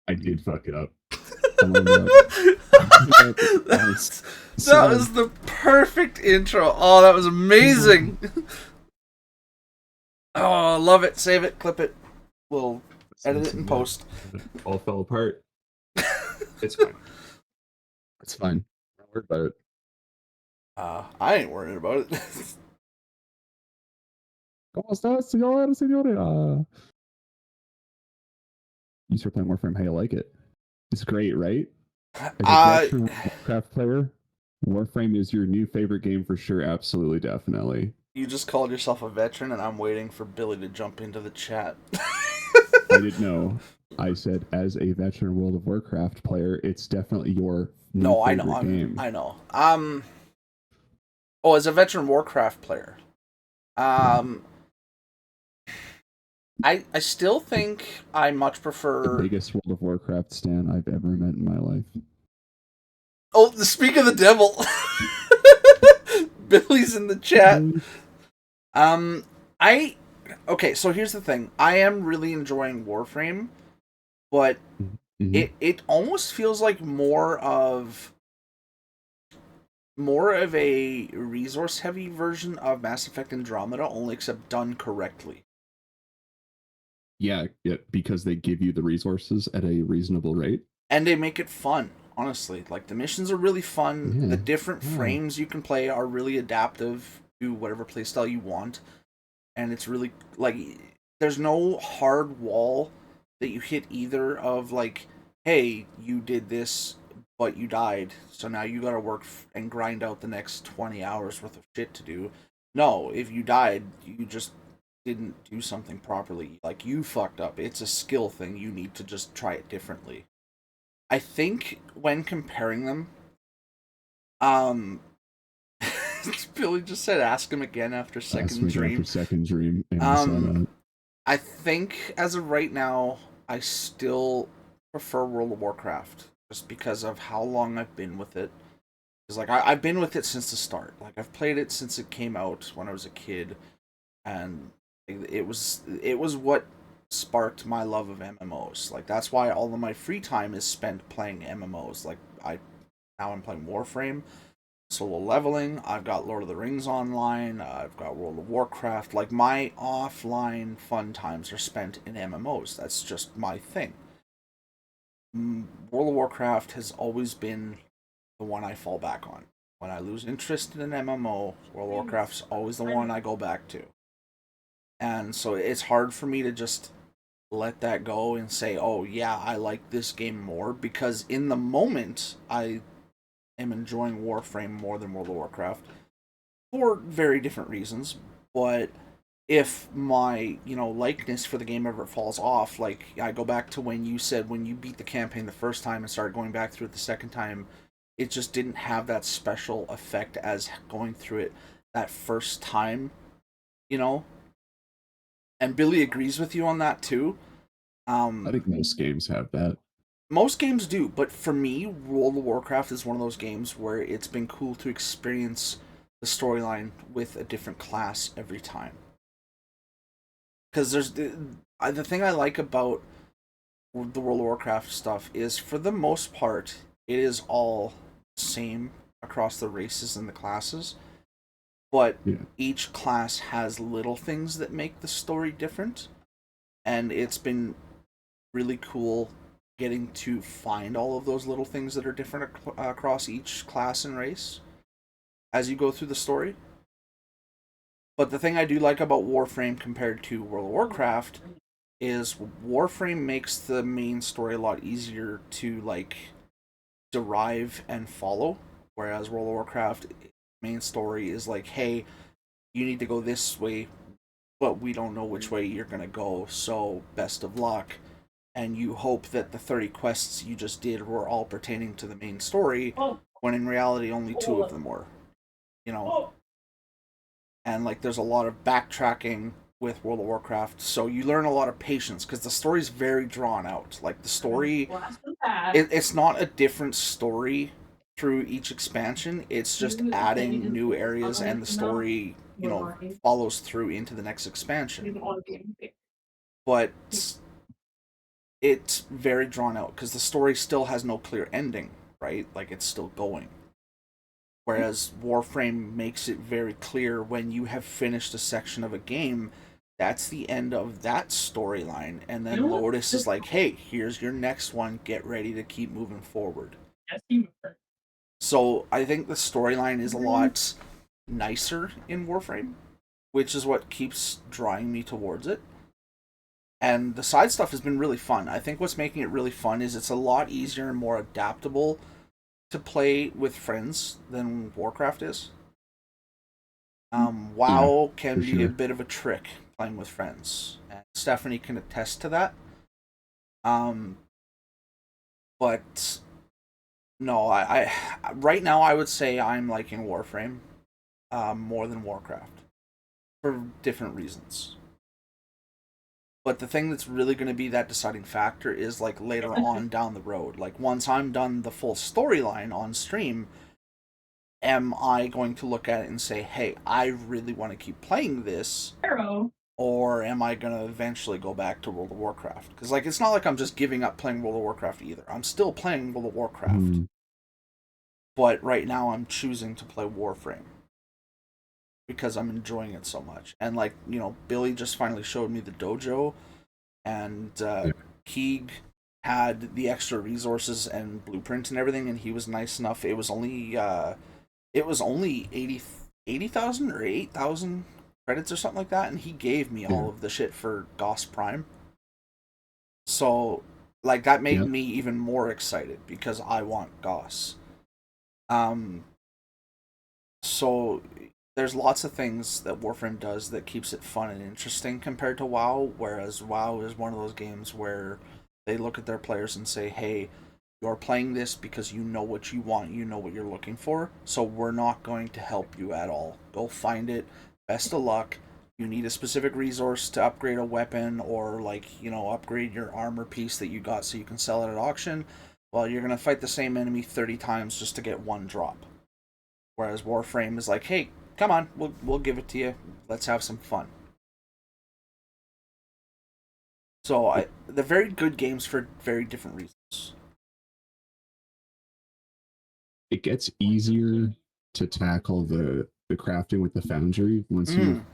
I did fuck it up. I learned up. I learned up twice. That So was the perfect intro. Oh, that was amazing. Oh, love it. Save it, clip it. We'll edit it in yeah, post. it all fell apart. It's fine. It's fine. Don't worry about it. I ain't worried about it. ¿Cómo estás, señor, señora? You start playing Warframe, how you like it? It's great, right? As a uh, veteran Warcraft player, Warframe is your new favorite game for sure. Absolutely, definitely. you just called yourself a veteran, and I'm waiting for Billy to jump into the chat. I didn't know. I said, as a veteran World of Warcraft player, it's definitely your new No, I know. favorite game. I know. Oh, as a veteran Warcraft player, Yeah. um, I still think I much The prefer. biggest World of Warcraft stan I've ever met in my life. Oh, speak of the devil. Billy's in the chat. Really? Um, I okay. So here's the thing. I am really enjoying Warframe, but Mm-hmm. it almost feels like more of a resource heavy version of Mass Effect Andromeda, only except done correctly. Yeah, because they give you the resources at a reasonable rate. And they make it fun, honestly. Like the missions are really fun. The Yeah. different Yeah. frames you can play are really adaptive to whatever playstyle you want. And it's really like there's no hard wall that you hit either of like, hey, you did this but you died, so now you got to work and grind out the next 20 hours worth of shit to do. No, if you died, you just didn't do something properly. Like you fucked up. It's a skill thing. You need to just try it differently. I think when comparing them, um Billy just said ask him again after Asked second me again after dream. second dream. Yeah, I saw Um that. I think as of right now, I still prefer World of Warcraft just because of how long I've been with it. Because like I've been with it since the start. Like I've played it since it came out when I was a kid, and it was what sparked my love of MMOs. Like that's why all of my free time is spent playing MMOs. Like now I'm playing Warframe, solo leveling. I've got Lord of the Rings online. I've got World of Warcraft. Like my offline fun times are spent in MMOs. That's just my thing. World of Warcraft has always been the one I fall back on. When I lose interest in an MMO, World of Warcraft's always the one I go back to. And so it's hard for me to just let that go and say, oh, yeah, I like this game more because in the moment, I am enjoying Warframe more than World of Warcraft for very different reasons. But if my likeness for the game ever falls off, like I go back to when you said when you beat the campaign the first time and started going back through it the second time, it just didn't have that special effect as going through it that first time, you know. And Billy agrees with you on that too. I Um, think most games have that. most games do, but for me, World of Warcraft is one of those games where it's been cool to experience the storyline with a different class every time. Because the thing I like about the World of Warcraft stuff is, for the most part, it is all the same across the races and the classes, but Yeah. each class has little things that make the story different, and it's been really cool getting to find all of those little things that are different across each class and race as you go through the story. But the thing I do like about Warframe compared to World of Warcraft is Warframe makes the main story a lot easier to like derive and follow, whereas World of Warcraft main story is like, hey, you need to go this way, but we don't know which way you're gonna go, so best of luck. And you hope that the 30 quests you just did were all pertaining to the main story, when in reality only two of them were, you know. And like there's a lot of backtracking with World of Warcraft, so you learn a lot of patience because the story's very drawn out. Like the story, it's not a different story through each expansion. It's just adding new areas, and the story, follows through into the next expansion. But it's very drawn out because the story still has no clear ending, right? Like it's still going. Whereas Warframe makes it very clear when you have finished a section of a game, that's the end of that storyline. And then Lotus is like, hey, here's your next one. Get ready to keep moving forward. So I think the storyline is a lot nicer in Warframe, which is what keeps drawing me towards it. And the side stuff has been really fun. I think what's making it really fun is it's a lot easier and more adaptable to play with friends than Warcraft is. WoW can be a bit of a trick playing with friends, and Stephanie can attest to that. But no, I right now I would say I'm liking Warframe more than Warcraft for different reasons. But the thing that's really going to be that deciding factor is like later on down the road. Like once I'm done the full storyline on stream, am I going to look at it and say, hey, I really want to keep playing this? Arrow. Or am I going to eventually go back to World of Warcraft? Because like it's not like I'm just giving up playing World of Warcraft either. I'm still playing World of Warcraft. But right now I'm choosing to play Warframe. Because I'm enjoying it so much. And like, you know, Billy just finally showed me the dojo, and Keeg had the extra resources and blueprint and everything, and he was nice enough. It was only 80,000 or 8,000 credits or something like that, and he gave me all of the shit for Goss Prime. So like that made me even more excited because I want Goss. So there's lots of things that Warframe does that keeps it fun and interesting compared to WoW, whereas WoW is one of those games where they look at their players and say, hey, you're playing this because you know what you want, you know what you're looking for, so we're not going to help you at all. Go find it. Best of luck. You need a specific resource to upgrade a weapon or, like, you know, upgrade your armor piece that you got so you can sell it at auction. Well, you're going to fight the same enemy 30 times just to get one drop. Whereas Warframe is like, hey, come on, we'll give it to you. Let's have some fun. So they're very good games for very different reasons. It gets easier to tackle the crafting with the Foundry once you have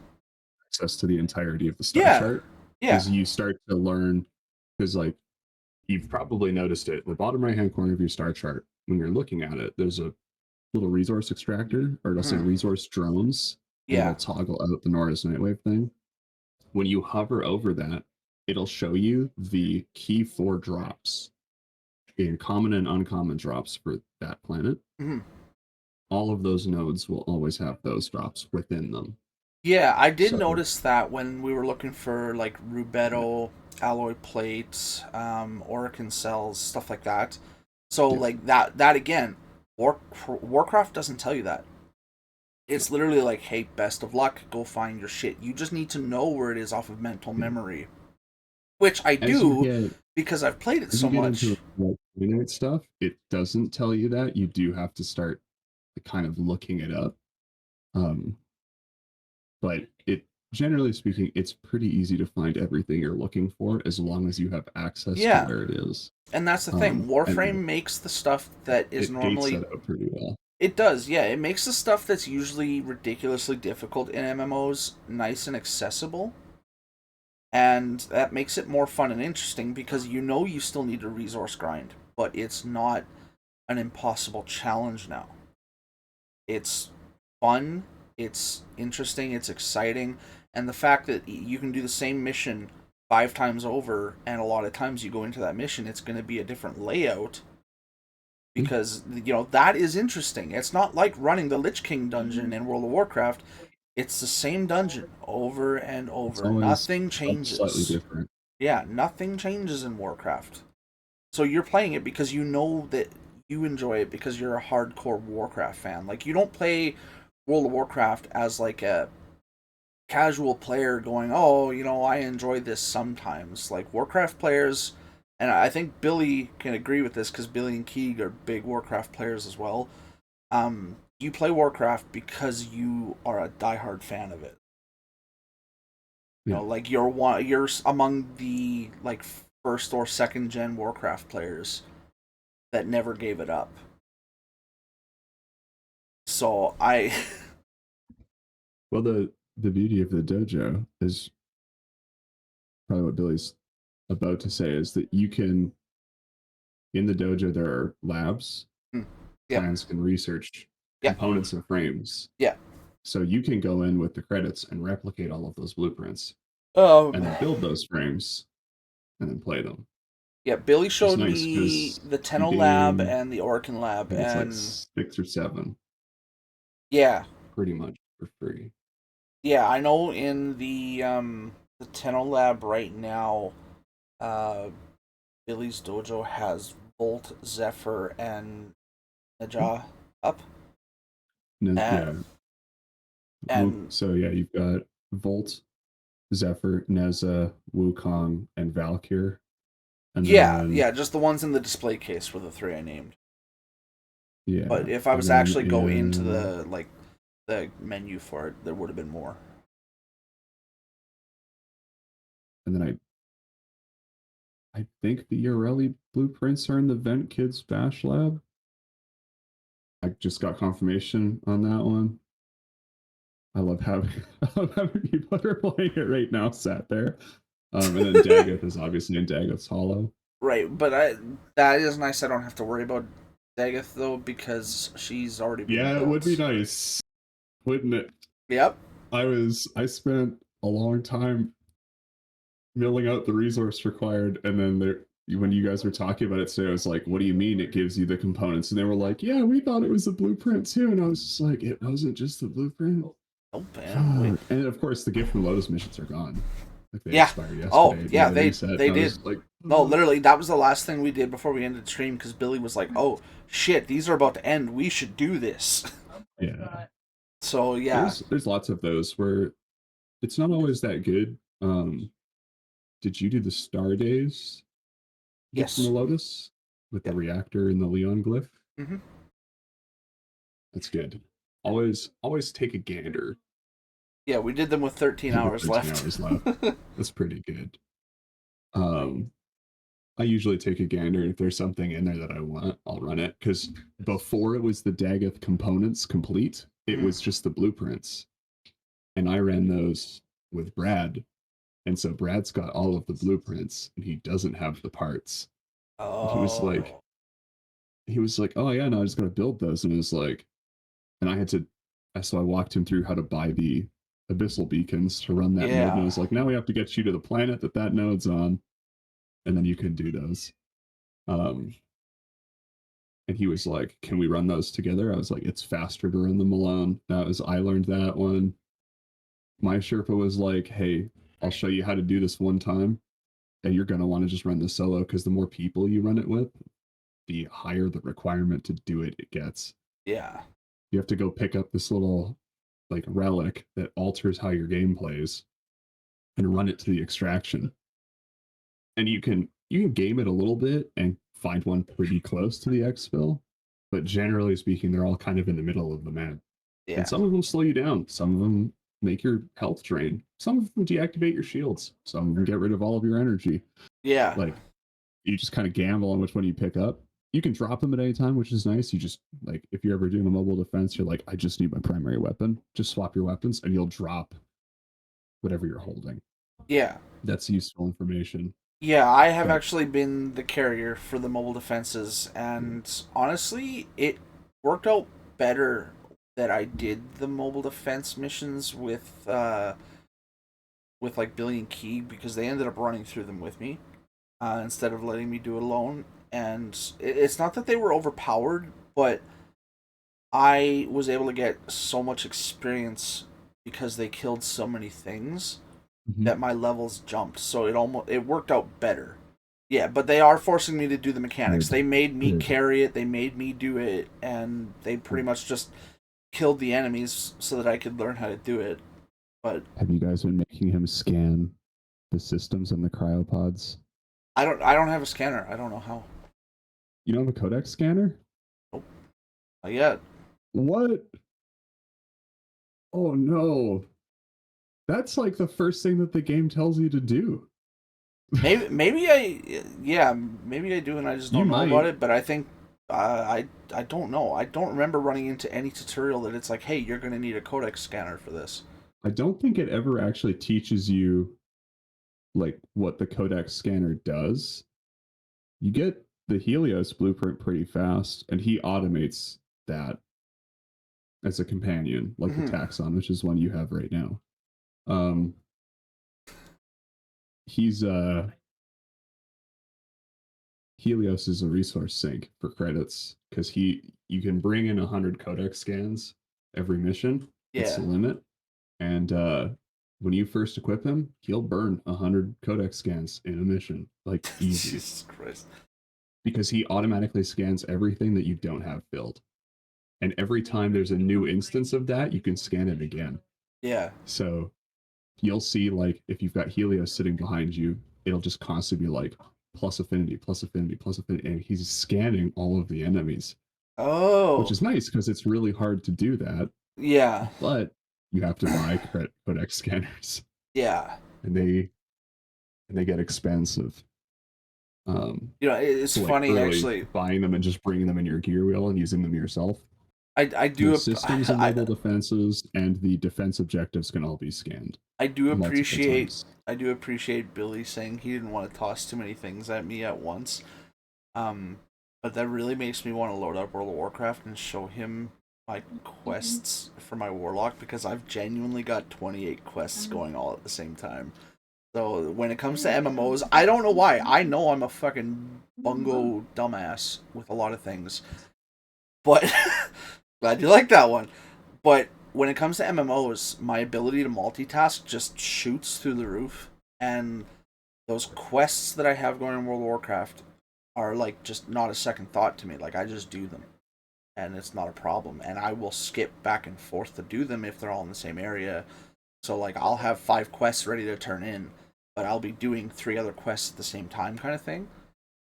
access to the entirety of the star chart. Because you start to learn, because like you've probably noticed it, the bottom right hand corner of your star chart, when you're looking at it, there's a little resource extractor, or let's say resource drones. It'll toggle out the Nora's Nightwave thing. When you hover over that, it'll show you the key 4 drops in common and uncommon drops for that planet. All of those nodes will always have those drops within them. Yeah, I did notice that when we were looking for like Rubedo, alloy plates, Orokin cells, stuff like that. So like that again, Warcraft doesn't tell you that. It's literally like, hey, best of luck, go find your shit. You just need to know where it is off of mental memory. Which I do, because I've played it so much. Like, stuff, it doesn't tell you that. You do have to start kind of looking it up. But it, generally speaking, it's pretty easy to find everything you're looking for as long as you have access to where it is. And that's the thing. Warframe makes the stuff that is normally... It up pretty well. It does, yeah. It makes the stuff that's usually ridiculously difficult in MMOs nice and accessible. And that makes it more fun and interesting because you know you still need a resource grind, but it's not an impossible challenge now. It's fun, it's interesting, it's exciting, and the fact that you can do the same mission 5 times over, and a lot of times you go into that mission, it's going to be a different layout. Because, you know, that is interesting. It's not like running the Lich King dungeon in World of Warcraft. It's the same dungeon over and over. Nothing changes. Slightly different. Yeah, nothing changes in Warcraft. So you're playing it because you know that you enjoy it because you're a hardcore Warcraft fan. Like, you don't play World of Warcraft as like a casual player going, oh, you know, I enjoy this sometimes. Like, Warcraft players... And I think Billy can agree with this because Billy and Keeg are big Warcraft players as well. You play Warcraft because you are a diehard fan of it. You know, like you're among the like first or second gen Warcraft players that never gave it up. So well, the beauty of the dojo is probably what Billy's about to say is that you can, in the dojo there are labs. Yeah. Plans can research components and frames. Yeah. So you can go in with the credits and replicate all of those blueprints, and then build those frames, and then play them. Yeah, Billy showed me the Tenno lab and the Orokin lab, and it's like 6 or 7. Yeah, pretty much for free. Yeah, I know in the Tenno lab right now, Billy's dojo has Volt, Zephyr, and Najah up. Yeah. And so yeah, you've got Volt, Zephyr, Neza, Wukong, and Valkyr. And yeah, just the ones in the display case were the 3 I named. Yeah. But if I was actually go into the menu for it, there would have been more. And then I think the Yareli blueprints are in the Vent Kids Bash Lab. I just got confirmation on that one. I love having people that are playing it right now sat there. And then Dagoth is obviously in Dagoth's Hollow. Right, but that is nice. I don't have to worry about Dagoth though, because she's already been built. It would be nice, wouldn't it? Yep. I spent a long time milling out the resource required, and then when you guys were talking about it today, I was like, what do you mean it gives you the components? And they were like, yeah, we thought it was the blueprint too. And I was just like, it wasn't just the blueprint. Oh, man. And of course the gift from Lotus missions are gone. Like they expired yesterday. Oh, yeah, they did. Like, no, literally, that was the last thing we did before we ended the stream, because Billy was like, oh, shit, these are about to end. We should do this. Yeah. So, yeah. There's lots of those where it's not always that good. Did you do the Star Days? Yes. From the Lotus? With the reactor and the Leon glyph? Mm-hmm. That's good. Always take a gander. Yeah, we did them with 13 hours left. That's pretty good. I usually take a gander, and if there's something in there that I want, I'll run it. Because before it was the Dagoth components complete, it was just the blueprints. And I ran those with Brad. And so Brad's got all of the blueprints, and he doesn't have the parts. Oh. He was like, oh yeah, no, I just gotta build those. And it was like, and so I walked him through how to buy the abyssal beacons to run that node. And I was like, now we have to get you to the planet that node's on, and then you can do those. And he was like, can we run those together? I was like, it's faster to run them alone. I learned that one. My Sherpa was like, hey, I'll show you how to do this one time, and you're going to want to just run this solo, because the more people you run it with, the higher the requirement to do it gets. Yeah. You have to go pick up this little like relic that alters how your game plays and run it to the extraction. And you can game it a little bit and find one pretty close to the exfil, but generally speaking, they're all kind of in the middle of the map. Yeah. And some of them slow you down. Some of them make your health drain. Some of them deactivate your shields. Some of them get rid of all of your energy. Yeah. Like, you just kind of gamble on which one you pick up. You can drop them at any time, which is nice. You just, like, if you're ever doing a mobile defense, you're like, I just need my primary weapon. Just swap your weapons, and you'll drop whatever you're holding. Yeah. That's useful information. Yeah, I have actually been the carrier for the mobile defenses, and honestly, it worked out better that I did the mobile defense missions with like Billy and Keeg, because they ended up running through them with me instead of letting me do it alone. And it's not that they were overpowered, but I was able to get so much experience because they killed so many things that my levels jumped. So it worked out better. Yeah, but they are forcing me to do the mechanics. They made me carry it, they made me do it, and they pretty much just killed the enemies so that I could learn how to do it. But have you guys been making him scan the systems and the cryopods? I don't have a scanner. I don't know how. You don't have a codex scanner? Nope. Not yet. What? Oh no. That's like the first thing that the game tells you to do. maybe I do, and I just You don't know about might. it. But I think I don't know. I don't remember running into any tutorial that it's like, hey, you're gonna need a codex scanner for this. I don't think it ever actually teaches you like what the codex scanner does. You get the Helios blueprint pretty fast, and he automates that as a companion, like the Mm-hmm. Taxon, which is one you have right now. Um, he's Helios is a resource sink for credits because you can bring in 100 codex scans every mission. That's Yeah. the limit, and when you first equip him, he'll burn 100 codex scans in a mission, like easy, Jesus Christ. because he automatically scans everything that you don't have filled. And every time there's a new instance of that, you can scan it again. Yeah. So you'll see, like, if you've got Helios sitting behind you, it'll just constantly be like plus affinity, plus affinity, plus affinity, and he's scanning all of the enemies, which Oh. is nice because it's really hard to do that. Yeah. But you have to buy codex scanners, Yeah. and they get expensive. It's So like funny early actually. buying them and just bringing them in your gear wheel and using them yourself. I The do systems and I mobile defenses and the defense objectives can all be scanned I do multiple appreciate times. Billy saying he didn't want to toss too many things at me at once. Um, but that really makes me want to load up World of Warcraft and show him my quests for my Warlock, because I've genuinely got 28 quests going all at the same time. So when it comes to MMOs, I don't know why. I know I'm a fucking bungo dumbass with a lot of things, but glad you like that one. But when it comes to MMOs, my ability to multitask just shoots through the roof, and those quests that I have going in World of Warcraft are like just not a second thought to me. Like I just do them, and it's not a problem. And I will skip back and forth to do them if they're all in the same area. So like I'll have 5 quests ready to turn in, but I'll be doing 3 other quests at the same time, kind of thing.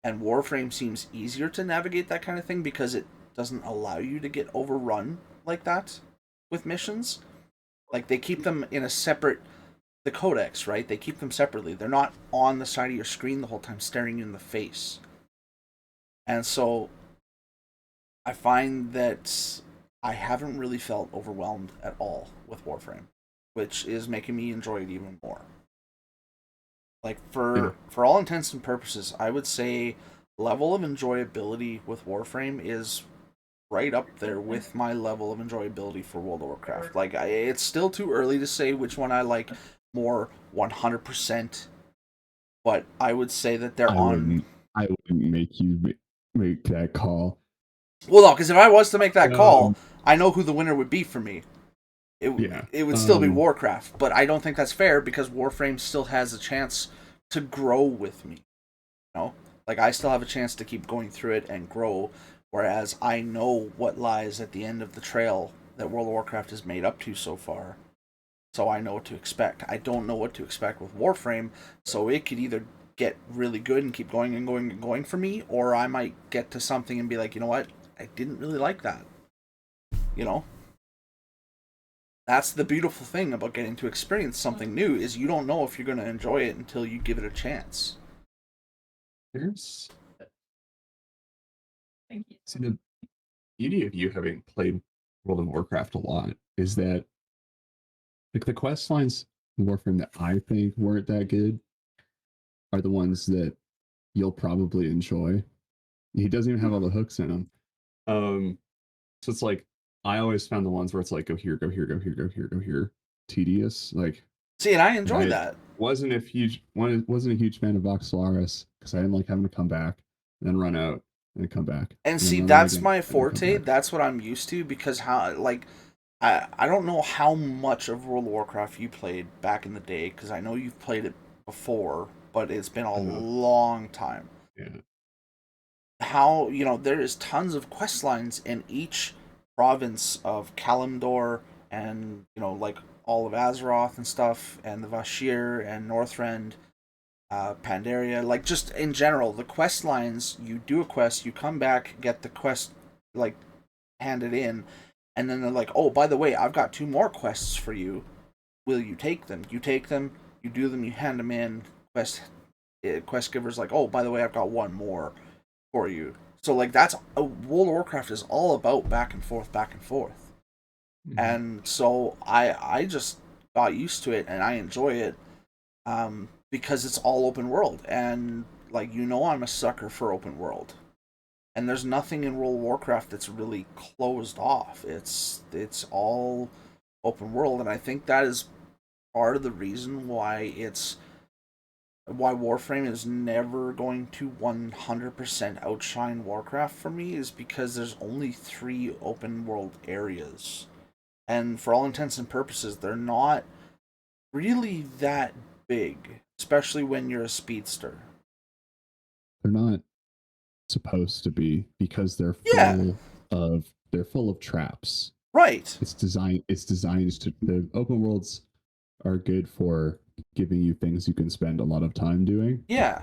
And Warframe seems easier to navigate that kind of thing because it doesn't allow you to get overrun like that with missions. Like they keep them in a separate the codex, right? They keep them separately. They're not on the side of your screen the whole time staring you in the face. And so I find that I haven't really felt overwhelmed at all with Warframe, which is making me enjoy it even more. Like Yeah, for all intents and purposes, I would say level of enjoyability with Warframe is right up there with my level of enjoyability for World of Warcraft. Like it's still too early to say which one I like more 100%, but I would say that they're I on. wouldn't. I wouldn't make you make that call. Well, no, because if I was to make that call, Um, I know who the winner would be for me. It yeah. it would still be Warcraft, but I don't think that's fair because Warframe still has a chance to grow with me. You know, like I still have a chance to keep going through it and grow, whereas I know what lies at the end of the trail that World of Warcraft has made up to so far. So I know what to expect. I don't know what to expect with Warframe, so it could either get really good and keep going and going and going for me, or I might get to something and be like, you know what, I didn't really like that. You know, that's the beautiful thing about getting to experience something new is you don't know if you're going to enjoy it until you give it a chance. there's see the beauty of you having played World of Warcraft a lot is that like the quest lines in Warframe that I think weren't that good are the ones that you'll probably enjoy. He doesn't even have all the hooks in them. So it's like I always found the ones where it's like go here, go here, go here, go here, go here, tedious. See, and I Like enjoy I that. wasn't a huge fan of Voxelaris because I didn't like having to come back and then run out and then come back And and then see, run out that's again my and then come forte. back. That's what I'm used to because how like I don't know how much of World of Warcraft you played back in the day because I know you've played it before, but it's been a Uh, long time. yeah, How there is tons of quest lines in each province of Kalimdor and like all of Azeroth and stuff and the Vashir and Northrend, Pandaria, like just in general the quest lines. You do a quest, you come back, get the quest like handed in, and then they're like, oh, by the way, I've got 2 more quests for you. Will you take them? You take them, you do them, you hand them in. Quest quest giver's like, oh, by the way, I've got one more for you. So like that's World of Warcraft is all about back and forth, back and forth. Mm-hmm. And so I just got used to it and I enjoy it because it's all open world. And like, you know, I'm a sucker for open world. And there's nothing in World of Warcraft that's really closed off. It's all open world, and I think that is part of the reason why Warframe is never going to 100% outshine Warcraft for me, is because there's only 3 open world areas. And for all intents and purposes, they're not really that big, especially when you're a speedster. They're not supposed to be, because they're full of traps. Right. It's designed to, the open worlds are good for giving you things you can spend a lot of time doing. Yeah.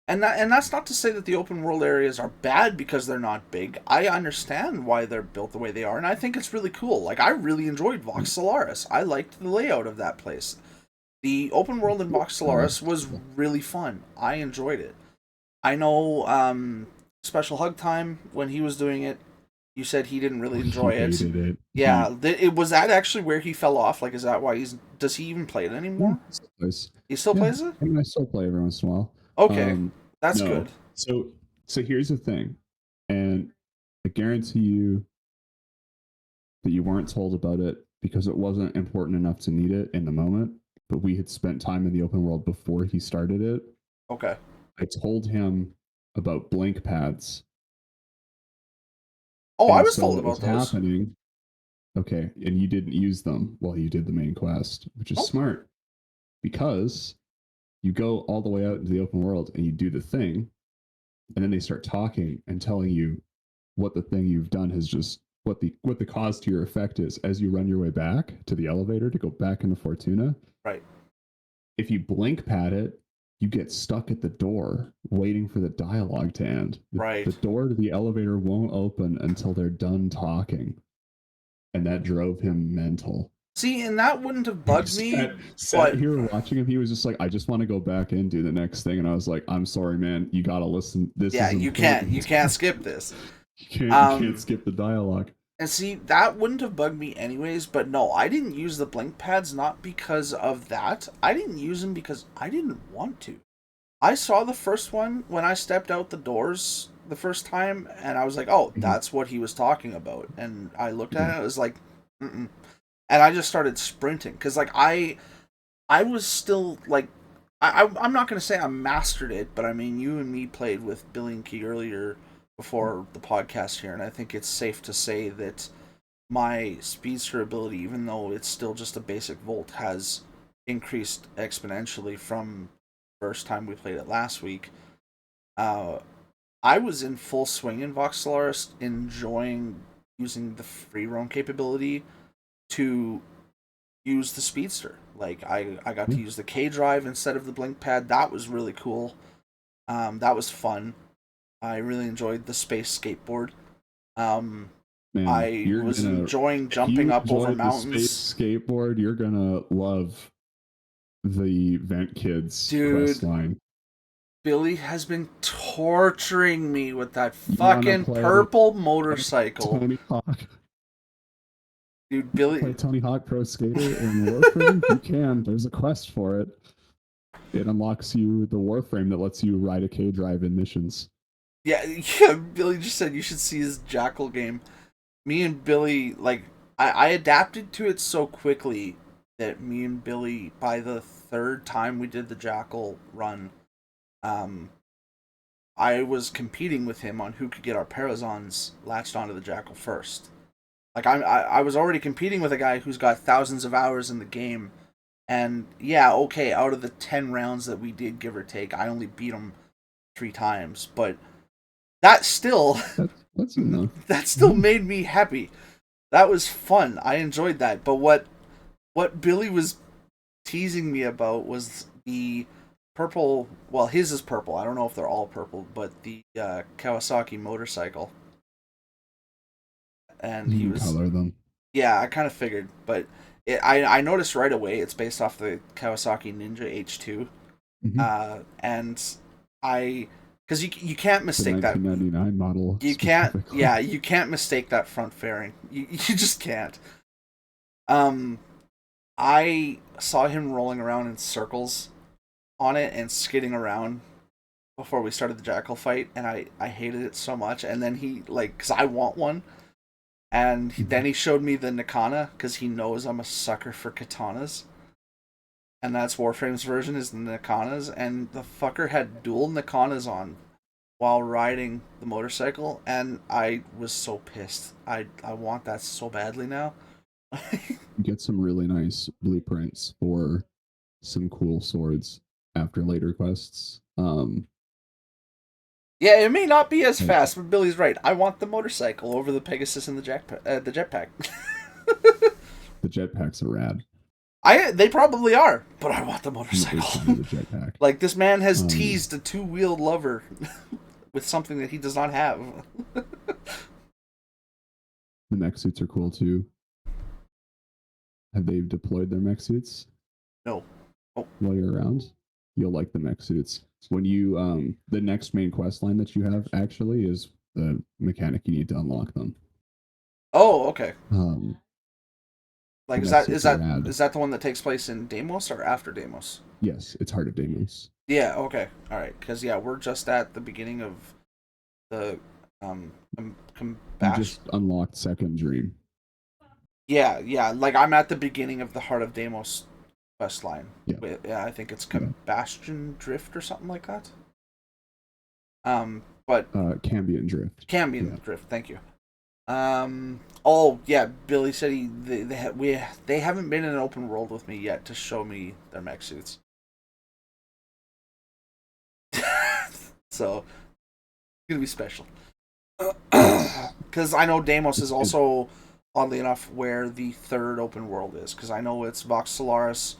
And that's not to say that the open world areas are bad because they're not big. I understand why they're built the way they are, and I think it's really cool. Like, I really enjoyed Vox Solaris. I liked the layout of that place. The open world in Vox Solaris was really fun. I enjoyed it. I know Special Hug Time, when he was doing it, you said he didn't really enjoy it. Yeah, it was that actually where he fell off? Like, is that why does he even play it anymore? He still plays it? I mean, I still play every once in a while. Okay, that's good. So here's the thing, and I guarantee you that you weren't told about it because it wasn't important enough to need it in the moment, but we had spent time in the open world before he started it. Okay. I told him about blink pads. Oh, and I was told about those. Happening. Okay, and you didn't use them while you did the main quest, which is smart, because you go all the way out into the open world and you do the thing, and then they start talking and telling you what the thing you've done has just, what the cause to your effect is as you run your way back to the elevator to go back into Fortuna. Right. If you blink pad it, you get stuck at the door waiting for the dialogue to end. Right. The door to the elevator won't open until they're done talking. And that drove him mental. See, and that wouldn't have bugged me. Sat here watching him, he was just like, I just want to go back and do the next thing. And I was like, I'm sorry, man. You got to listen. This is you can't skip this. You can't skip the dialogue. And see, that wouldn't have bugged me anyways, but no, I didn't use the blink pads not because of that. I didn't use them because I didn't want to. I saw the first one when I stepped out the doors the first time, and I was like, oh, that's what he was talking about. And I looked at it, and I was like, mm-mm. And I just started sprinting, because, like, I was still, like, I'm not going to say I mastered it, but, I mean, you and me played with Billy and Key earlier before the podcast here, and I think it's safe to say that my speedster ability, even though it's still just a basic volt, has increased exponentially from the first time we played it last week. I was in full swing in Vox Solaris, enjoying using the free roam capability to use the speedster. Like, I got to use the K drive instead of the blink pad. That was really cool. That was fun. I really enjoyed the space skateboard. Man, I was enjoying jumping up over mountains. The space skateboard, you're gonna love the Vent Kids quest line. Billy has been torturing me with that fucking purple motorcycle. Tony Hawk. Dude, Billy. Play Tony Hawk Pro Skater in Warframe? You can. There's a quest for it. It unlocks you the Warframe that lets you ride a K drive in missions. Yeah, Billy just said you should see his Jackal game. Me and Billy, like, I adapted to it so quickly that me and Billy, by the third time we did the Jackal run, I was competing with him on who could get our Parazons latched onto the Jackal first. Like, I was already competing with a guy who's got thousands of hours in the game, and yeah, okay, out of the 10 rounds that we did, give or take, I only beat him 3 times, but that still that's enough. That still made me happy. That was fun. I enjoyed that. But what Billy was teasing me about was the purple, well, his is purple. I don't know if they're all purple, but the Kawasaki motorcycle. And he was color them. Yeah, I kind of figured, but I noticed right away it's based off the Kawasaki Ninja H2. And because you can't mistake the 1999 model. You can't, yeah, you can't mistake that front fairing. You just can't. I saw him rolling around in circles on it and skidding around before we started the Jackal fight, and I hated it so much. And then he, like, because I want one, and then he showed me the Nikana, because he knows I'm a sucker for katanas. And that's Warframe's version, is the Nikanas, and the fucker had dual Nikanas on while riding the motorcycle, and I was so pissed. I want that so badly now. Get some really nice blueprints for some cool swords after later quests. Yeah, it may not be as fast, but Billy's right. I want the motorcycle over the Pegasus and the jetpack. The jetpacks are rad. They probably are, but I want the motorcycle. The jetpack. Like, this man has teased a 2-wheeled lover with something that he does not have. The mech suits are cool too. Have they deployed their mech suits? No. Oh. While you're around, you'll like the mech suits. When you the next main quest line that you have actually is the mechanic you need to unlock them. Oh, okay. Like, is that the one that takes place in Deimos or after Deimos? Yes, it's Heart of Deimos. Yeah, okay. All right, cuz yeah, we're just at the beginning of the You just unlocked Second Dream. Yeah, like I'm at the beginning of the Heart of Deimos quest line. Yeah, I think it's Combustion Drift or something like that. But Cambion Drift. Cambion Drift, thank you. Oh yeah, Billy said they haven't been in an open world with me yet to show me their mech suits. So it's gonna be special. Because I know Deimos is also, oddly enough, where the third open world is. Because I know it's Vox Solaris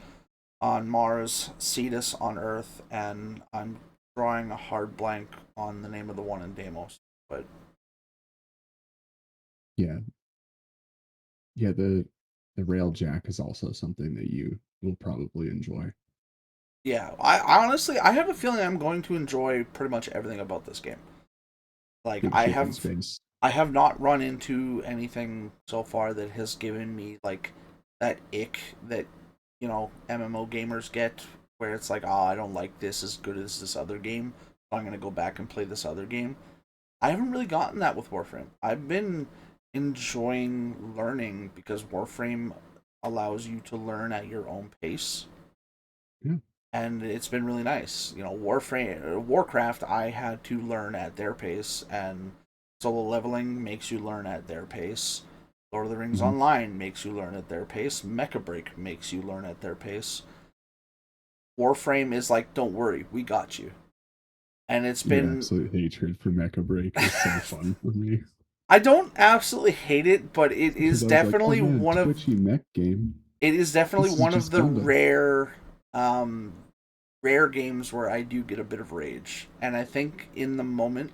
on Mars, Cetus on Earth, and I'm drawing a hard blank on the name of the one in Deimos. But yeah, the Railjack is also something that you will probably enjoy. Yeah, I honestly have a feeling I'm going to enjoy pretty much everything about this game. Like, I have not run into anything so far that has given me like that ick that, you know, MMO gamers get, where it's like, oh, I don't like this as good as this other game, so I'm gonna go back and play this other game. I haven't really gotten that with Warframe. I've been enjoying learning because Warframe allows you to learn at your own pace. Yeah. And it's been really nice. You know, Warcraft, I had to learn at their pace, and solo leveling makes you learn at their pace. Lord of the Rings Online makes you learn at their pace. Mecha Break makes you learn at their pace. Warframe is like, don't worry, we got you. And it's been... Your absolute hatred for Mecha Break is so fun for me. I don't absolutely hate it, but it is definitely one of... Twitchy mech game. It is definitely one of the rare games where I do get a bit of rage. And I think in the moment,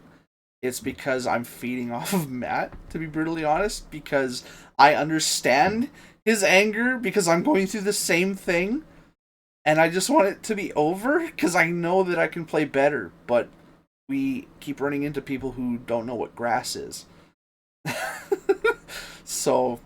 it's because I'm feeding off of Matt, to be brutally honest, because I understand his anger because I'm going through the same thing, and I just want it to be over because I know that I can play better, but we keep running into people who don't know what grass is. So...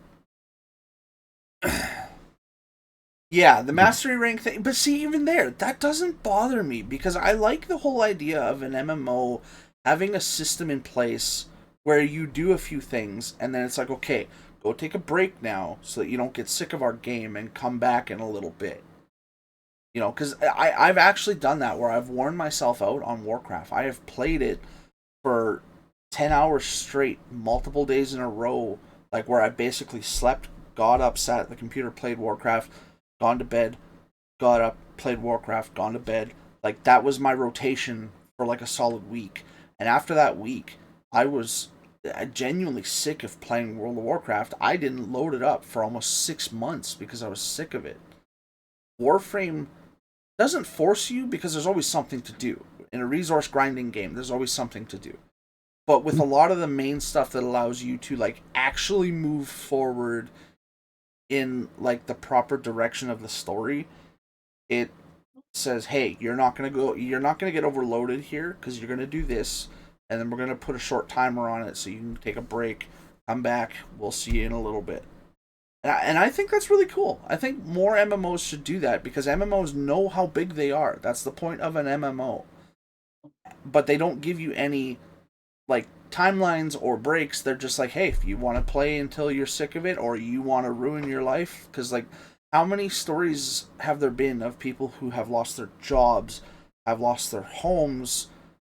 yeah, the mastery rank thing, but see, even there, that doesn't bother me, because I like the whole idea of an MMO having a system in place where you do a few things, and then it's like, okay, go take a break now, so that you don't get sick of our game, and come back in a little bit. You know, because I've actually done that, where I've worn myself out on Warcraft. I have played it for 10 hours straight, multiple days in a row, like where I basically slept, got up, sat at the computer, played Warcraft, gone to bed, got up, played Warcraft, gone to bed. Like, that was my rotation for like a solid week. And after that week, I was genuinely sick of playing World of Warcraft. I didn't load it up for almost 6 months because I was sick of it. Warframe doesn't force you, because there's always something to do. In a resource grinding game, there's always something to do. But with a lot of the main stuff that allows you to like actually move forward in like the proper direction of the story, it says, hey, you're not gonna get overloaded here because you're gonna do this, and then we're gonna put a short timer on it so you can take a break, come back, we'll see you in a little bit. And I think that's really cool. I think more MMOs should do that because MMOs know how big they are. That's the point of an MMO. But they don't give you any like timelines or breaks. They're just like, hey, if you want to play until you're sick of it or you want to ruin your life, because like how many stories have there been of people who have lost their jobs, have lost their homes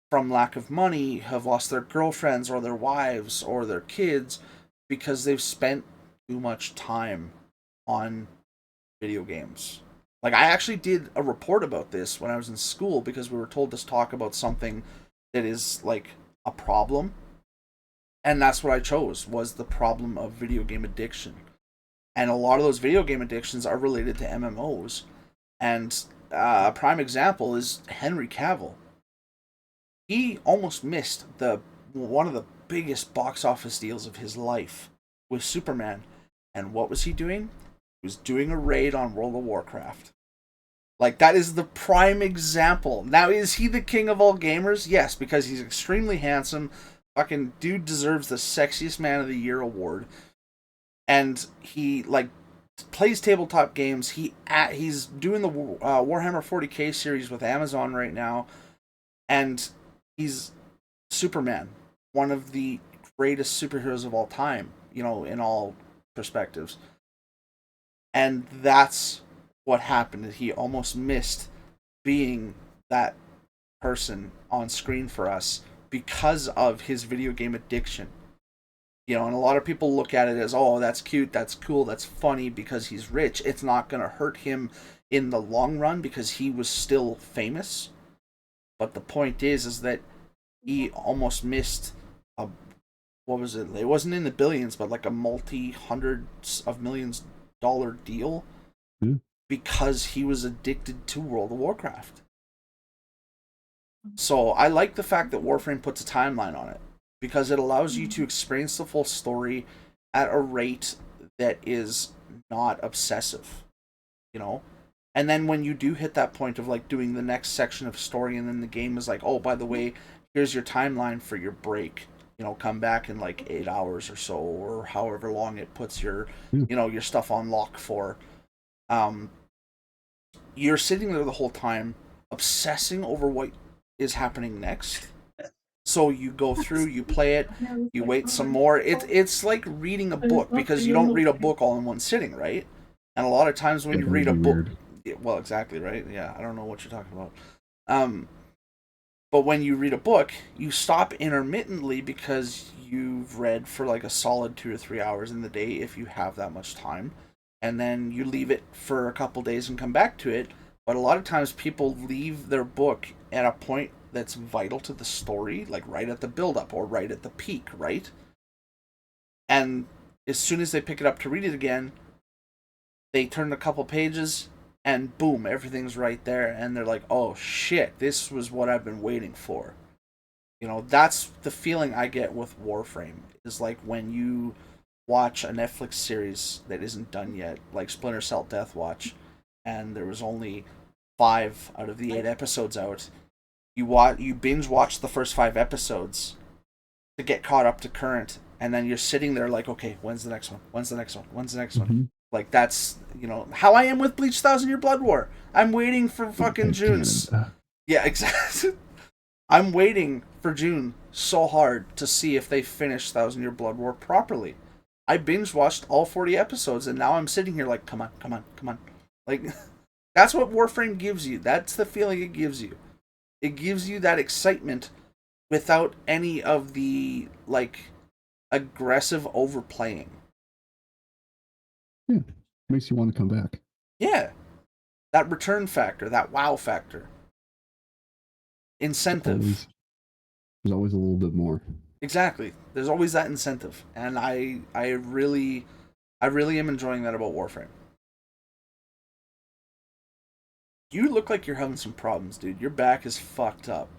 from lack of money, have lost their girlfriends or their wives or their kids because they've spent too much time on video games. Like I actually did a report about this when I was in school because we were told to talk about something that is like a problem, and that's what I chose was the problem of video game addiction. And a lot of those video game addictions are related to MMOs. And a prime example is Henry Cavill. He almost missed the one of the biggest box office deals of his life with Superman. And what was he doing? He was doing a raid on World of Warcraft. Like, that is the prime example. Now, is he the king of all gamers? Yes, because he's extremely handsome. Fucking dude deserves the Sexiest Man of the Year award. And he, like, plays tabletop games. He's doing the Warhammer 40k series with Amazon right now. And he's Superman, one of the greatest superheroes of all time, you know, in all perspectives. And that's what happened. He almost missed being that person on screen for us because of his video game addiction. You know, and a lot of people look at it as, oh, that's cute, that's cool, that's funny because he's rich. It's not going to hurt him in the long run because he was still famous. But the point is that he almost missed a, what was it? It wasn't in the billions, but like a multi-hundreds of millions dollar deal because he was addicted to World of Warcraft. So I like the fact that Warframe puts a timeline on it because it allows you to experience the full story at a rate that is not obsessive, you know? And then when you do hit that point of like doing the next section of story and then the game is like, oh, by the way, here's your timeline for your break. You know, come back in like 8 hours or so, or however long it puts your, you know, your stuff on lock for. You're sitting there the whole time obsessing over what is happening next. So you go through, you play it, you wait some more. It's like reading a book because you don't read a book all in one sitting, right? And a lot of times when you read a book, well, exactly, right? Yeah, I don't know what you're talking about. But when you read a book, you stop intermittently because you've read for like a solid 2 or 3 hours in the day if you have that much time. And then you leave it for a couple days and come back to it. But a lot of times people leave their book at a point that's vital to the story, like right at the build-up or right at the peak, right? And as soon as they pick it up to read it again, they turn a couple pages and boom, everything's right there. And they're like, oh shit, this was what I've been waiting for. You know, that's the feeling I get with Warframe. Is like when you watch a Netflix series that isn't done yet, like Splinter Cell Death Watch, and there was only 5 out of the 8 episodes out. You binge watch the first 5 episodes to get caught up to current, and then you're sitting there like, okay, when's the next one? When's the next one? When's the next one? Like, that's, you know, how I am with Bleach 1000 Year Blood War. I'm waiting for fucking June. Yeah, exactly. I'm waiting for June so hard to see if they finish 1000 Year Blood War properly. I binge watched all 40 episodes, and now I'm sitting here like, come on, come on, come on. Like, that's what Warframe gives you. That's the feeling it gives you. It gives you that excitement without any of the, like, aggressive overplaying. Yeah, makes you want to come back. Yeah. That return factor, that wow factor. Incentive. There's always a little bit more. Exactly. There's always that incentive. And I really am enjoying that about Warframe. You look like you're having some problems, dude. Your back is fucked up.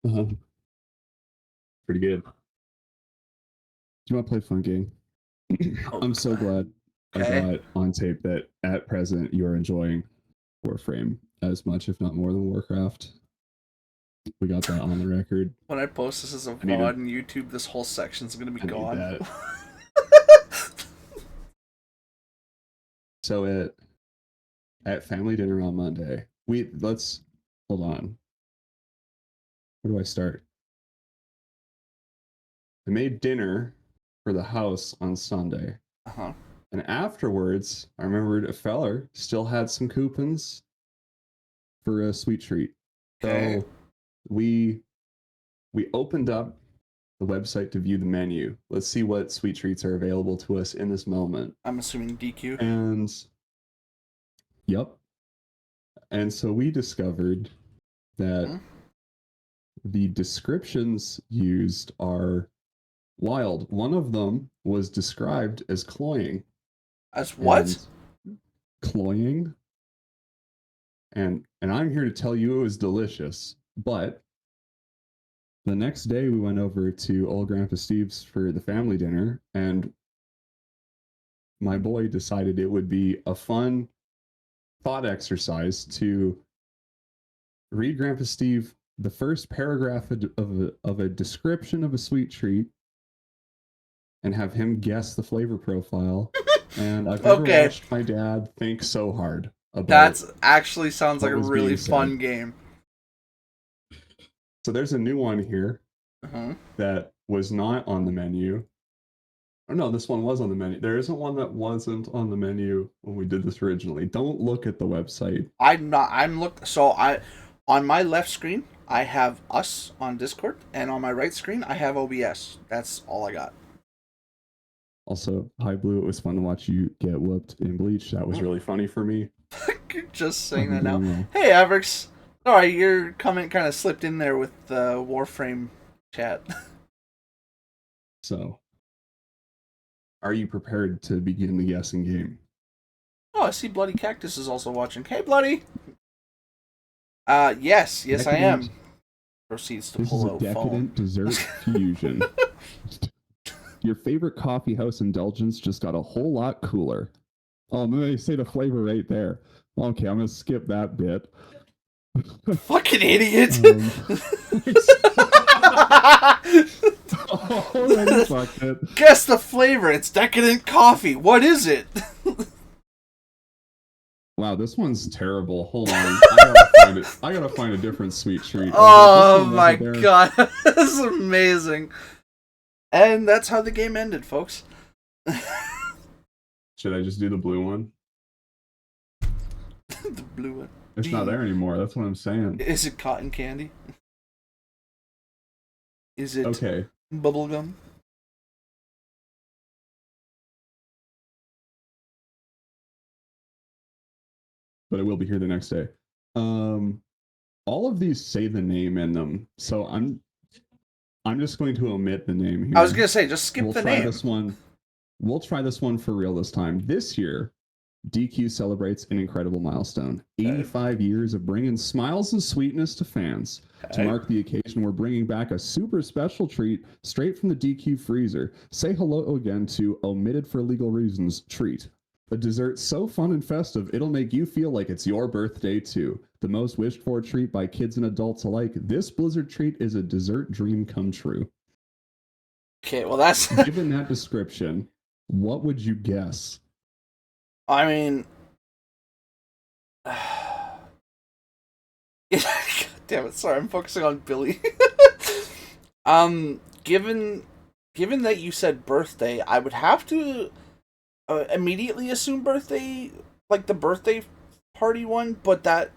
Pretty good. Do you want to play a fun game? I'm so glad I got on tape that at present you're enjoying Warframe. as much, if not more, than Warcraft. We got that on the record. When I post this as a VOD on YouTube, this whole section's gonna be gone. So at family dinner on Monday, let's hold on. Where do I start? I made dinner for the house on Sunday. Uh-huh. And afterwards, I remembered a feller still had some coupons for a sweet treat. Okay. So we opened up the website to view the menu. Let's see what sweet treats are available to us in this moment. I'm assuming DQ. And yep. And so we discovered that the descriptions used are wild. One of them was described as cloying. As what? Cloying. And I'm here to tell you it was delicious. But the next day we went over to old Grandpa Steve's for the family dinner, and my boy decided it would be a fun thought exercise to read Grandpa Steve the first paragraph of a description of a sweet treat and have him guess the flavor profile. And I've never watched my dad think so hard about That's actually sounds like a really fun game. So there's a new one here that was not on the menu. Oh no, this one was on the menu. There isn't one that wasn't on the menu when we did this originally. Don't look at the website. On my left screen, I have us on Discord, and on my right screen, I have OBS. That's all I got. Also, hi Blue, it was fun to watch you get whooped in Bleach. That was really funny for me. You're just saying that now. Hey, Avrix. Sorry, your comment kind of slipped in there with the Warframe chat. So, are you prepared to begin the guessing game? Oh, I see Bloody Cactus is also watching. Hey, Bloody! Yes, I am. Proceeds to pull out phone. This is a decadent dessert fusion. Your favorite coffee house indulgence just got a whole lot cooler. Oh, and then they say the flavor right there. Okay, I'm gonna skip that bit. Fucking idiot! Already fucked it. Guess the flavor. It's decadent coffee. What is it? Wow, this one's terrible. Hold on, I gotta find a different sweet treat. Oh my god, this is amazing. And that's how the game ended, folks. Should I just do the blue one? The blue one. It's not there anymore. That's what I'm saying. Is it cotton candy? Is it bubblegum? But it will be here the next day. All of these say the name in them, so I'm just going to omit the name here. I was gonna say, just skip the name. We'll try this one for real this time. This year, DQ celebrates an incredible milestone. 85 years of bringing smiles and sweetness to fans. To mark the occasion, we're bringing back a super special treat straight from the DQ freezer. Say hello again to Omitted for Legal Reasons Treat. A dessert so fun and festive, it'll make you feel like it's your birthday too. The most wished for treat by kids and adults alike. This Blizzard treat is a dessert dream come true. Okay, well that's... Given that description, what would you guess? I mean... God damn it, sorry, I'm focusing on Billy. Given that you said birthday, I would have to immediately assume birthday, like the birthday party one, but that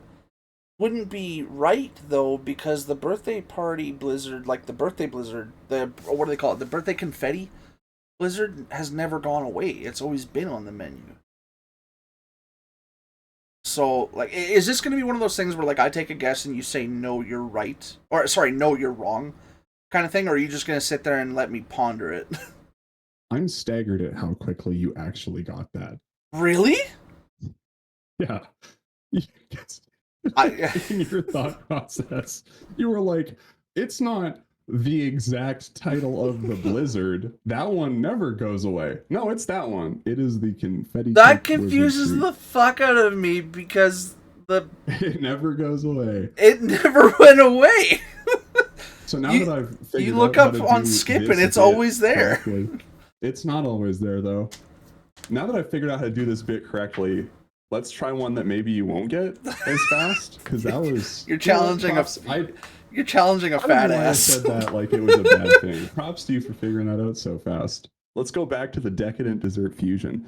wouldn't be right, though, because the birthday party blizzard, like the birthday blizzard, what do they call it, the birthday confetti blizzard has never gone away. It's always been on the menu. So, like, is this going to be one of those things where, like, I take a guess and you say, no, you're right? Or, sorry, no, you're wrong kind of thing? Or are you just going to sit there and let me ponder it? I'm staggered at how quickly you actually got that. Really? Yeah. In your thought process, you were like, it's not the exact title of the blizzard. That one never goes away. No, it's that one. It is the confetti. That confuses the fuck out of me because It never goes away. It never went away. So now that I've figured you look out up on Skip and it's always there. Correctly, it's not always there though. Now that I've figured out how to do this bit correctly, let's try one that maybe you won't get as fast, because that was you're challenging you're challenging a fat ass. I said that like it was a bad thing. Props to you for figuring that out so fast. Let's go back to the decadent dessert fusion.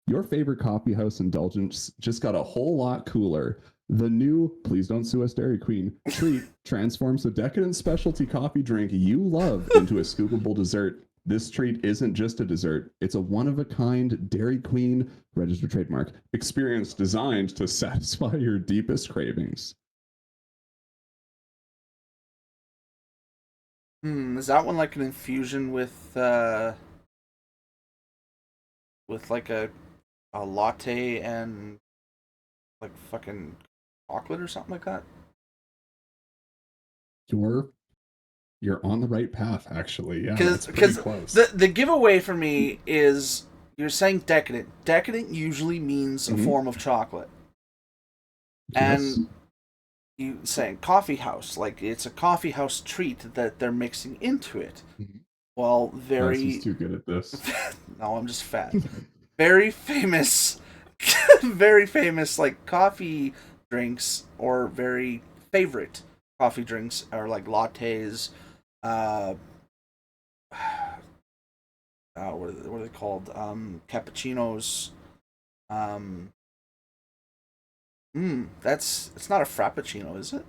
Your favorite coffee house indulgence just got a whole lot cooler. The new, please don't sue us, Dairy Queen, treat transforms the decadent specialty coffee drink you love into a scoopable dessert. This treat isn't just a dessert. It's a one-of-a-kind Dairy Queen, registered trademark, experience designed to satisfy your deepest cravings. Is that one like an infusion with like a latte and like fucking chocolate or something like that? You're on the right path, actually. Yeah, because the giveaway for me is you're saying decadent. Decadent usually means a form of chocolate, and you saying coffee house, like it's a coffee house treat that they're mixing into it. Well, He's too good at this. No, I'm just fat. Very famous, very famous like coffee drinks, or very favorite coffee drinks are like lattes. What are they called? Cappuccinos. It's not a frappuccino, is it?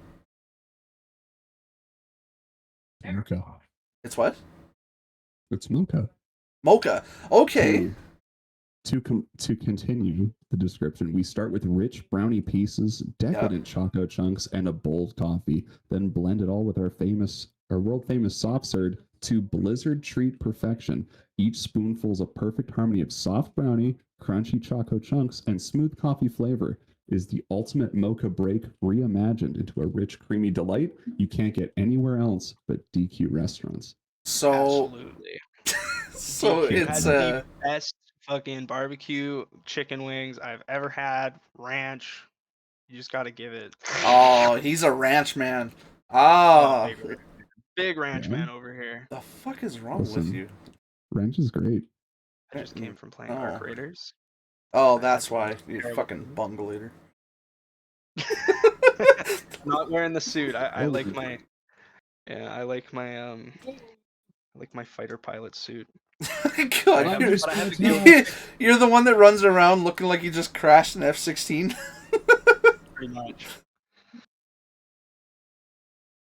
Mocha. It's what? It's mocha. Mocha. Okay. To continue the description, we start with rich brownie pieces, decadent choco chunks, and a bold coffee. Then blend it all with our world famous soft serve to Blizzard treat perfection. Each spoonful's a perfect harmony of soft brownie, crunchy choco chunks, and smooth coffee flavor. Is the ultimate mocha break reimagined into a rich, creamy delight you can't get anywhere else but DQ restaurants. So, absolutely. So it's the best fucking barbecue chicken wings I've ever had. Ranch. You just gotta give it. Oh, he's a ranch man. Oh, big ranch man over here. The fuck is wrong with you? Ranch is great. I just came from playing Arc Raiders. Oh, that's why. You're fucking bungalator. Not wearing the suit. I like my I like my fighter pilot suit. God, you're the one that runs around looking like you just crashed an F-16. Pretty much.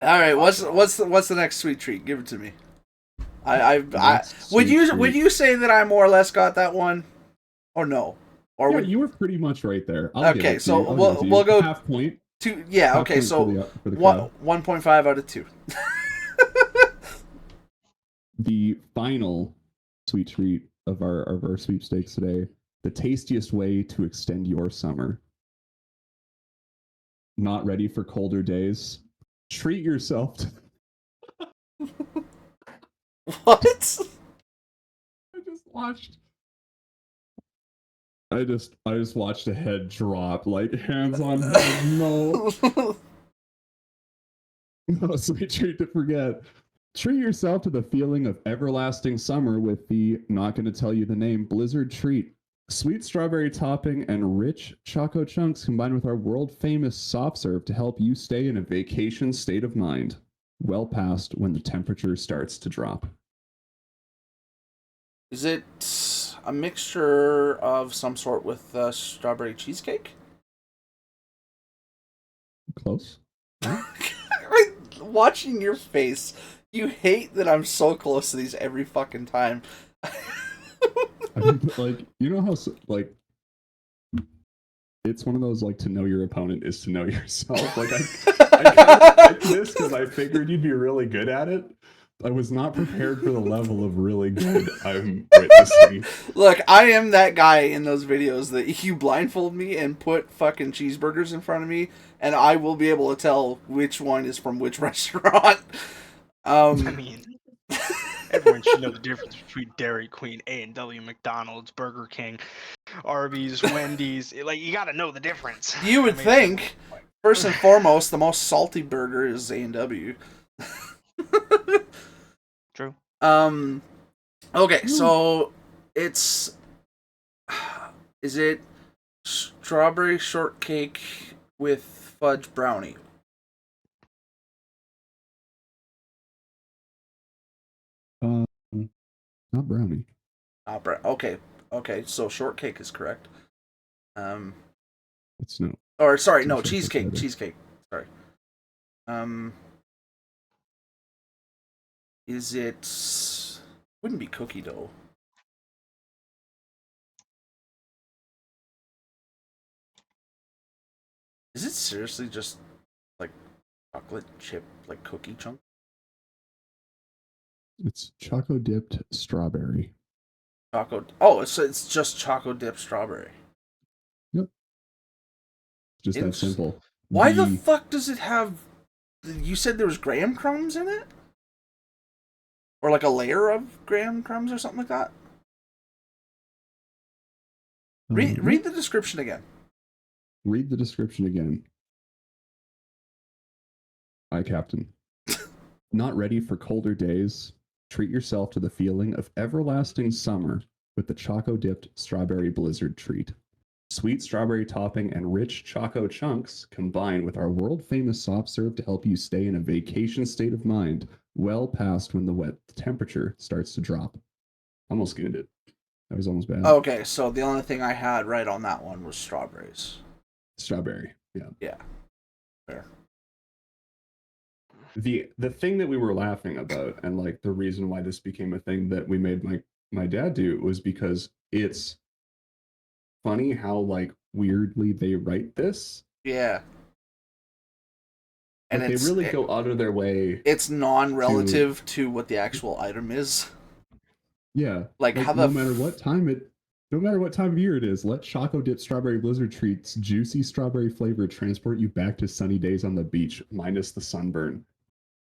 All right, what's the next sweet treat? Give it to me. Would you say that I more or less got that one, or no? Or you were pretty much right there. Okay, so we'll go half point. Okay, so 1.5 out of 2. The final sweet treat of our sweepstakes today, the tastiest way to extend your summer. Not ready for colder days? Treat yourself to... What? I just watched a head drop, like hands on head. No. No sweet treat to forget. Treat yourself to the feeling of everlasting summer with the, not going to tell you the name, Blizzard treat. Sweet strawberry topping and rich choco chunks combined with our world-famous soft serve to help you stay in a vacation state of mind, well past when the temperature starts to drop. Is it a mixture of some sort with strawberry cheesecake? Close. Watching your face, you hate that I'm so close to these every fucking time. I mean, like, you know how, like, it's one of those, like, to know your opponent is to know yourself. Like, I kind of picked this because I figured you'd be really good at it. I was not prepared for the level of really good I'm witnessing. Look, I am that guy in those videos that you blindfold me and put fucking cheeseburgers in front of me, and I will be able to tell which one is from which restaurant. I mean, everyone should know the difference between Dairy Queen, A&W, McDonald's, Burger King. Arby's, Wendy's. Like, you gotta know the difference. You would think, first and foremost, the most salty burger is A&W. True. Okay, so it's... Is it strawberry shortcake with fudge brownie? Not brownie. Okay, so shortcake is correct. It's no. Or sorry, no, cheesecake. Sorry. Is it? Wouldn't be cookie dough. Is it seriously just like chocolate chip, like cookie chunk? It's choco dipped strawberry. Oh, so it's just choco dipped strawberry. Yep. Just that simple. Why the fuck does it have? You said there was graham crumbs in it, or like a layer of graham crumbs or something like that. Read the description again. Read the description again. Hi, Captain. Not ready for colder days? Treat yourself to the feeling of everlasting summer with the choco-dipped strawberry blizzard treat. Sweet strawberry topping and rich choco chunks combine with our world-famous soft serve to help you stay in a vacation state of mind well past when the wet temperature starts to drop. Almost skimmed it. That was almost bad. Okay, so the only thing I had right on that one was strawberries. Strawberry, yeah. Yeah. Fair. The thing that we were laughing about, and like the reason why this became a thing that we made my dad do, was because it's funny how like weirdly they write this. Yeah. And they really go out of their way. It's non-relative to what the actual item is. Yeah. Like how no matter what time of year it is, let Choco Dip Strawberry Blizzard Treats juicy strawberry flavor transport you back to sunny days on the beach, minus the sunburn.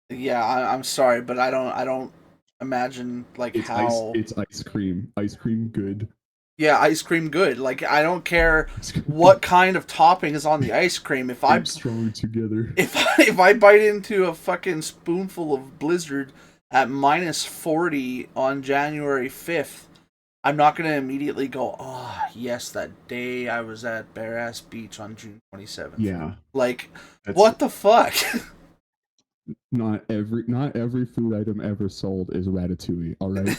Yeah, I'm sorry, but I don't imagine like it's how it's ice cream good. Yeah, ice cream good. Like I don't care what kind of topping is on the ice cream. If I'm strong together, if I bite into a fucking spoonful of Blizzard at -40 on January 5th, I'm not gonna immediately go, oh yes, that day I was at Bare Ass Beach on June 27th. Yeah, like what the fuck. Not every food item ever sold is Ratatouille, all right?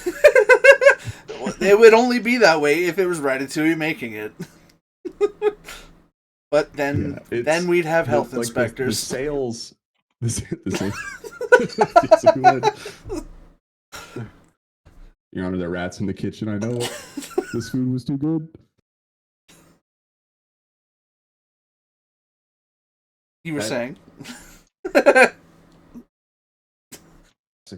It would only be that way if it was Ratatouille making it. But then we'd have health inspectors. The sales. Your Honor, there are rats in the kitchen. I know this food was too good. You were saying?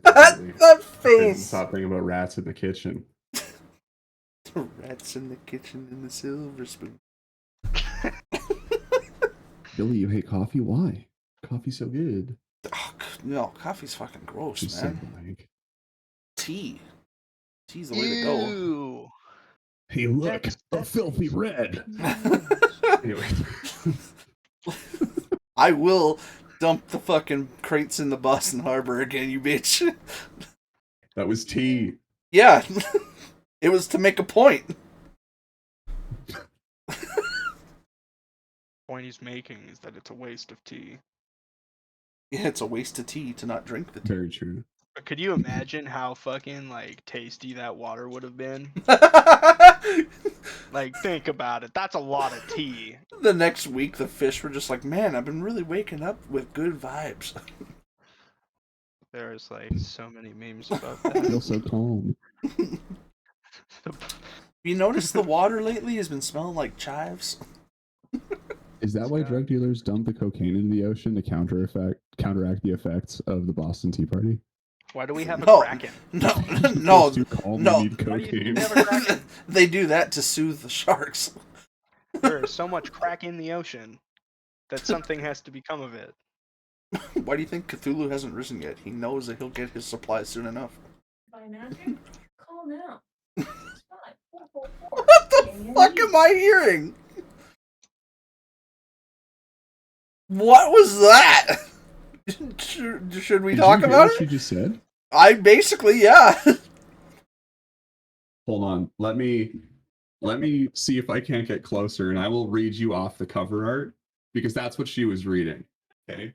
That face. Stop thinking about rats in the kitchen. Rats in the kitchen in the silver spoon. Billy, you hate coffee? Why? Coffee's so good. Oh, no, coffee's fucking gross, just man. Tea. Tea's the way to go. Hey, look, a filthy red. Anyway. I will dump the fucking crates in the Boston Harbor again, you bitch. That was tea. Yeah. It was to make a point. The point he's making is that it's a waste of tea. Yeah, it's a waste of tea to not drink the tea. Very true. But could you imagine how fucking like tasty that water would have been? Like, think about it. That's a lot of tea. The next week, the fish were just like, man, I've been really waking up with good vibes. There's like so many memes about that. I feel so calm. You noticed the water lately has been smelling like chives? Is that why drug dealers dump the cocaine into the ocean to counteract the effects of the Boston Tea Party? Why do we have a Kraken? No. Need cocaine. They do that to soothe the sharks. There is so much crack in the ocean that something has to become of it. Why do you think Cthulhu hasn't risen yet? He knows that he'll get his supplies soon enough. By magic? Call now. What the fuck am I hearing? What was that? Should we talk about it? What you just said? I basically, yeah. Hold on. Let me see if I can't get closer, and I will read you off the cover art because that's what she was reading. Okay.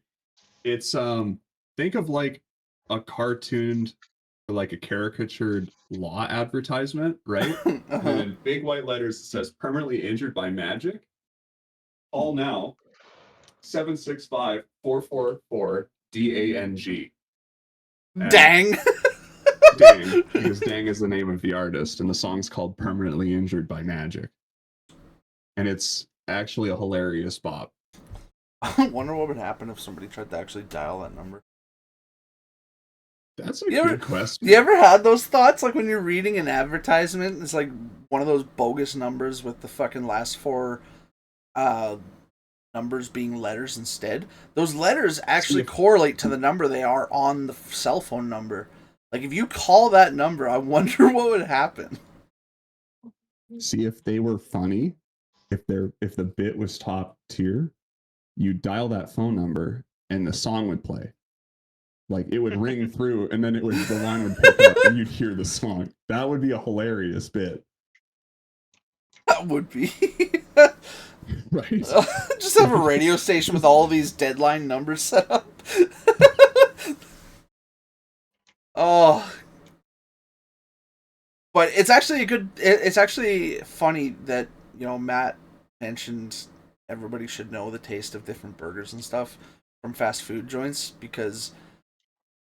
It's think of like a cartooned, like a caricatured law advertisement, right? And then in big white letters it says permanently injured by magic. Call now 765-444-DANG. Dang. Dang, because Dang is the name of the artist, and the song's called Permanently Injured by Magic. And it's actually a hilarious bop. I wonder what would happen if somebody tried to actually dial that number. That's a good question. You ever had those thoughts? Like when you're reading an advertisement, it's like one of those bogus numbers with the fucking last four numbers being letters instead. Those letters actually correlate to the number they are on the cell phone number. Like if you call that number, I wonder what would happen. See, if they were funny, if the bit was top tier, you dial that phone number and the song would play. Like it would ring through, and then the line would pick up, and you'd hear the song. That would be a hilarious bit. That would be. Right. Just have a radio station with all these deadline numbers set up. Oh. But it's actually it's actually funny that, Matt mentioned everybody should know the taste of different burgers and stuff from fast food joints, because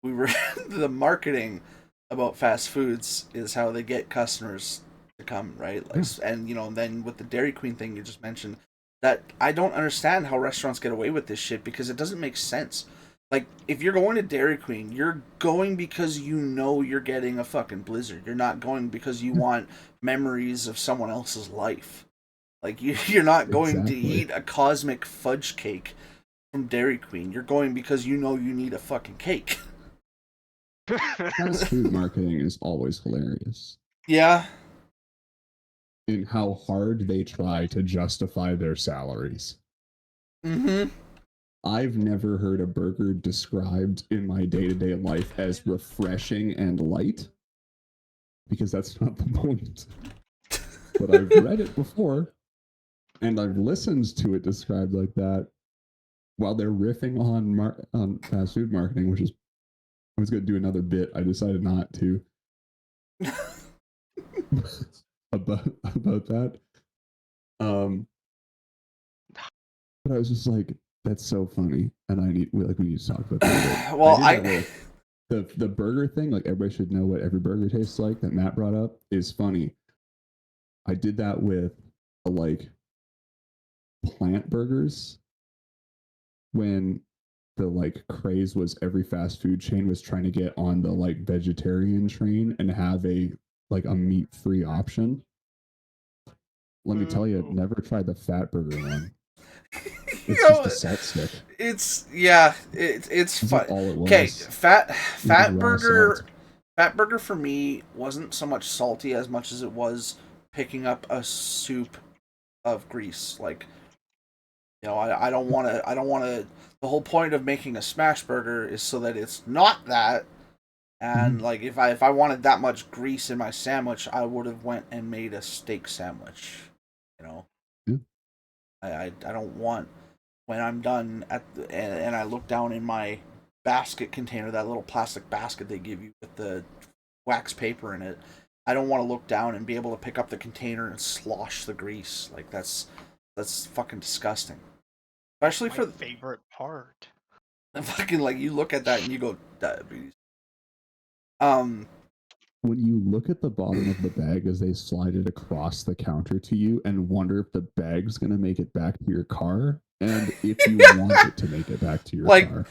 we were the marketing about fast foods is how they get customers to come, right? Like, and then with the Dairy Queen thing you just mentioned, that I don't understand how restaurants get away with this shit, because it doesn't make sense. Like, if you're going to Dairy Queen, you're going because you're getting a fucking Blizzard. You're not going because you want memories of someone else's life. Like, you're not going to eat a cosmic fudge cake from Dairy Queen. You're going because you need a fucking cake. Fast food marketing is always hilarious. Yeah. In how hard they try to justify their salaries. Mm-hmm. I've never heard a burger described in my day-to-day life as refreshing and light, because that's not the point. But I've read it before, and I've listened to it described like that while they're riffing on fast food marketing, which is, I was going to do another bit. I decided not to. about that. But I was just like, that's so funny, and we need to talk about that. Well, the burger thing, like everybody should know what every burger tastes like, that Matt brought up, is funny. I did that with like plant burgers when the like craze was every fast food chain was trying to get on the like vegetarian train and have a meat-free option. Let me tell you, never tried the fat burger one. It's just a salt stick. It's fun. Okay, fat burger. Fat burger for me wasn't so much salty as much as it was picking up a soup of grease. Like, I don't want to. The whole point of making a smash burger is so that it's not that. And like, if I wanted that much grease in my sandwich, I would have went and made a steak sandwich. I don't want, when I'm done and I look down in my basket container, that little plastic basket they give you with the wax paper in it, I don't want to look down and be able to pick up the container and slosh the grease. Like, that's fucking disgusting. Especially for the favorite part. Fucking, like, you look at that and you go, diabetes. When you look at the bottom of the bag as they slide it across the counter to you and wonder if the bag's going to make it back to your car, and if you want it to make it back to your car.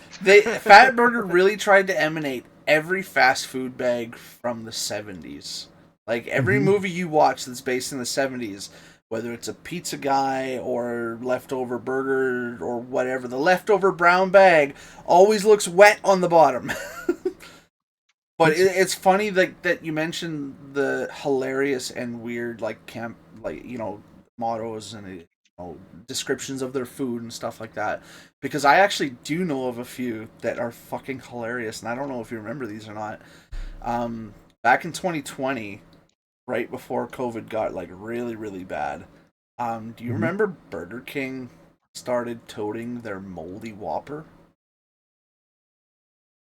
Fat Burger really tried to emanate every fast food bag from the 70s. Like, every movie you watch that's based in the 70s, whether it's a pizza guy or leftover burger or whatever, the leftover brown bag always looks wet on the bottom. But it's funny that you mentioned the hilarious and weird, like, camp, like, mottos and descriptions of their food and stuff like that. Because I actually do know of a few that are fucking hilarious, and I don't know if you remember these or not. Back in 2020, right before COVID got like really, really bad, do you remember Burger King started toting their moldy Whopper?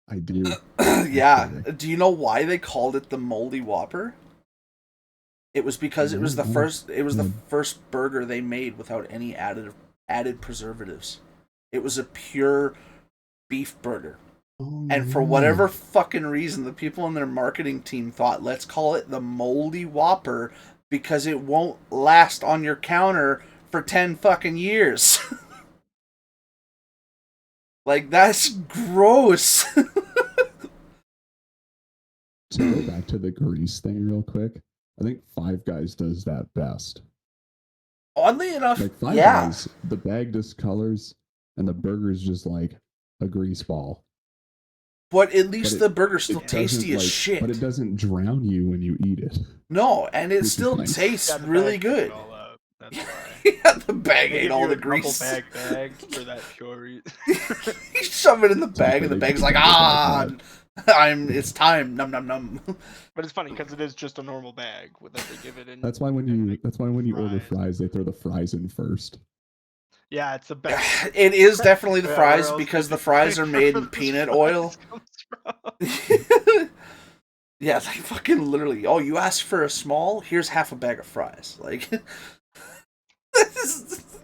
I do. Yeah. Do you know why they called it the moldy Whopper? It was because it was the first. It was the first burger they made without any added preservatives. It was a pure beef burger. Oh, And for whatever fucking reason, the people in their marketing team thought, let's call it the moldy Whopper because it won't last on your counter for 10 fucking years. Like, that's gross. To go back to the grease thing real quick, I think Five Guys does that best. Oddly enough, Like Five yeah. Guys, the bag discolors and the burger's just like a grease ball. But at least the burger's still tasty as shit. But it doesn't drown you when you eat it. No, and it still tastes really good. That's why. Yeah, the bag ate all the grease. Bag for that pure reason. You shove it in the bag, and the bag's like, it's time. Num num num. But it's funny because it is just a normal bag that they give it in. That's why when you order fries, they throw the fries in first. Yeah, it's the best. It is definitely the fries because the fries are made in peanut oil. Yeah, like fucking literally. Oh, you asked for a small? Here's half a bag of fries. Like,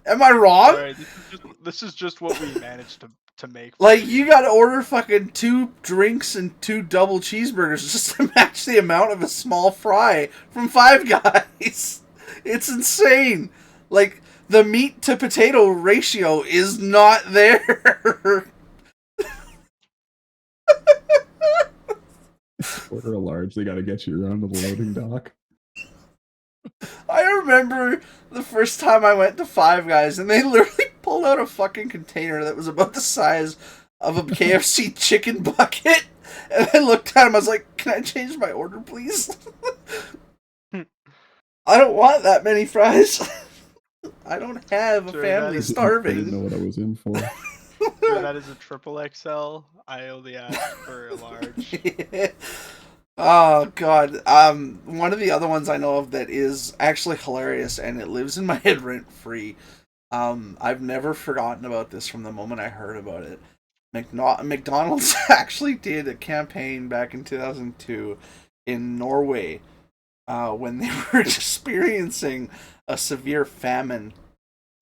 am I wrong? Right, this is just what we managed to make. Like, you gotta order fucking 2 drinks and 2 double cheeseburgers just to match the amount of a small fry from Five Guys. It's insane. Like, the meat to potato ratio is not there. Order a large, they gotta get you around to the loading dock. I remember the first time I went to Five Guys and they literally pulled out a fucking container that was about the size of a KFC chicken bucket. And I looked at him, I was like, can I change my order, please? I don't want that many fries. I don't have a family starving. I didn't know what I was in for. Sure, that is a triple XL. I only asked for a large. Yeah. Oh god. One of the other ones I know of that is actually hilarious and it lives in my head rent free. I've never forgotten about this from the moment I heard about it. McDonald's actually did a campaign back in 2002 in Norway when they were experiencing a severe famine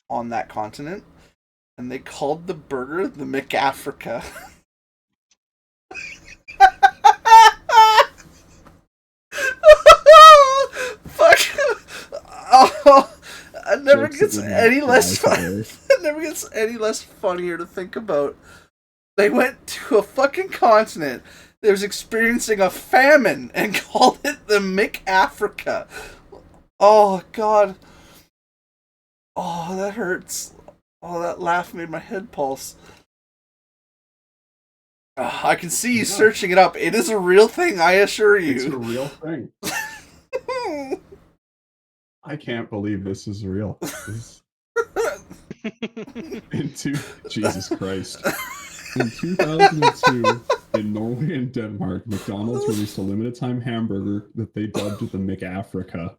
on that continent, and they called the burger the McAfrica. Fuck! Oh, it never gets any less fun. It never gets any less funnier to think about. They went to a fucking continent that was experiencing a famine and called it the McAfrica. Oh god. Oh, that hurts. Oh, that laugh made my head pulse. I can see you searching it up. It is a real thing, I assure you. It's a real thing. I can't believe this is real. Jesus Christ. In 2002, in Norway and Denmark, McDonald's released a limited-time hamburger that they dubbed the McAfrica,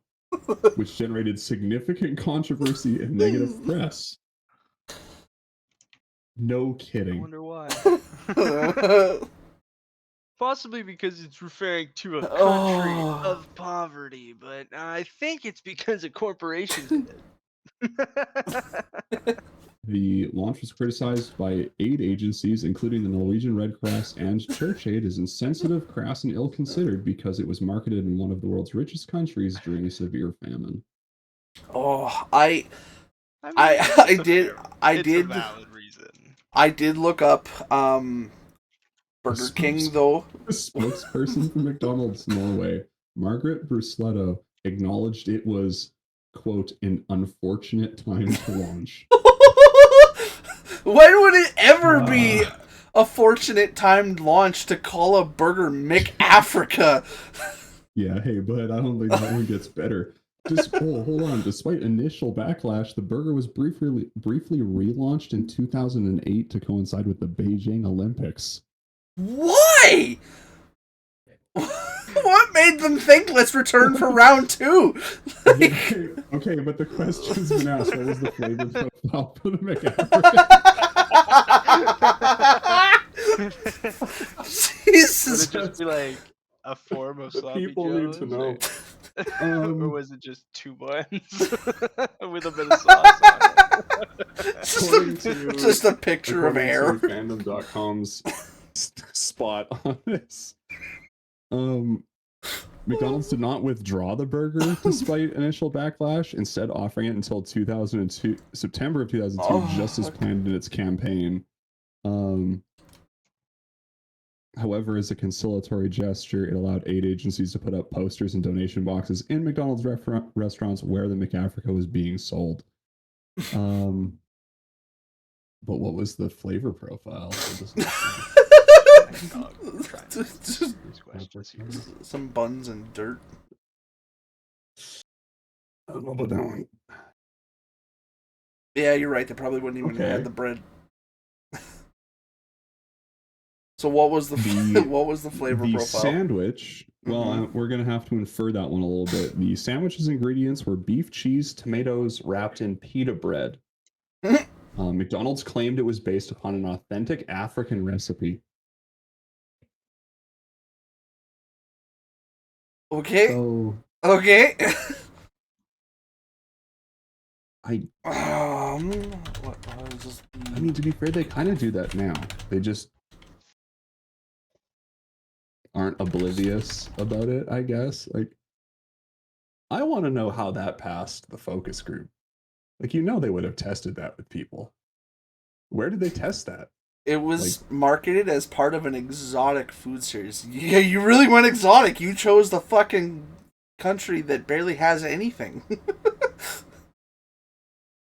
which generated significant controversy and negative press. No kidding. I wonder why. Possibly because it's referring to a country of poverty, but I think it's because a corporation did it. The launch was criticized by aid agencies, including the Norwegian Red Cross and Church Aid, as insensitive, crass, and ill-considered because it was marketed in one of the world's richest countries during a severe famine. Oh, I did a valid reason. I did look up Burger King though. The spokesperson for McDonald's Norway, Margaret Brusletto, acknowledged it was, quote, an unfortunate time to launch. When would it ever be a fortunate timed launch to call a burger McAfrica? Yeah, hey, but I don't think that one gets better. Hold on. Despite initial backlash, the burger was briefly relaunched in 2008 to coincide with the Beijing Olympics. Why? What made them think let's return for round 2? Okay, but the question's been asked. What was the flavor profile for the McAfrican? Jesus. Would it just be like a form of sloppy people joes, need to know. or was it just 2 buns with a bit of sauce on it? Just a picture of air. Fandom.com's spot on this. McDonald's did not withdraw the burger despite initial backlash, instead offering it until September of 2002, just as planned in its campaign. However, as a conciliatory gesture, it allowed aid agencies to put up posters and donation boxes in McDonald's restaurants where the McAfrica was being sold. But what was the flavor profile? Some buns and dirt. I don't know about that one. Yeah, you're right. They probably wouldn't even add the bread. So what was the flavor profile? The sandwich. Well, we're gonna have to infer that one a little bit. The sandwich's ingredients were beef, cheese, tomatoes wrapped in pita bread. McDonald's claimed it was based upon an authentic African recipe. Okay. So, okay. I mean, to be fair, they kind of do that now. They just aren't oblivious about it, I guess. Like, I want to know how that passed the focus group. Like, they would have tested that with people. Where did they test that? It was marketed as part of an exotic food series. Yeah, you really went exotic. You chose the fucking country that barely has anything.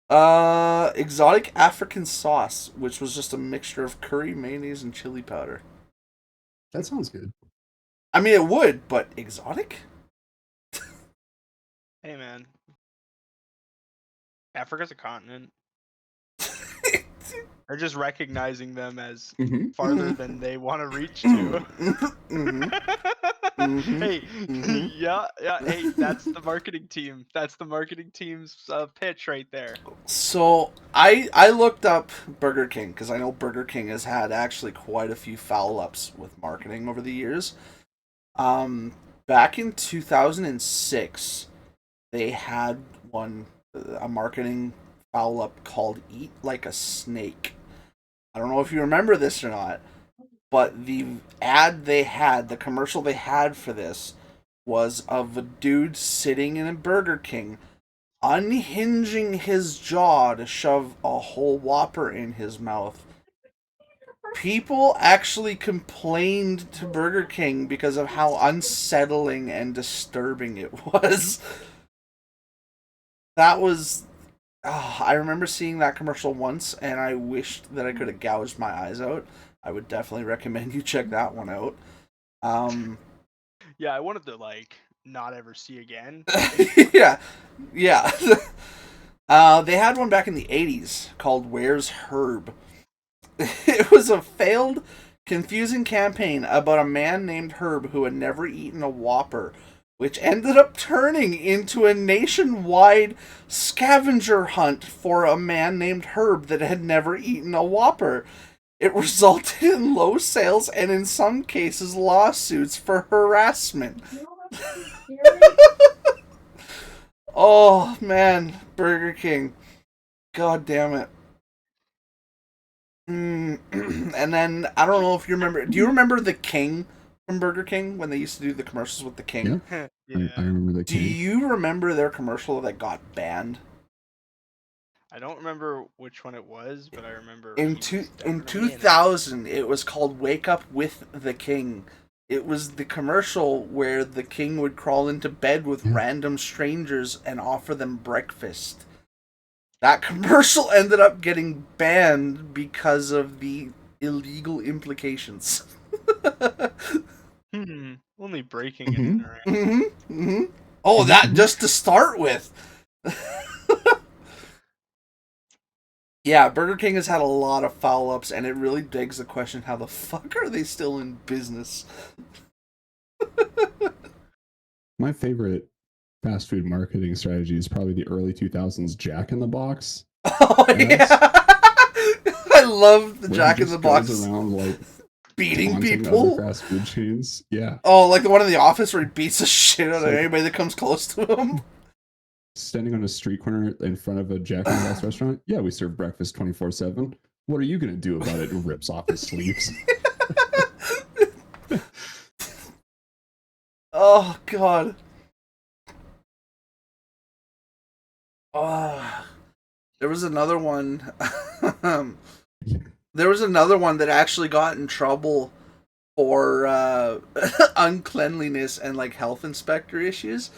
Exotic African sauce, which was just a mixture of curry, mayonnaise, and chili powder. That sounds good. I mean, it would, but exotic? Hey, man. Africa's a continent. They're just recognizing them as farther than they want to reach to. Hey, yeah, hey, that's the marketing team. That's the marketing team's pitch right there. So, I looked up Burger King, because I know Burger King has had actually quite a few foul-ups with marketing over the years. Back in 2006, they had a marketing foul-up called Eat Like a Snake. I don't know if you remember this or not, but the commercial they had for this was of a dude sitting in a Burger King, unhinging his jaw to shove a whole Whopper in his mouth. People actually complained to Burger King because of how unsettling and disturbing it was. That was... I remember seeing that commercial once, and I wished that I could have gouged my eyes out. I would definitely recommend you check that one out. Yeah, I wanted to, not ever see again. Yeah. They had one back in the 80s called Where's Herb? It was a failed, confusing campaign about a man named Herb who had never eaten a Whopper, which ended up turning into a nationwide scavenger hunt for a man named Herb that had never eaten a Whopper. It resulted in low sales and in some cases lawsuits for harassment. Oh man, Burger King. God damn it. And then, I don't know if you remember, do you remember the King from Burger King when they used to do the commercials with the King? Yeah. I remember the King. Do you remember their commercial that got banned? I don't remember which one it was, but I remember in 2000 it was called Wake Up with the King. It was the commercial where the king would crawl into bed with random strangers and offer them breakfast. That commercial ended up getting banned because of the illegal implications. Only breaking it in, right? Oh, that just to start with. Yeah, Burger King has had a lot of foul-ups, and it really begs the question, how the fuck are they still in business? My favorite fast food marketing strategy is probably the early 2000s Jack in the Box. Oh, yeah! I love the Jack in the Box. Around, like, beating people? Other fast food chains. Yeah. Oh, like the one in the office where he beats the shit out of anybody that comes close to him? Standing on a street corner in front of a Jack in the Box restaurant. Yeah, we serve breakfast 24/7. What are you gonna do about it? And rips off his sleeves. Oh god. There was another one. There was another one that actually got in trouble for uncleanliness and like health inspector issues.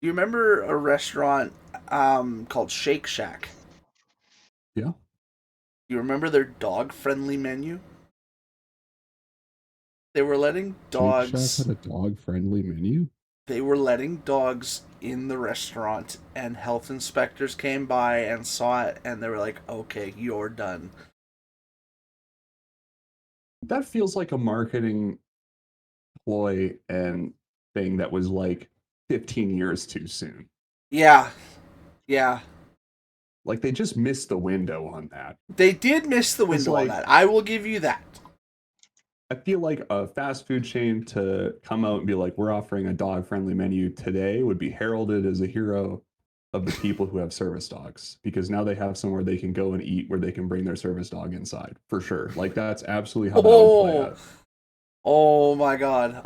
You remember a restaurant called Shake Shack? Yeah. You remember their dog-friendly menu? They were letting dogs... Shake Shack had a dog-friendly menu? They were letting dogs in the restaurant, and health inspectors came by and saw it, and they were like, okay, you're done. That feels like a marketing ploy and thing that was like 15 years too soon. Yeah. Yeah. Like, they just missed the window on that. They did miss the window on that. I will give you that. I feel like a fast food chain to come out and be like, we're offering a dog-friendly menu today would be heralded as a hero of the people who have service dogs, because now they have somewhere they can go and eat where they can bring their service dog inside, for sure. Like, that's absolutely how that would play out. Oh my god.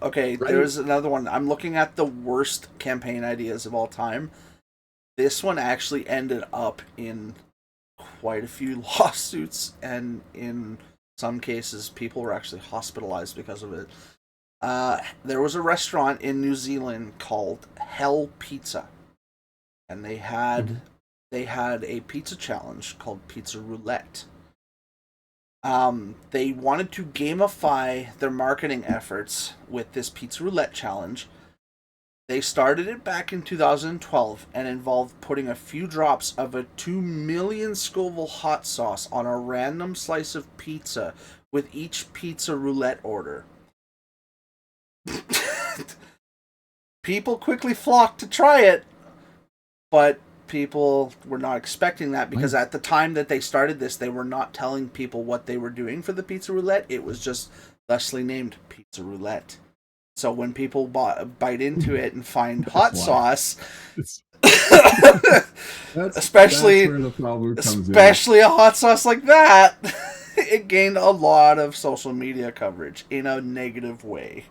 Okay, right? There's another one. I'm looking at the worst campaign ideas of all time. This one actually ended up in quite a few lawsuits, and in some cases people were actually hospitalized because of it. There was a restaurant in New Zealand called Hell Pizza, and they had a pizza challenge called Pizza Roulette. They wanted to gamify their marketing efforts with this Pizza Roulette challenge. They started it back in 2012 and involved putting a few drops of a 2 million Scoville hot sauce on a random slice of pizza with each Pizza Roulette order. People quickly flocked to try it, but people were not expecting that, because at the time that they started this, they were not telling people what they were doing for the Pizza Roulette. It was just thusly named Pizza Roulette. So when people bite into it and find hot sauce, especially a hot sauce like that, it gained a lot of social media coverage in a negative way.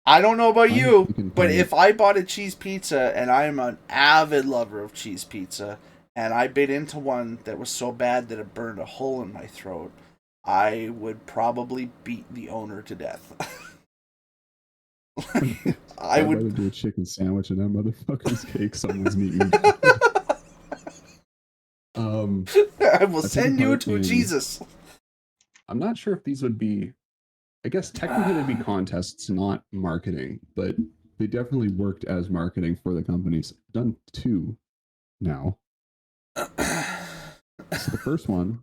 I don't know about you, but if I bought a cheese pizza, and I'm an avid lover of cheese pizza, and I bit into one that was so bad that it burned a hole in my throat, I would probably beat the owner to death. I would do a chicken sandwich and that motherfucker's cake someone's meeting. I will send you to Jesus. I'm not sure if these would be, I guess technically they'd be contests, not marketing, but they definitely worked as marketing for the companies. Done 2 now. So the first one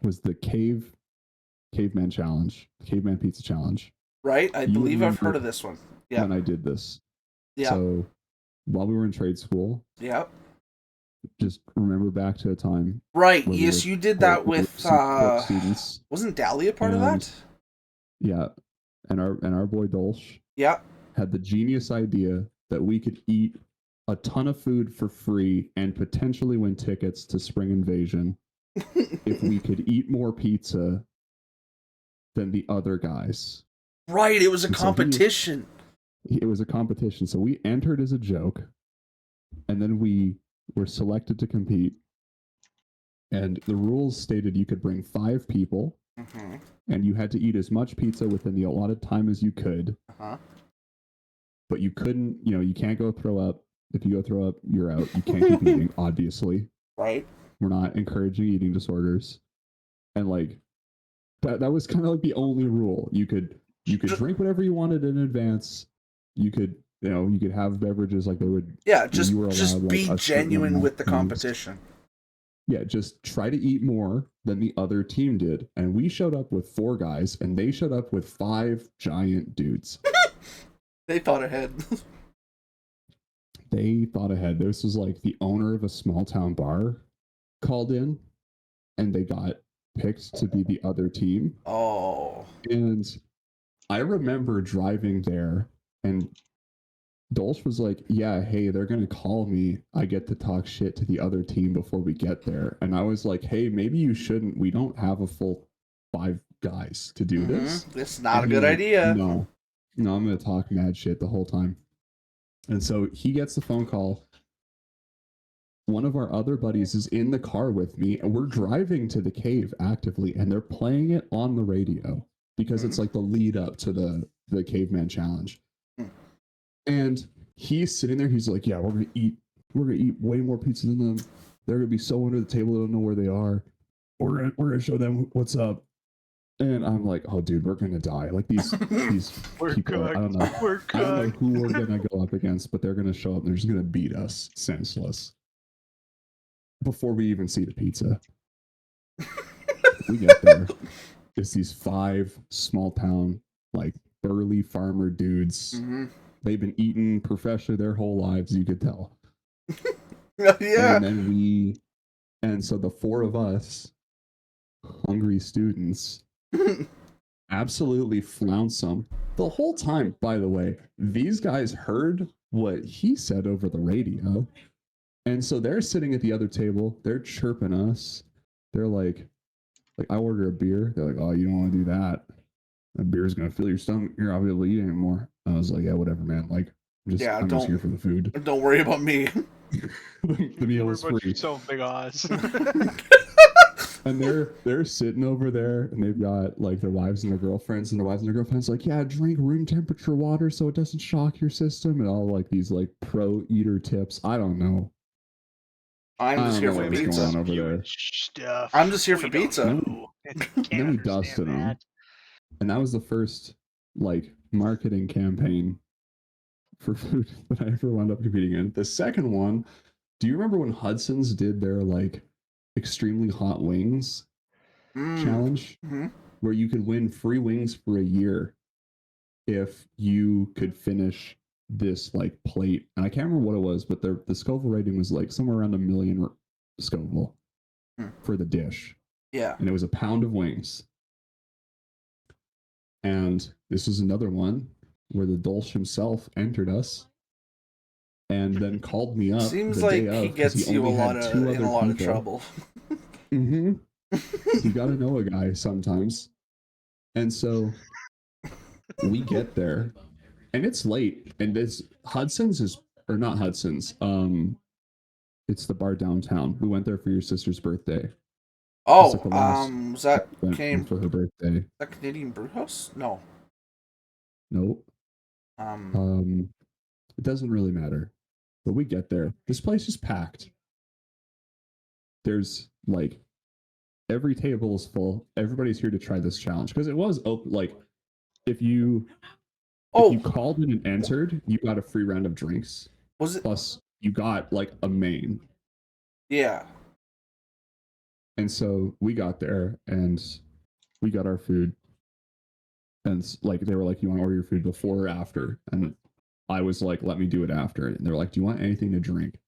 was the Caveman Challenge, Caveman Pizza Challenge. Right, I believe I've heard of this one. Yeah. When I did this. Yeah. So while we were in trade school. Yeah. Just remember back to a time. Right. Yes, you did that with students. Wasn't Dahlia part of that? Yeah. And our boy Dolch. Yeah. Had the genius idea that we could eat a ton of food for free and potentially win tickets to Spring Invasion if we could eat more pizza than the other guys. Right, it was a competition. It was a competition. So we entered as a joke, and then we were selected to compete. And the rules stated you could bring 5 people, and you had to eat as much pizza within the allotted time as you could. But you couldn't, you can't go throw up. If you go throw up, you're out. You can't keep eating, obviously. Right. We're not encouraging eating disorders. And like, that was kind of like the only rule. You could drink whatever you wanted in advance. You could you could have beverages like they would. Yeah, you were just allowed, be like, a certain genuine amount with the of things. competition. Yeah, just try to eat more than the other team did. And we showed up with 4 guys, and they showed up with 5 giant dudes. They thought ahead. They thought ahead. This was like the owner of a small town bar called in, and they got picked to be the other team. Oh. And I remember driving there, and Dolce was like, yeah, hey, they're going to call me. I get to talk shit to the other team before we get there. And I was like, hey, maybe you shouldn't. We don't have a full 5 guys to do this. It's not And a good idea. No, I'm going to talk mad shit the whole time. And so he gets the phone call. One of our other buddies is in the car with me, and we're driving to the cave actively, and they're playing it on the radio because it's like the lead up to the caveman challenge. And he's sitting there, he's like, yeah, we're gonna eat way more pizza than them. They're gonna be so under the table, they don't know where they are. We're gonna show them what's up. And I'm like, oh dude, we're gonna die. Like these people, I don't know who we're gonna go up against, but they're gonna show up and they're just gonna beat us senseless before we even see the pizza. We get there. It's these 5 small town, like burly farmer dudes. They've been eating professionally their whole lives, you could tell. Yeah. And so the 4 of us, hungry students, absolutely flounce them. The whole time, by the way, these guys heard what he said over the radio. And so they're sitting at the other table, they're chirping us. They're like I order a beer. They're like, oh, you don't want to do that. That beer's gonna fill your stomach. You're not able to eat anymore. I was like, yeah, whatever, man. Like, I'm just here for the food. Don't worry about me. the meal is free. So big odds. And they're sitting over there, and they've got like their wives and their girlfriends, and their wives and their girlfriends like, yeah, drink room temperature water so it doesn't shock your system, and all like these like pro eater tips. I don't know. I'm just here for pizza. Stuff. I'm just here for pizza. Then we dusted them, and that was the first like marketing campaign for food that I ever wound up competing in. The second one, do you remember when Hudson's did their like extremely hot wings challenge, where you could win free wings for a year if you could finish this like plate? And I can't remember what it was, but the Scoville rating was like somewhere around 1 million Scoville for the dish. Yeah. And it was a pound of wings. And this was another one where the Dolce himself entered us and then called me up. Seems like he gets you in a lot of trouble. You gotta know a guy sometimes. And so we get there, and it's late, and this Hudson's is, or not Hudson's, it's the bar downtown. We went there for your sister's birthday. Oh, was that came for her birthday? Is that Canadian Brewhouse? No. Nope. It doesn't really matter. But we get there. This place is packed. There's like every table is full. Everybody's here to try this challenge because it was open. Like if you called in and entered, you got a free round of drinks. Was it? Plus, you got like a main. Yeah. And so we got there and we got our food. And like they were like, you want to order your food before or after? And I was like, let me do it after. And they're like, do you want anything to drink?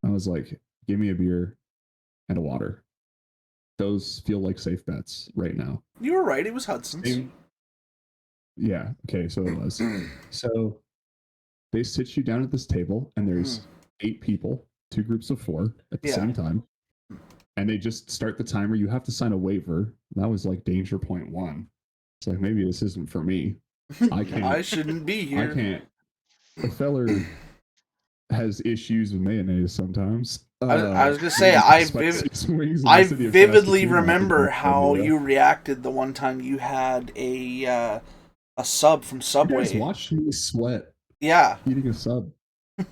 I was like, give me a beer and a water. Those feel like safe bets right now. You were right. It was Hudson's. Yeah. Okay. So it was. So they sit you down at this table, and there's 8 people, 2 groups of 4 at the same time. And they just start the timer. You have to sign a waiver. That was like danger point 1. It's like, maybe this isn't for me. I can't. I shouldn't be here. I can't. The feller has issues with mayonnaise sometimes. I was gonna say, I vividly remember how you reacted the one time you had a sub from Subway. You guys watched me sweat. Yeah. Eating a sub.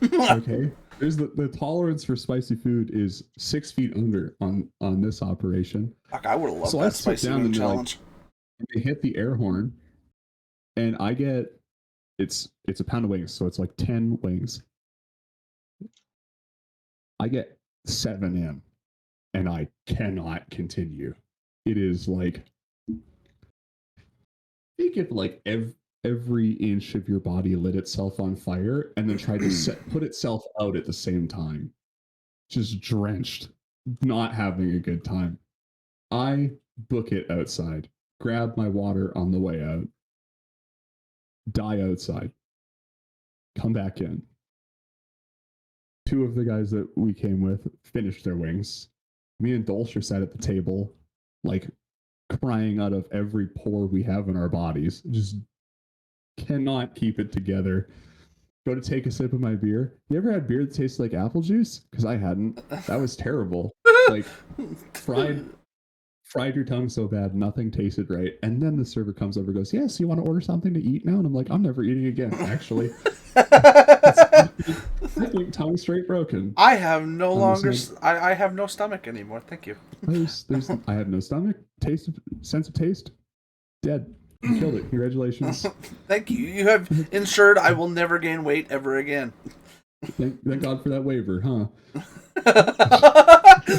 Okay. There's the tolerance for spicy food is 6 feet under on this operation. Fuck, I would have loved that spicy food challenge. Like, they hit the air horn, and I get it's a pound of wings, so it's like 10 wings. I get 7 in, and I cannot continue. It is like, think if like every inch of your body lit itself on fire and then tried to put itself out at the same time, just drenched, not having a good time. I book it outside, grab my water on the way out, die outside, come back in. 2 of the guys that we came with finished their wings. Me and Dolce sat at the table, like crying out of every pore we have in our bodies. Just cannot keep it together. Go to take a sip of my beer. You ever had beer that tastes like apple juice? Because I hadn't. That was terrible. Like fried your tongue so bad, nothing tasted right. And then the server comes over and goes, yes, you want to order something to eat now? And I'm like, I'm never eating again, actually. I think tongue straight broken. I have no longer, I have no stomach anymore. Thank you. I have no stomach, sense of taste, dead. You killed it. Congratulations. Thank you. You have ensured I will never gain weight ever again. Thank God for that waiver, huh?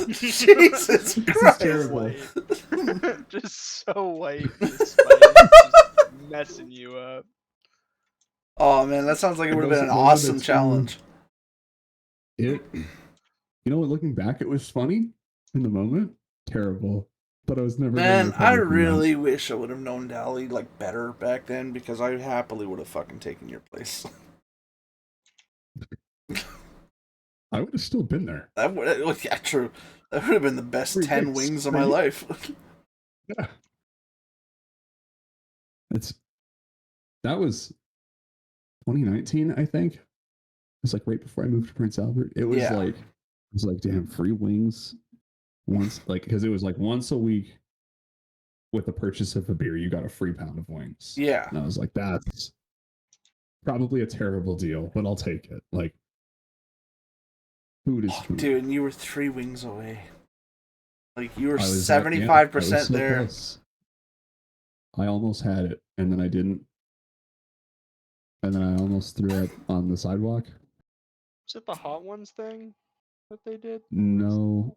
Jesus Christ. Terrible. Just so white. Just messing you up. Oh man, that sounds like it would have been an awesome challenge. You know what? Looking back, it was funny in the moment. Terrible, but I was never. Man, I really wish I would have known Dali like better back then, because I happily would have fucking taken your place. I would have still been there. That would, yeah, true. That would have been the best 10 wings of my life. Yeah. That was 2019, I think. It was like right before I moved to Prince Albert. It was like, damn, free wings once, like, because it was like once a week with the purchase of a beer, you got a free pound of wings. Yeah. And I was like, that's probably a terrible deal, but I'll take it. Like, food is food. Dude, and you were 3 wings away. Like, you were 75% there. Close. I almost had it, and then I didn't. And then I almost threw up on the sidewalk. Was it the Hot Ones thing that they did? No,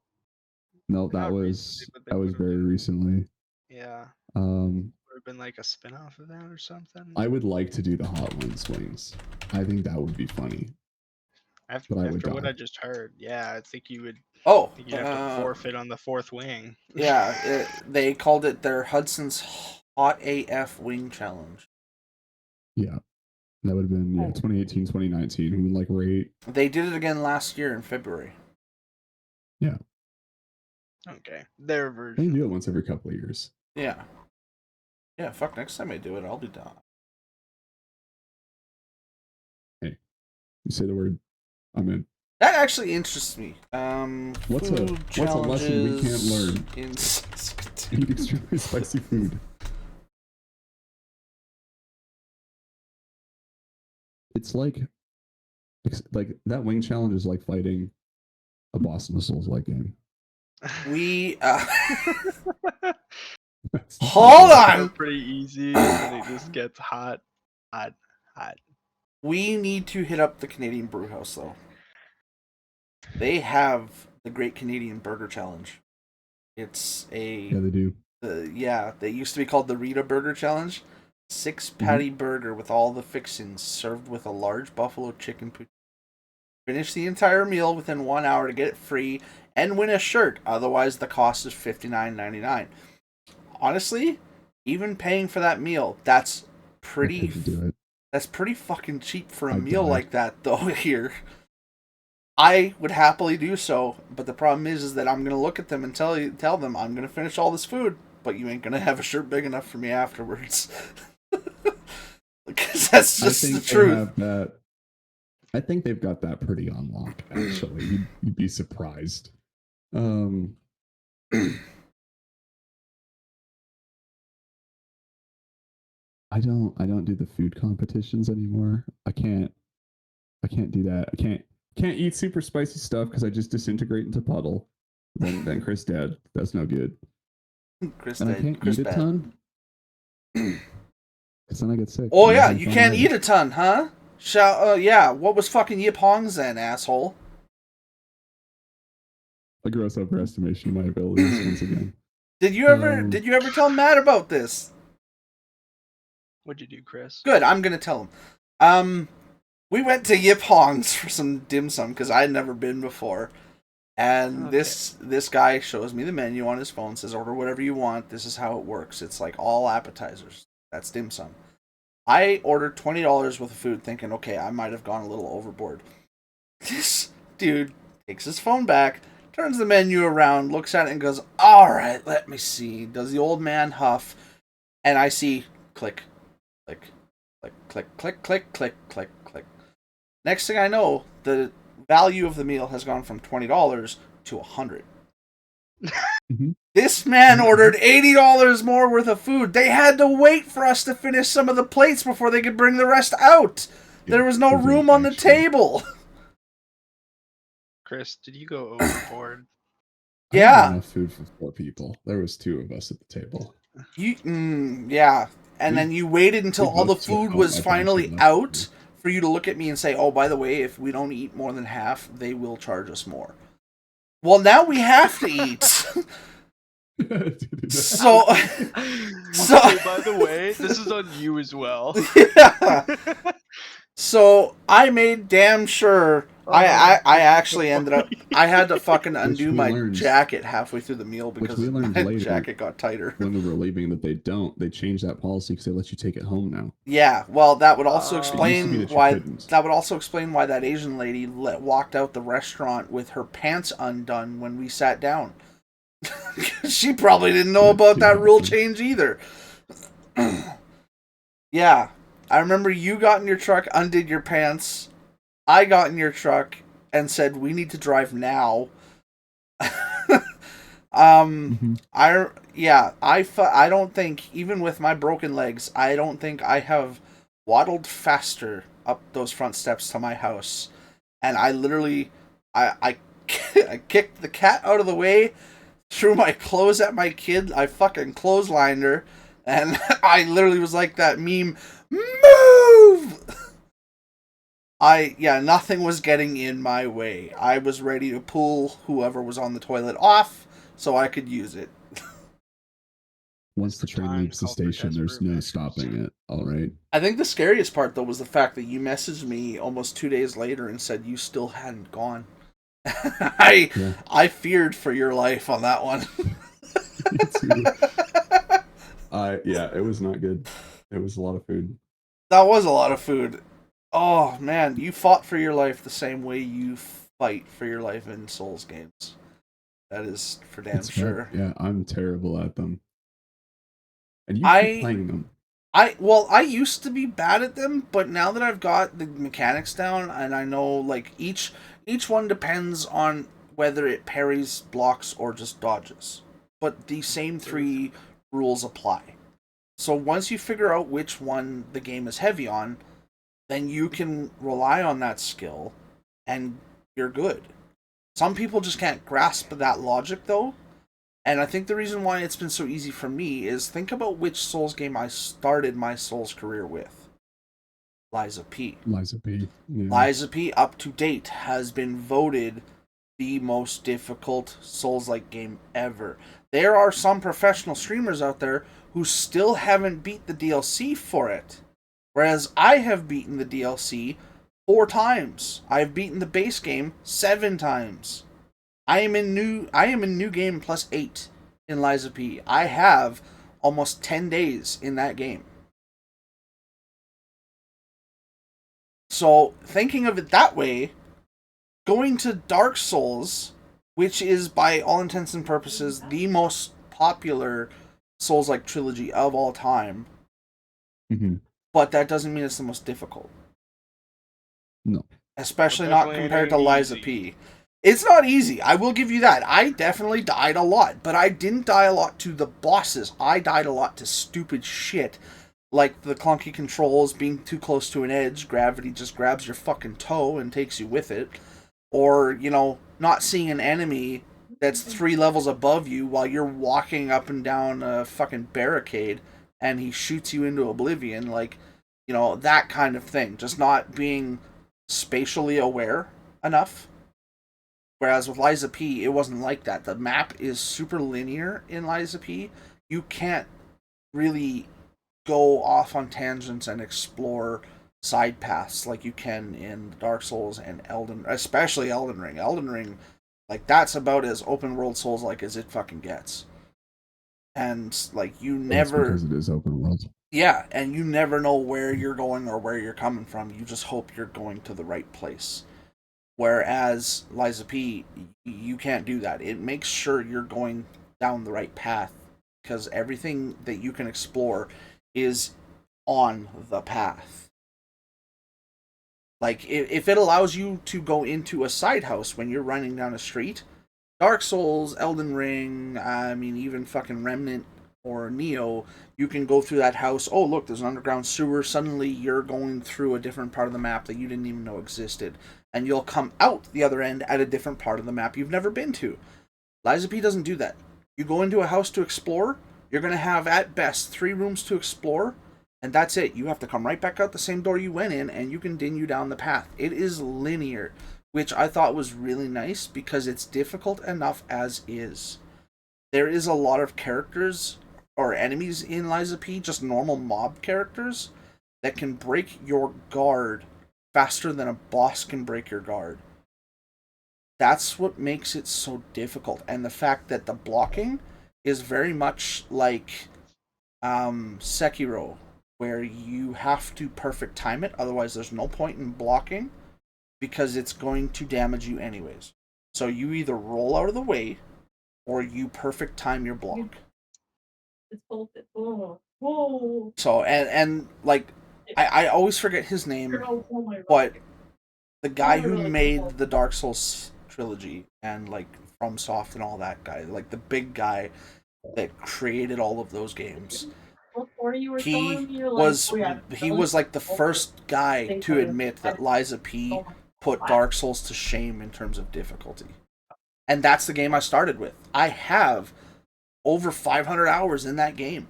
that was very recently. Yeah. Would have been like a spin-off of that or something. I would like to do the Hot Ones wings. I think that would be funny. After what I just heard, yeah, I think you would. Oh, you'd have to forfeit on the 4th wing. Yeah, they called it their Hudson's Hot AF Wing Challenge. Yeah, that would have been 2018, 2019. We would like rate. They did it again last year in February. Yeah. Okay, their version. They do it once every couple of years. Yeah. Yeah, fuck, next time I do it, I'll be down. Hey, you say the word, I'm in. That actually interests me. What's a lesson we can't learn? Eat extremely spicy food. It's like that wing challenge is like fighting a boss in a Souls-like game. We hold on. Pretty easy, and it just gets hot. We need to hit up the Canadian Brewhouse though. They have the Great Canadian Burger Challenge. It's a they do. They used to be called the Rita Burger Challenge. 6-patty burger with all the fixings, served with a large buffalo chicken poutine. Finish the entire meal within 1 hour to get it free and win a shirt. Otherwise, the cost is $59.99. Honestly, even paying for that meal, that's pretty. That's pretty fucking cheap for a meal like that, though. Here, I would happily do so, but the problem is that I'm gonna look at them and tell them I'm gonna finish all this food, but you ain't gonna have a shirt big enough for me afterwards. Because that's just the truth. I think they've got that pretty on lock. Actually, you'd be surprised. I don't do the food competitions anymore. I can't do that. I can't eat super spicy stuff because I just disintegrate into puddle. Then Chris dead. That's no good. Chris and dead. I can't Chris eat bad. a ton Because then I get sick. Oh yeah, you can't eat a ton, huh? Yeah, what was fucking Yip Hong's then, asshole? A gross overestimation of my abilities once again. Did you ever tell Matt about this? What'd you do, Chris? Good, I'm gonna tell him. We went to Yip Hong's for some dim sum because I had never been before. And this guy shows me the menu on his phone, says order whatever you want. This is how it works. It's like all appetizers. That's dim sum. I ordered $20 worth of food thinking, okay, I might have gone a little overboard. This dude takes his phone back, turns the menu around, looks at it and goes, alright, let me see. Does the old man huff? And I see click, click, click, click, click, click, click, click, click. Next thing I know, the value of the meal has gone from $20 to $100. Mm-hmm. This man ordered $80 more worth of food. They had to wait for us to finish some of the plates before they could bring the rest out. There was no room on the table. Chris, did you go overboard? Yeah. Enough food for 4 people. There was 2 of us at the table. Yeah. And then you waited until all the food was finally out for you to look at me and say, oh, by the way, if we don't eat more than half, they will charge us more. Well, now we have to eat. So, by the way, this is on you as well. Yeah. So I made damn sure I actually ended up I had to fucking undo my jacket halfway through the meal because my jacket got tighter. When we were leaving, that they changed that policy because they let you take it home now. Yeah, well, that would also explain why that Asian lady walked out the restaurant with her pants undone when we sat down. She probably didn't know about that rule change either. Yeah. I remember you got in your truck, undid your pants. I got in your truck and said, we need to drive now. I don't think, even with my broken legs, I don't think I have waddled faster up those front steps to my house. And I literally, I kicked the cat out of the way, threw my clothes at my kid, I fucking clotheslined her, and I literally was like that meme, move! Nothing was getting in my way. I was ready to pull whoever was on the toilet off so I could use it. Once the train leaves the station, there's no stopping it, alright? I think the scariest part, though, was the fact that you messaged me almost 2 days later and said you still hadn't gone. I feared for your life on that one. Me too. It was not good. It was a lot of food. That was a lot of food. Oh, man, you fought for your life the same way you fight for your life in Souls games. That is for damn sure. Right. Yeah, I'm terrible at them. And you keep playing them. I used to be bad at them, but now that I've got the mechanics down and I know like each one depends on whether it parries, blocks, or just dodges. But the same 3 rules apply. So once you figure out which one the game is heavy on, then you can rely on that skill and you're good. Some people just can't grasp that logic though. And I think the reason why it's been so easy for me is think about which Souls game I started my Souls career with. Lies of P. Lies of P. Yeah. Lies of P, up to date, has been voted the most difficult Souls-like game ever. There are some professional streamers out there who still haven't beat the DLC for it. Whereas I have beaten the DLC 4 times. I've beaten the base game 7 times. I am in new game plus 8 in Lies of P. I have almost 10 days in that game. So, thinking of it that way, going to Dark Souls, which is by all intents and purposes the most popular Souls-like trilogy of all time, but that doesn't mean it's the most difficult. No. Especially not compared to Lies of P. It's not easy, I will give you that. I definitely died a lot, but I didn't die a lot to the bosses. I died a lot to stupid shit. Like the clunky controls, being too close to an edge, gravity just grabs your fucking toe and takes you with it. Or, not seeing an enemy that's 3 levels above you while you're walking up and down a fucking barricade and he shoots you into oblivion, like, you know, that kind of thing. Just not being spatially aware enough. Whereas with Lies of P, it wasn't like that. The map is super linear in Lies of P. You can't really go off on tangents and explore side paths like you can in Dark Souls and especially Elden Ring. Elden Ring, like, that's about as open world Souls like as it fucking gets. And like, you never, because it is open world. Yeah, and you never know where you're going or where you're coming from. You just hope you're going to the right place. Whereas Lies of P, you can't do that. It makes sure you're going down the right path because everything that you can explore is on the path. Like, if it allows you to go into a side house when you're running down a street, Dark Souls, Elden Ring, I mean, even fucking Remnant or Neo, you can go through that house. Oh, look, there's an underground sewer. Suddenly you're going through a different part of the map that you didn't even know existed. And you'll come out the other end at a different part of the map you've never been to. Lies of P doesn't do that. You go into a house to explore, you're going to have, at best, 3 rooms to explore, and that's it. You have to come right back out the same door you went in, and you continue down the path. It is linear, which I thought was really nice because it's difficult enough as is. There is a lot of characters or enemies in Lies of P, just normal mob characters, that can break your guard faster than a boss can break your guard. That's what makes it so difficult. And the fact that the blocking is very much like Sekiro, where you have to perfect time it, otherwise there's no point in blocking because it's going to damage you anyways. So you either roll out of the way or you perfect time your block. So, and like, I always forget his name, but the guy who made the Dark Souls trilogy and like FromSoft and all that guy, like the big guy that created all of those games, he was like the first guy to admit that Lies of P put Dark Souls to shame in terms of difficulty. And that's the game I started with. I have over 500 hours in that game.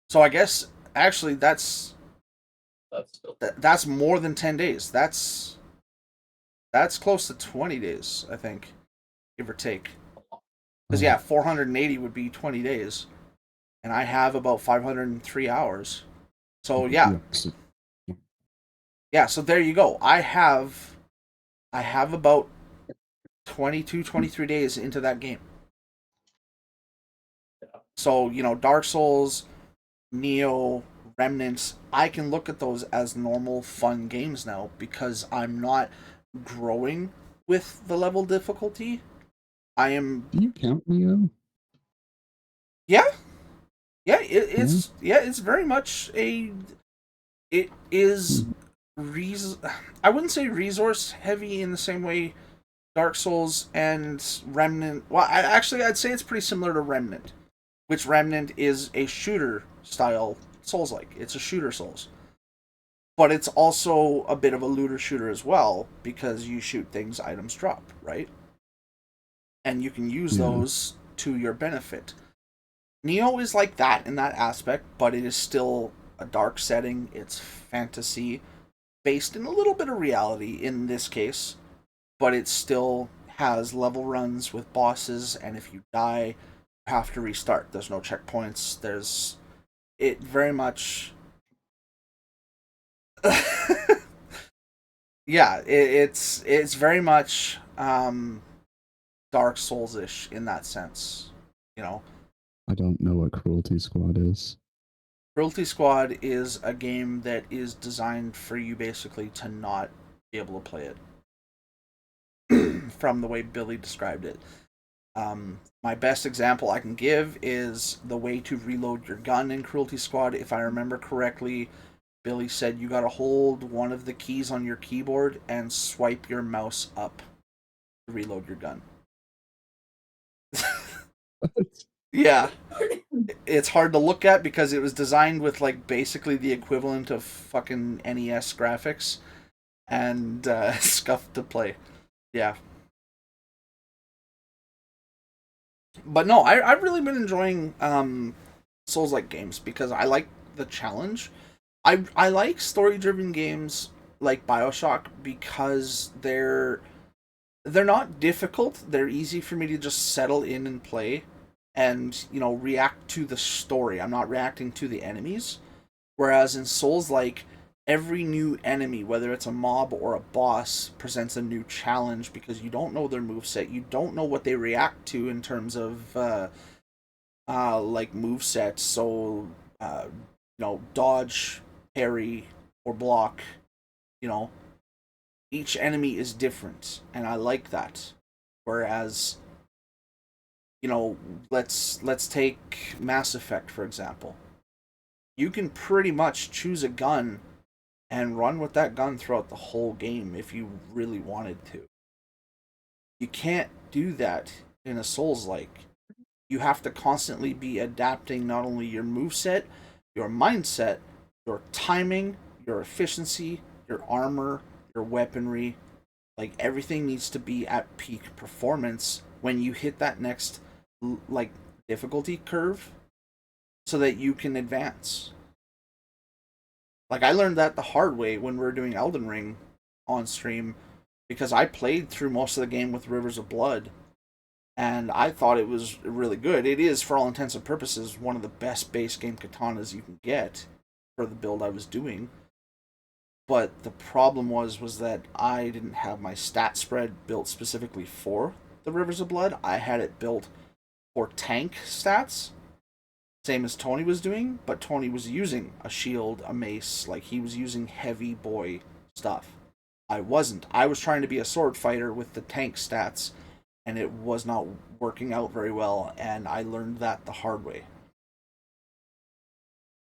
So I guess actually that's more than 10 days. That's close to 20 days, I think, give or take. Because yeah, 480 would be 20 days, and I have about 503 hours. So yeah, So there you go. I have about 22, 23 days into that game. So, you know, Dark Souls, Neo, Remnants, I can look at those as normal, fun games now because I'm not growing with the level difficulty. I am. Do you count Neo? Yeah, it's very much a. It is I wouldn't say resource heavy in the same way Dark Souls and Remnant. Well, I'd say it's pretty similar to Remnant, which Remnant is a shooter style Souls-like. It's a shooter Souls. But it's also a bit of a looter shooter as well, because you shoot things, items drop, right? And you can use those to your benefit. Neo is like that in that aspect, but it is still a dark setting. It's fantasy, based in a little bit of reality in this case, but it still has level runs with bosses, and if you die, you have to restart. There's no checkpoints. It very much... yeah, it's very much Dark Souls-ish in that sense, you know? I don't know what Cruelty Squad is. Cruelty Squad is a game that is designed for you basically to not be able to play it. From the way Billy described it. My best example I can give is the way to reload your gun in Cruelty Squad. If I remember correctly, Billy said you gotta hold one of the keys on your keyboard and swipe your mouse up to reload your gun. Yeah. It's hard to look at because it was designed with like basically the equivalent of fucking NES graphics and scuffed to play. Yeah. But no, I've really been enjoying Souls-like games because I like the challenge. I like story-driven games like BioShock because they're not difficult. They're easy for me to just settle in and play and, react to the story. I'm not reacting to the enemies. Whereas in Souls, like, every new enemy, whether it's a mob or a boss, presents a new challenge because you don't know their moveset. You don't know what they react to in terms of, like, movesets. So, dodge, parry, or block, each enemy is different, and I like that. Whereas, let's take Mass Effect, for example. You can pretty much choose a gun and run with that gun throughout the whole game if you really wanted to. You can't do that in a Souls-like. You have to constantly be adapting not only your moveset, your mindset, your timing, your efficiency, your armor, your weaponry. Like, everything needs to be at peak performance when you hit that next, like, difficulty curve so that you can advance. Like, I learned that the hard way when we were doing Elden Ring on stream because I played through most of the game with Rivers of Blood and I thought it was really good. It is, for all intents and purposes, one of the best base game katanas you can get for the build I was doing. But the problem was that I didn't have my stat spread built specifically for the Rivers of Blood. I had it built for tank stats, same as Tony was doing, but Tony was using a shield, a mace, like he was using heavy boy stuff. I wasn't. I was trying to be a sword fighter with the tank stats, and it was not working out very well, and I learned that the hard way.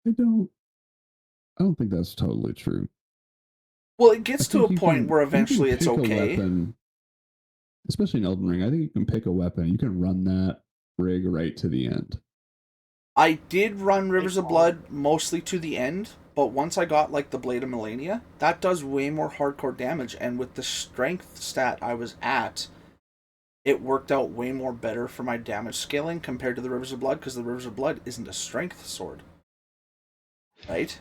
I don't think that's totally true. Well, it gets to a point where eventually it's okay. Weapon, especially in Elden Ring, I think you can pick a weapon. You can run that rig right to the end. I did run Rivers of Blood mostly to the end, but once I got, like, the Blade of Malenia, that does way more hardcore damage, and with the strength stat I was at, it worked out way more better for my damage scaling compared to the Rivers of Blood, because the Rivers of Blood isn't a strength sword. Right?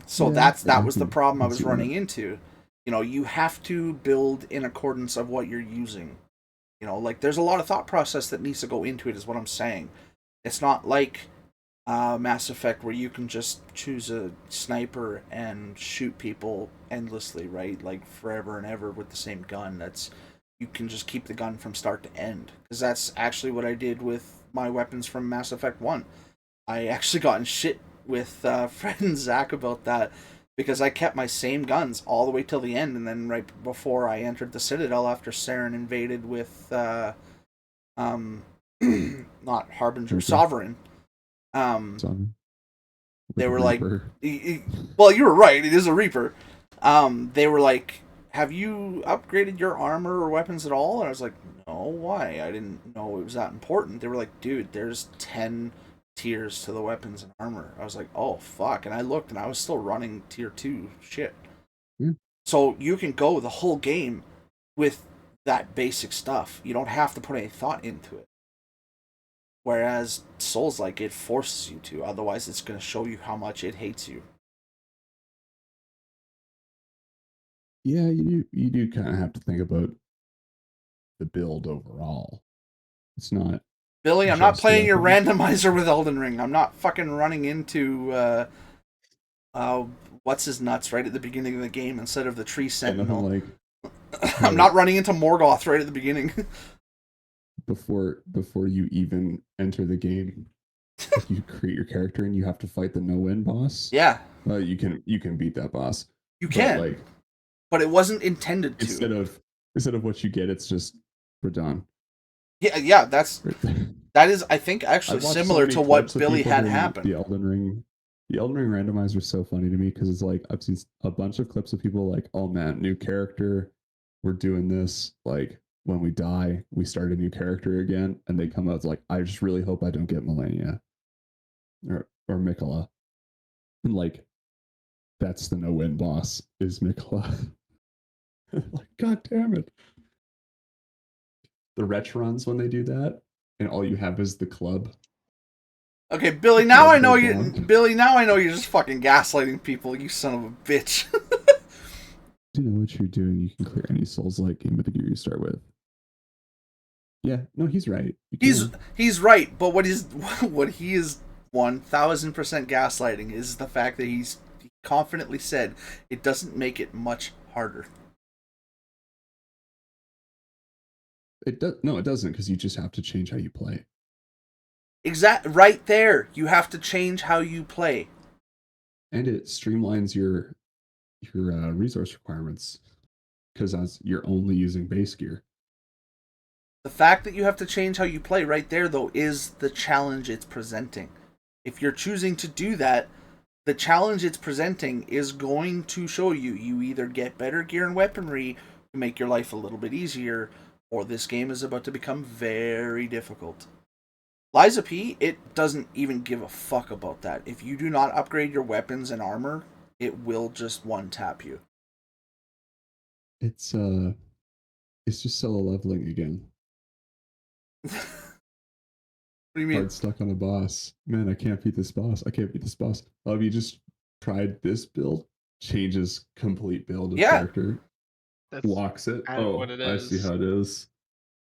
So yeah, that was the problem I was running into. You have to build in accordance of what you're using. Like, there's a lot of thought process that needs to go into it, is what I'm saying. It's not like Mass Effect where you can just choose a sniper and shoot people endlessly, right? Like, forever and ever with the same gun. You can just keep the gun from start to end. Because that's actually what I did with my weapons from Mass Effect 1. I actually got in shit with Fred and Zach about that, because I kept my same guns all the way till the end, and then right before I entered the Citadel after Saren invaded with not Harbinger, Sovereign. They were like, well, you were right, it is a Reaper. They were like, have you upgraded your armor or weapons at all? And I was like, no, why? I didn't know it was that important. They were like, dude, there's 10 tiers to the weapons and armor. I was like, oh fuck, and I looked and I was still running tier 2 shit. So you can go the whole game with that basic stuff. You don't have to put any thought into it. Whereas Souls, like, it forces you to, otherwise it's going to show you how much it hates you. Yeah, you do kind of have to think about the build overall. It's not, Billy, I'm not playing your randomizer with Elden Ring. I'm not fucking running into what's his nuts right at the beginning of the game instead of the tree sentinel. I'm not running into Morgoth right at the beginning. before you even enter the game, you create your character and you have to fight the no-win boss. Yeah. You can beat that boss. You can. But it wasn't intended to. Instead of what you get, it's just, we're done. Yeah, that is, I think, actually similar to what Billy had happen. The Elden Ring randomizer is so funny to me, because it's like, I've seen a bunch of clips of people like, oh man, new character, we're doing this, like, when we die, we start a new character again, and they come out like, I just really hope I don't get Malenia or Miquella. And like, that's the no-win boss, is Miquella. Like, god damn it. The retch runs when they do that, and all you have is the club. Okay, Billy. Now I know you. Billy. Now I know you're just fucking gaslighting people. You son of a bitch. You know what you're doing. You can clear any Souls-like game with the gear you start with. Yeah, no, he's right. He's right, but what he is 1000% gaslighting is the fact that he confidently said it doesn't make it much harder. It does. No, it doesn't, because you just have to change how you play. Right there, you have to change how you play, and it streamlines your resource requirements because as you're only using base gear. The fact that you have to change how you play right there, though, is the challenge it's presenting. If you're choosing to do that, the challenge it's presenting is going to show you either get better gear and weaponry to make your life a little bit easier, or this game is about to become very difficult. Lies of P, it doesn't even give a fuck about that. If you do not upgrade your weapons and armor, it will just one-tap you. It's just solo leveling again. What do you mean? Hard stuck on a boss. Man, I can't beat this boss. I can't beat this boss. Oh, have you just tried this build? Changes complete build of character. That's locks it. Oh, what it is. I see how it is.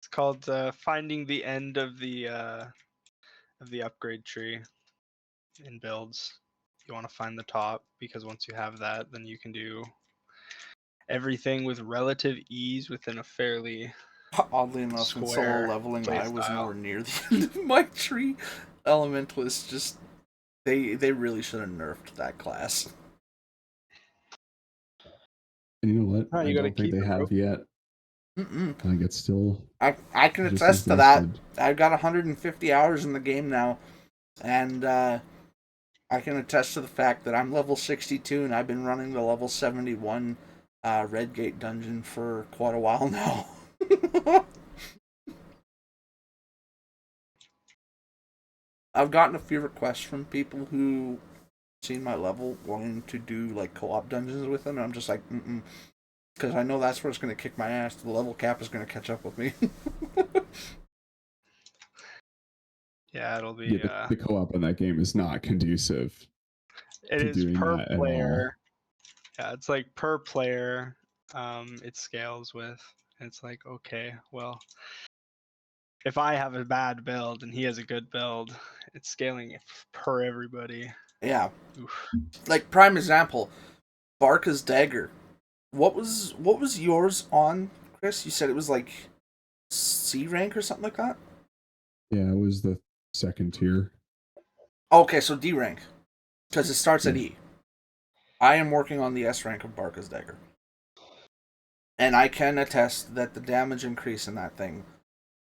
It's called finding the end of the upgrade tree in builds. You want to find the top, because once you have that, then you can do everything with relative ease within a fairly oddly enough, in solo leveling, I was nowhere near the end of my tree. Elementalists just they really should have nerfed that class. And you know what? I don't think they have yet. I think it's still. I can attest to that. I've got 150 hours in the game now, and I can attest to the fact that I'm level 62, and I've been running the level 71 Redgate dungeon for quite a while now. I've gotten a few requests from people who seen my level wanting to do like co-op dungeons with them, and I'm just like, because I know that's where it's going to kick my ass. The level cap is going to catch up with me. Yeah, it'll be. The co-op in that game is not conducive. It is per player. Yeah, it's like per player. It scales with. And it's like, okay, well, if I have a bad build and he has a good build, it's scaling per everybody. Yeah. Oof. Like prime example, Barca's dagger. What was yours on, Chris? You said it was like C rank or something like that? Yeah, it was the second tier. Okay, so D rank. Because it starts at E. I am working on the S rank of Barca's dagger. And I can attest that the damage increase in that thing,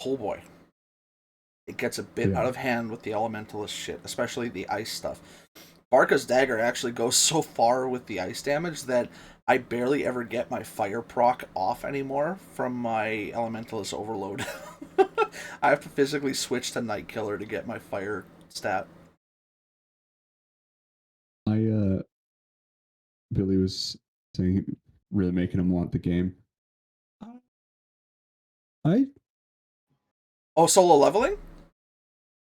oh boy, it gets a bit out of hand with the elementalist shit, especially the ice stuff. Barca's dagger actually goes so far with the ice damage that I barely ever get my fire proc off anymore from my elementalist overload. I have to physically switch to Night Killer to get my fire stat. Billy was saying, really making him want the game. Solo leveling?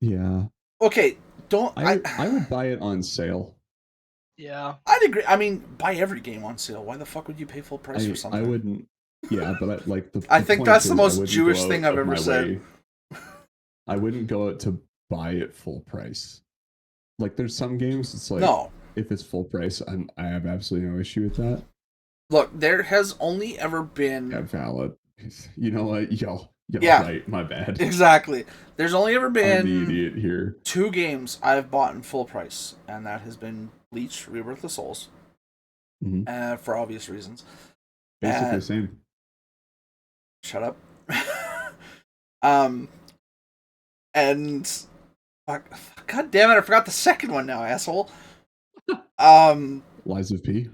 Yeah. Okay, I would buy it on sale. Yeah. I'd agree. I mean, buy every game on sale. Why the fuck would you pay full price for something? I wouldn't. Yeah, but I think that's the most Jewish thing I've ever said. I wouldn't go out to buy it full price. Like, there's some games, it's like, no. If it's full price, I have absolutely no issue with that. Look, there has only ever been... Yeah, valid. You know what? Yeah, right. My bad. Exactly. There's only ever been I'm the idiot here. 2 games I've bought in full price, and that has been Bleach, Rebirth of Souls, for obvious reasons. Basically the same. Shut up. And God damn it, I forgot the second one now, asshole. Lies of P.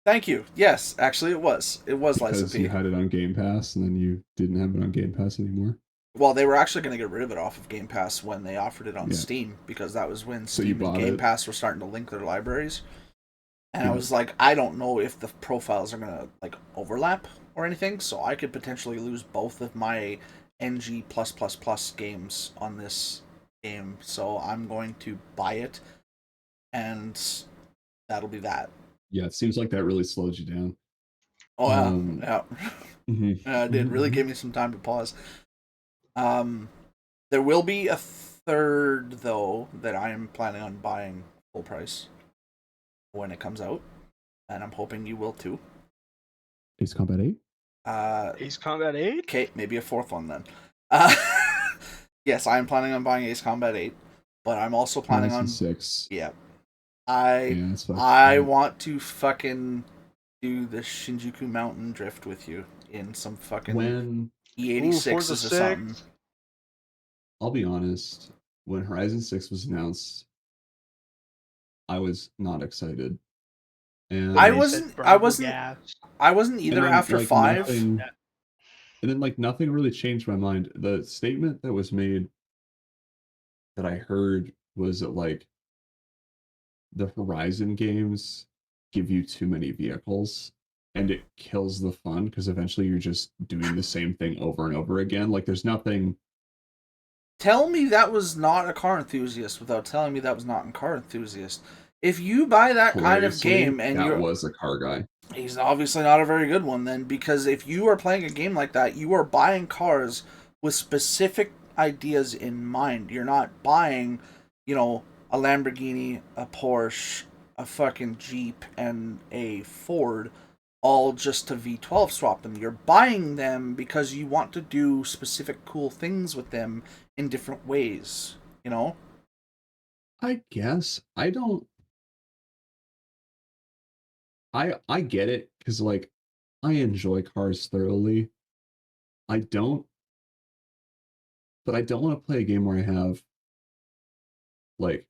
Thank you. Yes, actually it was. It was Lies of P. Because you had it on Game Pass and then you didn't have it on Game Pass anymore. Well, they were actually going to get rid of it off of Game Pass when they offered it on Steam, because that was when Steam and Game Pass were starting to link their libraries. And I was like, I don't know if the profiles are going to like overlap or anything, so I could potentially lose both of my NG+++ games on this game, so I'm going to buy it, and that'll be that. Yeah, it seems like that really slowed you down. Oh yeah. It did really give me some time to pause. There will be a third though that I am planning on buying full price when it comes out, and I'm hoping you will too. Ace Combat 8? Ace Combat 8? Okay, maybe a fourth one then. Yes, I am planning on buying Ace Combat 8, but I'm also planning on 6. Yeah. I want to fucking do the Shinjuku Mountain Drift with you in some fucking E86s or something. I'll be honest, when Horizon 6 was announced, I was not excited. And I wasn't either after 5. And then like nothing really changed my mind. The statement that was made that I heard was that like the Horizon games give you too many vehicles and it kills the fun because eventually you're just doing the same thing over and over again. Like there's nothing. Tell me that was not a car enthusiast without telling me that was not a car enthusiast. If you buy that kind of game and that was a car guy, he's obviously not a very good one then, because if you are playing a game like that, you are buying cars with specific ideas in mind. You're not buying, a Lamborghini, a Porsche, a fucking Jeep, and a Ford all just to V12 swap them. You're buying them because you want to do specific cool things with them in different ways, I guess. I get it because like I enjoy cars thoroughly. I don't want to play a game where I have like,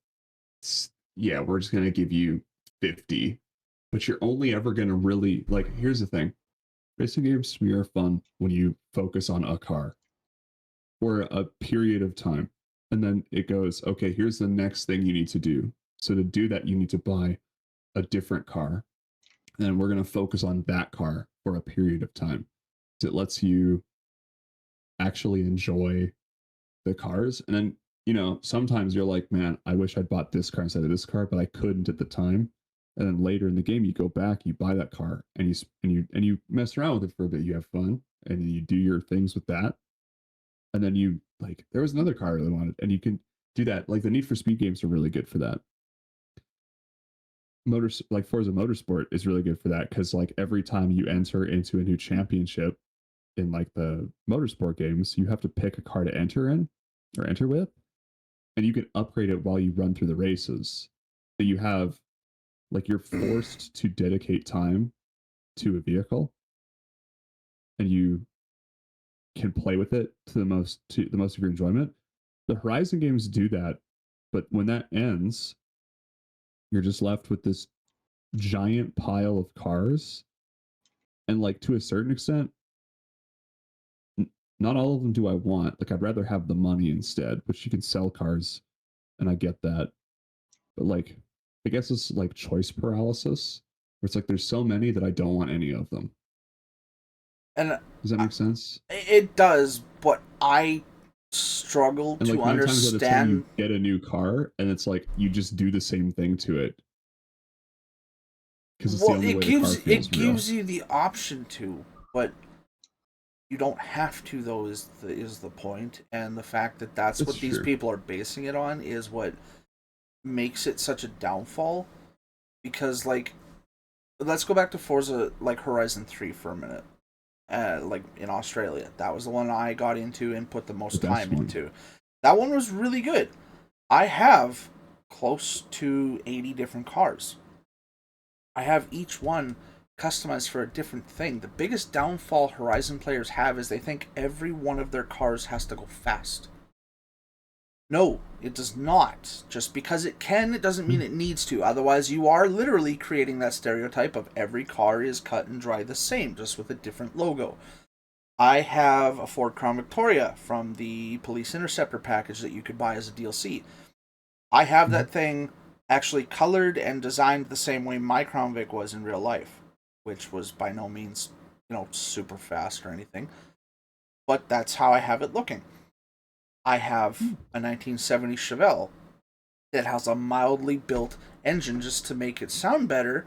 yeah, we're just gonna give you 50, but you're only ever gonna really like. Here's the thing: racing games to me are fun when you focus on a car for a period of time, and then it goes, okay, here's the next thing you need to do. So to do that, you need to buy a different car. And we're going to focus on that car for a period of time. So it lets you actually enjoy the cars. And then, sometimes you're like, man, I wish I'd bought this car instead of this car, but I couldn't at the time. And then later in the game, you go back, you buy that car, and you mess around with it for a bit. You have fun, and you do your things with that. And then you like, there was another car I really wanted, and you can do that. Like the Need for Speed games are really good for that. Like Forza Motorsport is really good for that because like every time you enter into a new championship in like the motorsport games, you have to pick a car to enter with, and you can upgrade it while you run through the races. So you have like you're forced to dedicate time to a vehicle, and you can play with it to the most of your enjoyment. The Horizon games do that, but when that ends, you're just left with this giant pile of cars. And like to a certain extent, not all of them do I want. Like I'd rather have the money instead, which you can sell cars, and I get that. But like, I guess it's like choice paralysis, where it's like there's so many that I don't want any of them. And does that make sense? It does, but I struggle and like to understand. 9 times out of 10 you get a new car, and it's like you just do the same thing to it because it's the only way the car feels it gives you the option to, but you don't have to. Though is the point, and the fact that that's what these people are basing it on is what makes it such a downfall. Because like, let's go back to Forza, like Horizon 3 for a minute. Like in Australia, that was the one I got into and put the most time into. That one was really good. I have close to 80 different cars. I have each one customized for a different thing. The biggest downfall Horizon players have is they think every one of their cars has to go fast. No, it does not. Just because it can, it doesn't mean it needs to. Otherwise, you are literally creating that stereotype of every car is cut and dry the same, just with a different logo. I have a Ford Crown Victoria from the Police Interceptor package that you could buy as a DLC. I have that thing actually colored and designed the same way my Crown Vic was in real life, which was by no means, super fast or anything. but that's how I have it looking. I have a 1970 Chevelle that has a mildly built engine just to make it sound better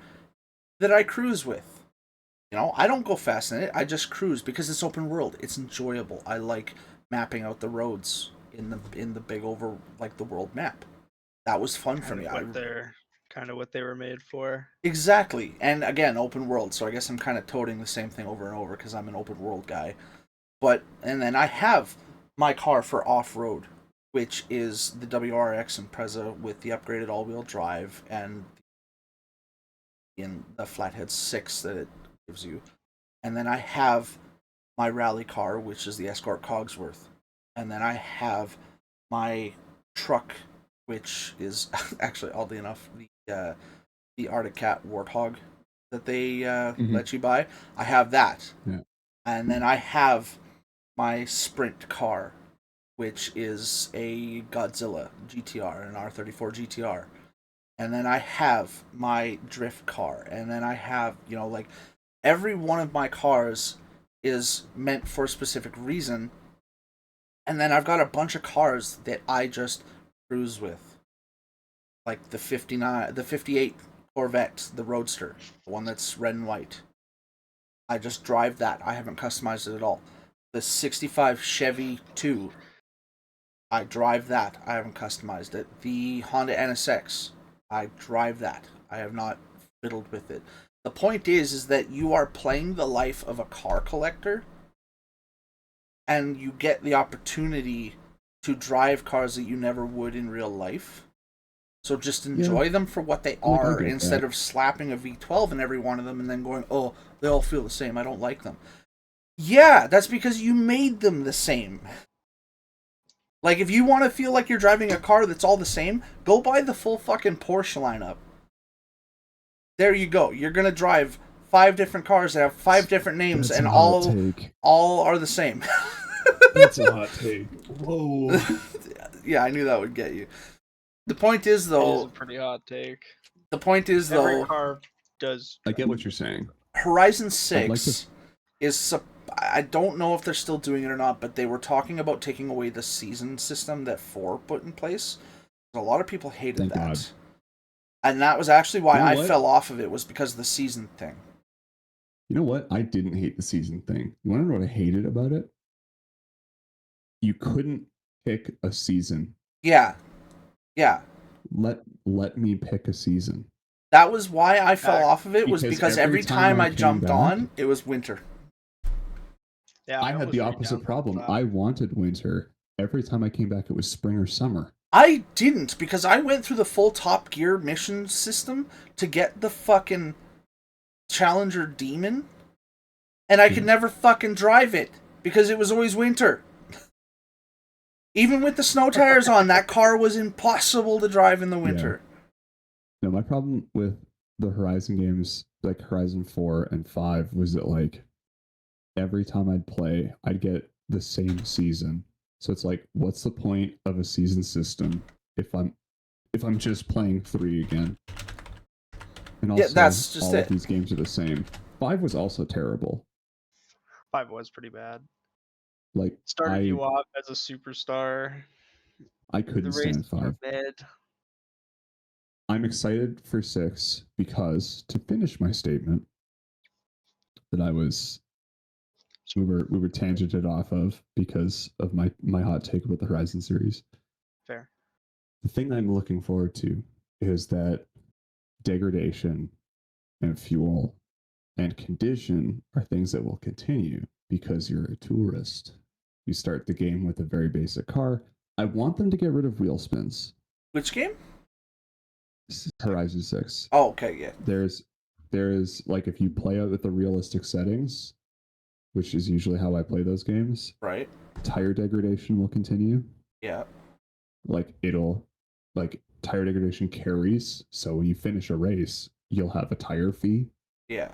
that I cruise with. You know, I don't go fast in it. I just cruise because it's open world. It's enjoyable. I like mapping out the roads in the big over like the world map. That was fun for me. They're kind of what they were made for. Exactly. And again, open world. So I guess I'm kind of toting the same thing over and over because I'm an open world guy. And then I have my car for off-road, which is the WRX Impreza with the upgraded all-wheel drive and in the Flathead 6 that it gives you. And then I have my rally car, which is the Escort Cogsworth. And then I have my truck, which is actually, oddly enough, the Arctic Cat Warthog that they let you buy. I have that. Yeah. And then I have my sprint car, which is a Godzilla GTR, an R34 GTR. And then I have my drift car. And then I have, like, every one of my cars is meant for a specific reason. And then I've got a bunch of cars that I just cruise with. Like the 58 Corvette, the Roadster, the one that's red and white. I just drive that. I haven't customized it at all. The 65 Chevy 2, I drive that. I haven't customized it. The Honda NSX, I drive that. I have not fiddled with it. The point is that you are playing the life of a car collector, and you get the opportunity to drive cars that you never would in real life. So just enjoy them for what they are instead of slapping a V12 in every one of them and then going, oh, they all feel the same. I don't like them. Yeah, that's because you made them the same. Like, if you want to feel like you're driving a car that's all the same, go buy the full fucking Porsche lineup. There you go. You're going to drive 5 different cars that have 5 different names, and all are the same. That's a hot take. Whoa. Yeah, I knew that would get you. The point is, though... It is a pretty hot take. The point is, though... Every car does... I get what you're saying. Horizon 6 is... I don't know if they're still doing it or not, but they were talking about taking away the season system that 4 put in place. A lot of people hated that. God. And that was actually why I fell off of it, was because of the season thing. You know what? I didn't hate the season thing. You want to know what I hated about it? You couldn't pick a season. Yeah. Yeah. Let me pick a season. That was why I fell off of it, was because every time I jumped on, it was winter. Yeah, I had the opposite problem. I wanted winter. Every time I came back, it was spring or summer. I didn't, because I went through the full Top Gear mission system to get the fucking Challenger Demon, and I could never fucking drive it, because it was always winter. Even with the snow tires on, that car was impossible to drive in the winter. Yeah. No, my problem with the Horizon games, like Horizon 4 and 5, was that, like, every time I'd play, I'd get the same season. So it's like, what's the point of a season system if I'm just playing 3 again? And also, that's just all of these games are the same. 5 was also terrible. 5 was pretty bad. Like, started you off as a superstar. I couldn't stand 5. I'm excited for 6 because, to finish my statement that we were tangented off of because of my hot take about the Horizon series. Fair. The thing I'm looking forward to is that degradation and fuel and condition are things that will continue because you're a tourist. You start the game with a very basic car. I want them to get rid of wheel spins. Which game? Horizon 6. Oh, okay, yeah. There's like, if you play out with the realistic settings, which is usually how I play those games, right? Tire degradation will continue. Yeah. Like, tire degradation carries, so when you finish a race, you'll have a tire fee. Yeah.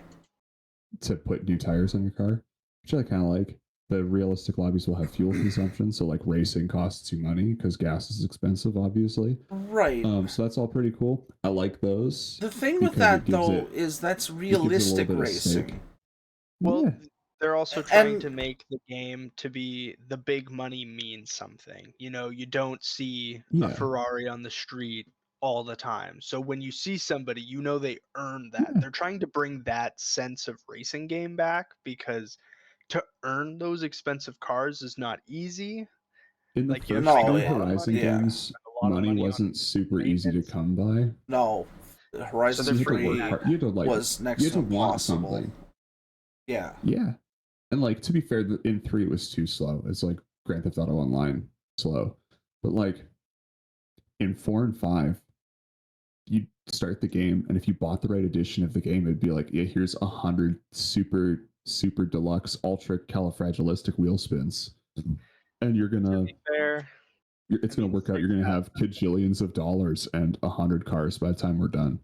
To put new tires on your car, which I kind of like. The realistic lobbies will have fuel consumption, so like racing costs you money because gas is expensive, obviously. Right. So that's all pretty cool. I like those. The thing with that, though, is that's realistic racing. Well, They're also trying to make the game to be the big money means something. You know, you don't see a Ferrari on the street all the time. So when you see somebody, you know they earned that. They're trying to bring that sense of racing game back because to earn those expensive cars is not easy. In the first few Horizon games, money wasn't super easy to come by. No, Horizon so 3 you had to was next to impossible. Something. Yeah. Yeah. And like, to be fair, in 3 it was too slow. It's like Grand Theft Auto Online slow. But like in 4 and 5, you start the game, and if you bought the right edition of the game, it'd be like, yeah, here's 100 super deluxe ultra califragilistic wheel spins. And you're gonna it's gonna work out. You're gonna have kajillions of dollars and 100 cars by the time we're done.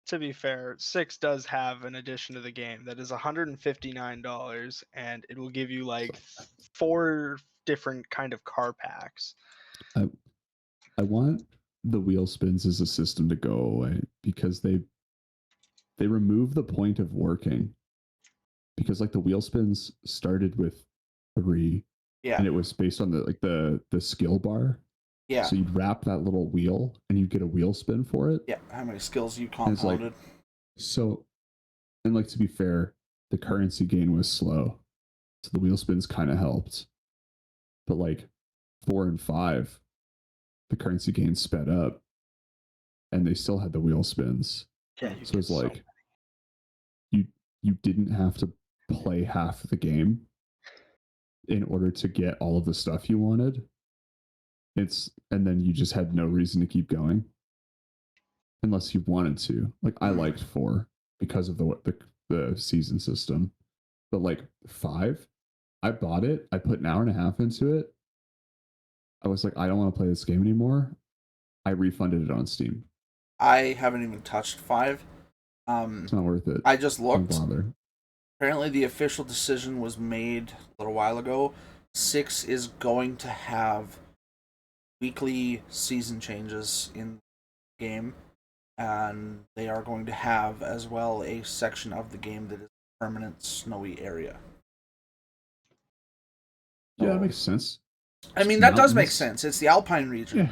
To be fair, 6 does have an addition to the game that is $159, and it will give you like 4 different kind of car packs. I want the wheel spins as a system to go away because they remove the point of working. Because like the wheel spins started with 3, and it was based on the skill bar. Yeah. So you'd wrap that little wheel and you'd get a wheel spin for it. Yeah, how many skills you compounded. And like, to be fair, the currency gain was slow. So the wheel spins kind of helped. But like 4 and 5, the currency gain sped up and they still had the wheel spins. Yeah, so it's like you didn't have to play half the game in order to get all of the stuff you wanted. And then you just had no reason to keep going unless you wanted to. Like, I liked 4 because of the season system, but like 5, I bought it, I put an hour and a half into it, I was like, I don't want to play this game anymore. I refunded it on Steam. I haven't even touched 5. It's not worth it. I just looked. Don't bother. Apparently the official decision was made a little while ago. 6 is going to have weekly season changes in the game, and they are going to have as well a section of the game that is a permanent snowy area. Yeah, that makes sense. I mean, that does make sense. It's the Alpine region. Yeah,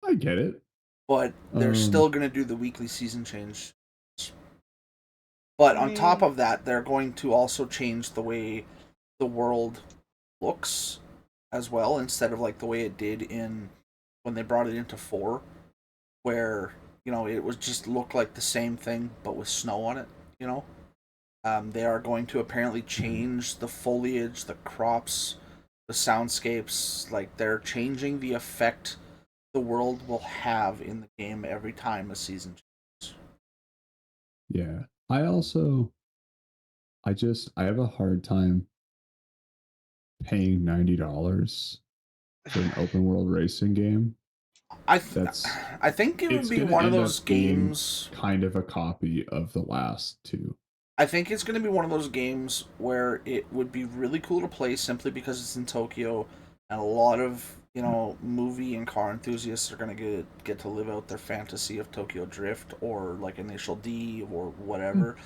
I get it. But they're still going to do the weekly season change. But on top of that, they're going to also change the way the world looks as well, instead of like the way it did when they brought it into 4, where, you know, it was just looked like the same thing but with snow on it, you know. They are going to apparently change the foliage, the crops, the soundscapes. Like, they're changing the effect the world will have in the game every time a season changes. Yeah. I have a hard time paying $90 for an open world racing game. I think it would be one of those games, kind of a copy of the last 2. I think it's going to be one of those games where it would be really cool to play simply because it's in Tokyo, and a lot of, you know, movie and car enthusiasts are going to get to live out their fantasy of Tokyo Drift or like Initial D or whatever.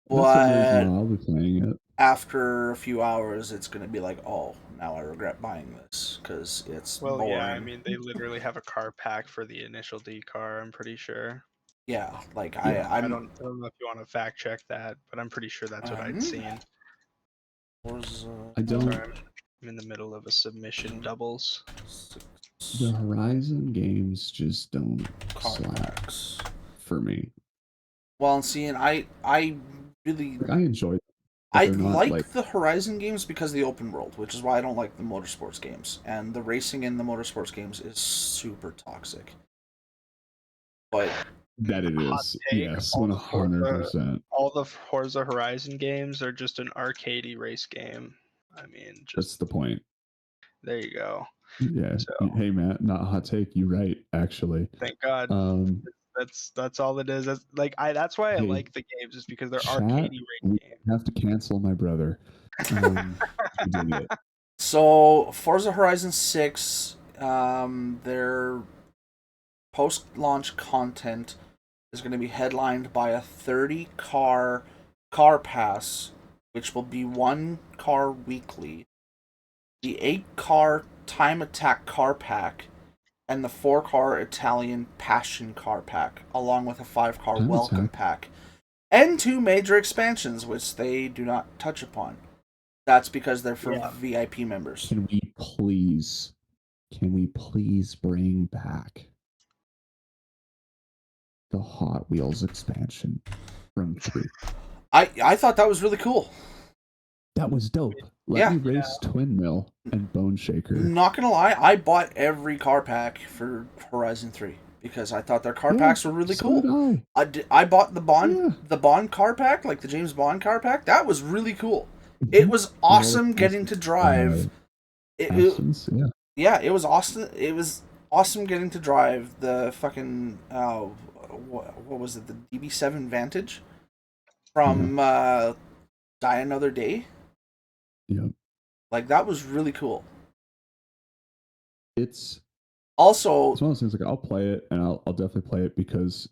But I'll be playing it. After a few hours, it's going to be like, oh, now I regret buying this because it's boring. Yeah, I mean, they literally have a car pack for the Initial D car, I'm pretty sure. Yeah, like I don't know if you want to fact check that, but I'm pretty sure that's what I'd seen. I don't. I'm in the middle of a submission doubles. The Horizon games just don't slap for me. Well, see, and I really I enjoy them. I like the Horizon games because of the open world, which is why I don't like the motorsports games. And the racing in the motorsports games is super toxic. But that it is, yes, 100%. All the Forza Horizon games are just an arcadey race game. I mean, that's the point. There you go. Yeah. So, hey, Matt, not a hot take. You're right, actually. Thank God. That's all it is. That's why I like the games, is because they're arcadey race games. We have to cancel my brother. So Forza Horizon 6, their post-launch content is going to be headlined by a 30-car pass which will be 1 car weekly, the 8-car Time Attack car pack, and the 4-car Italian Passion car pack, along with a 5-car Welcome pack, and 2 major expansions, which they do not touch upon. That's because they're for VIP members. Can we please bring back the Hot Wheels expansion from 3? I thought that was really cool. That was dope. Let me race Twin Mill and Bone Shaker. Not gonna lie, I bought every car pack for Horizon 3 because I thought their car packs were really cool. I bought the Bond car pack, like the James Bond car pack. That was really cool. It was awesome getting to drive. It was awesome. It was awesome getting to drive the fucking what was it? The DB7 Vantage from Die Another Day. Yep. Like, that was really cool. It's also, it's one of those things, like, I'll play it, and I'll definitely play it because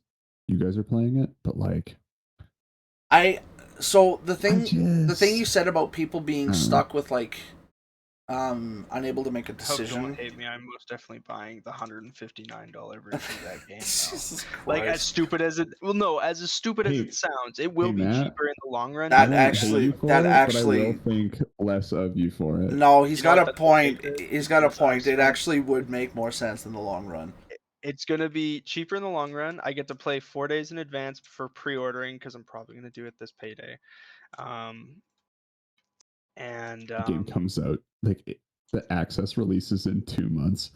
you guys are playing it, but like, the thing you said about people being stuck with, like, unable to make a decision. Don't hate me. I'm most definitely buying the $159 version of that game. Like, as stupid as it, as stupid as it sounds, it will be cheaper in the long run. That actually, but I will think less of you for it. No, he's got a point. He's got a point. It actually would make more sense in the long run. It's gonna be cheaper in the long run. I get to play 4 days in advance for pre-ordering because I'm probably gonna do it this payday. The game comes out, like, the access releases in 2 months.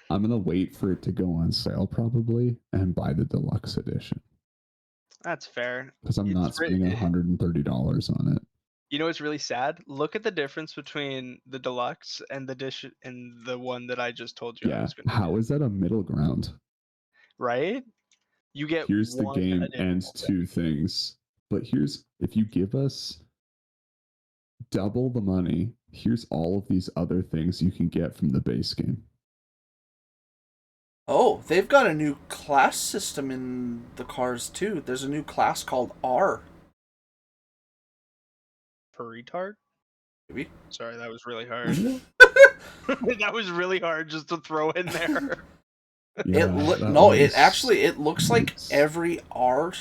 I'm gonna wait for it to go on sale probably and buy the deluxe edition. That's fair. Because I'm not spending $130 on it. You know what's really sad? Look at the difference between the deluxe and the dish and the one that I just told you. Yeah. How is that a middle ground? Right? You get here's the game and 2 things. But if you give us double the money, here's all of these other things you can get from the base game. Oh, they've got a new class system in the cars too. There's a new class called R. Per retard? Maybe. Sorry, that was really hard. That was really hard just to throw in there. It looks like every R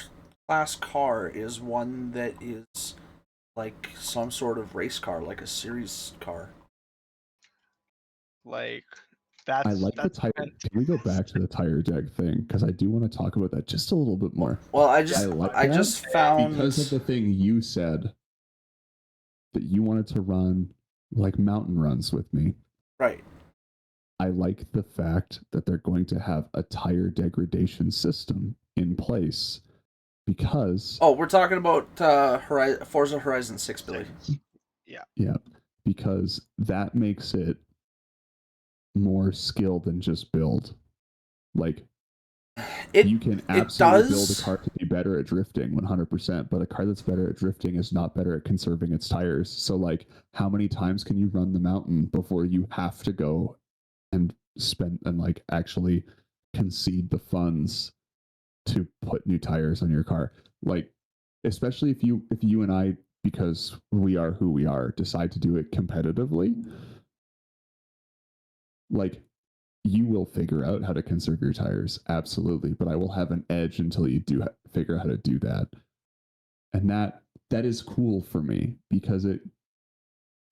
class car is one that is like some sort of race car, like a series car. Like, I like the tire. Can we go back to the tire deck thing? Because I do want to talk about that just a little bit more. Well, I just found, because of the thing you said that you wanted to run like mountain runs with me. Right. I like the fact that they're going to have a tire degradation system in place. Because we're talking about Forza Horizon 6, Billy. Yeah, because that makes it more skill than just build. Like, you can absolutely build a car to be better at drifting 100%, but a car that's better at drifting is not better at conserving its tires. So, like, how many times can you run the mountain before you have to go and spend and like actually concede the funds to put new tires on your car? Like, especially if you and I, because we are who we are, decide to do it competitively, like, you will figure out how to conserve your tires, absolutely, but I will have an edge until you do figure out how to do that. And that is cool for me, because it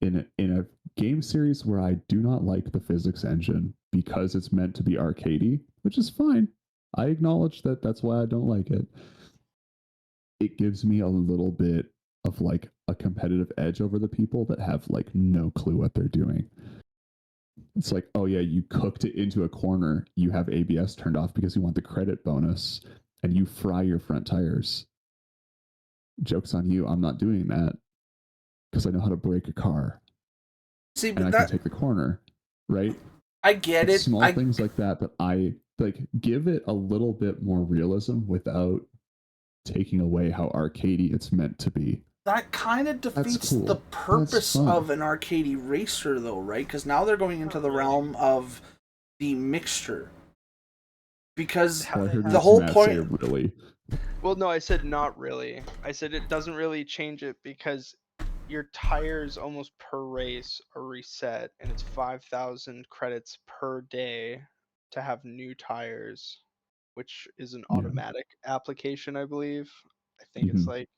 in a game series where I do not like the physics engine because it's meant to be arcadey, which is fine. I acknowledge that that's why I don't like it. It gives me a little bit of like a competitive edge over the people that have like no clue what they're doing. It's like, oh yeah, you cooked it into a corner, you have ABS turned off because you want the credit bonus, and you fry your front tires. Joke's on you, I'm not doing that because I know how to brake a car. See, and I can take the corner, right? I get it. Small things like that I like. Give it a little bit more realism without taking away how arcadey it's meant to be. That kind of defeats the purpose of an arcadey racer, though, right? Because now they're going into the realm of the mixture. Because the whole point... Really? Well, no, I said not really. I said it doesn't really change it because your tires almost per race are reset, and it's 5,000 credits per day to have new tires, which is an automatic application, I believe. I think it's like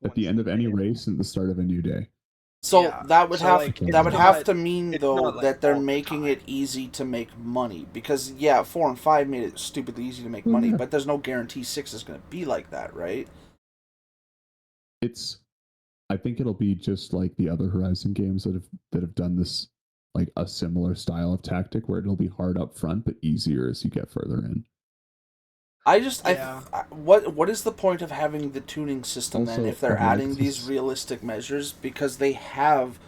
at the end of any race and the start of a new day. So Yeah, that would so, have like, that would not- have to mean it's though not, like, that they're all the making time. it easy to make money, because 4 and 5 made it stupidly easy to make Well, money, yeah. but there's no guarantee 6 is going to be like that, right? I think it'll be just like the other Horizon games that have done this, like a similar style of tactic where it'll be hard up front but easier as you get further in. What is the point of having the tuning system Also, then if they're adding Alexis- these realistic measures, because they have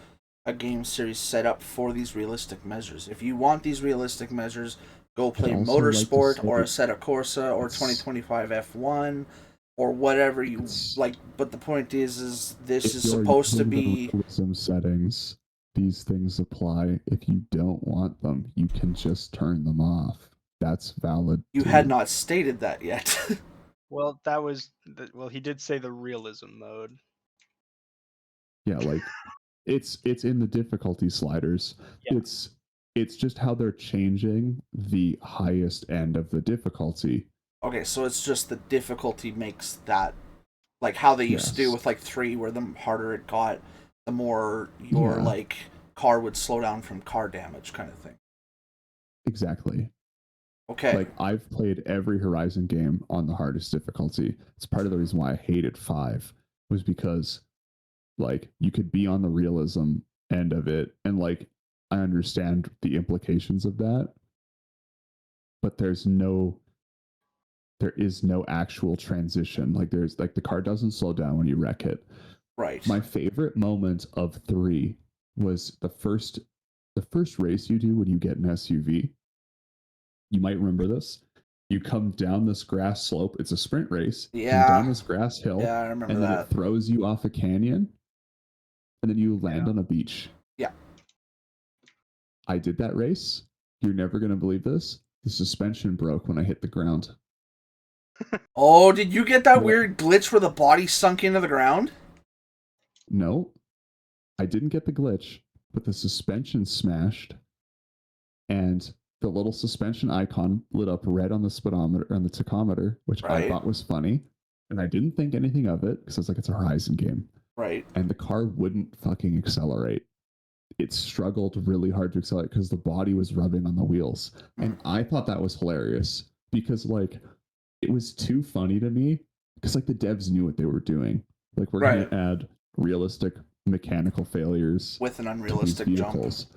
a game series set up for these realistic measures. If you want these realistic measures, go play also like to Motorsport say or Assetto Corsa or it's- 2025 F1 or whatever you It's- like. But the point is this If is you're supposed to using the be. realism settings, these things apply. If you don't want them, you can just turn them off. That's valid. You too. had not stated that yet. Well, that was well, he did say the realism mode. Yeah, like it's in the difficulty sliders. Yeah. It's just how they're changing the highest end of the difficulty. Okay, so it's just the difficulty makes that, like how they used to do Yes. with like 3, where the harder it got, the more your Yeah. like car would slow down from car damage, kind of thing. Exactly. Okay. Like I've played every Horizon game on the hardest difficulty. It's part of the reason why I hated 5 was because like you could be on the realism end of it and like I understand the implications of that, but there is no actual transition. Like there's like the car doesn't slow down when you wreck it. Right. My favorite moment of 3 was the first race you do when you get an SUV. You might remember this. You come down this grass slope. It's a sprint race. Yeah. You come down this grass hill. Yeah, I remember and then that. it throws you off a canyon. And then you land on a beach. Yeah. I did that race. You're never going to believe this. The suspension broke when I hit the ground. Oh, did you get that What? weird glitch where the body sunk into the ground? No, I didn't get the glitch, but the suspension smashed. And the little suspension icon lit up red on the speedometer, on the tachometer, which Right. I thought was funny. And I didn't think anything of it because I was like, it's a Horizon game. Right. And the car wouldn't fucking accelerate. It struggled really hard to accelerate because the body was rubbing on the wheels. And I thought that was hilarious because like it was too funny to me because like the devs knew what they were doing. Like we're Right. gonna add realistic mechanical failures With an to these unrealistic jump. vehicles.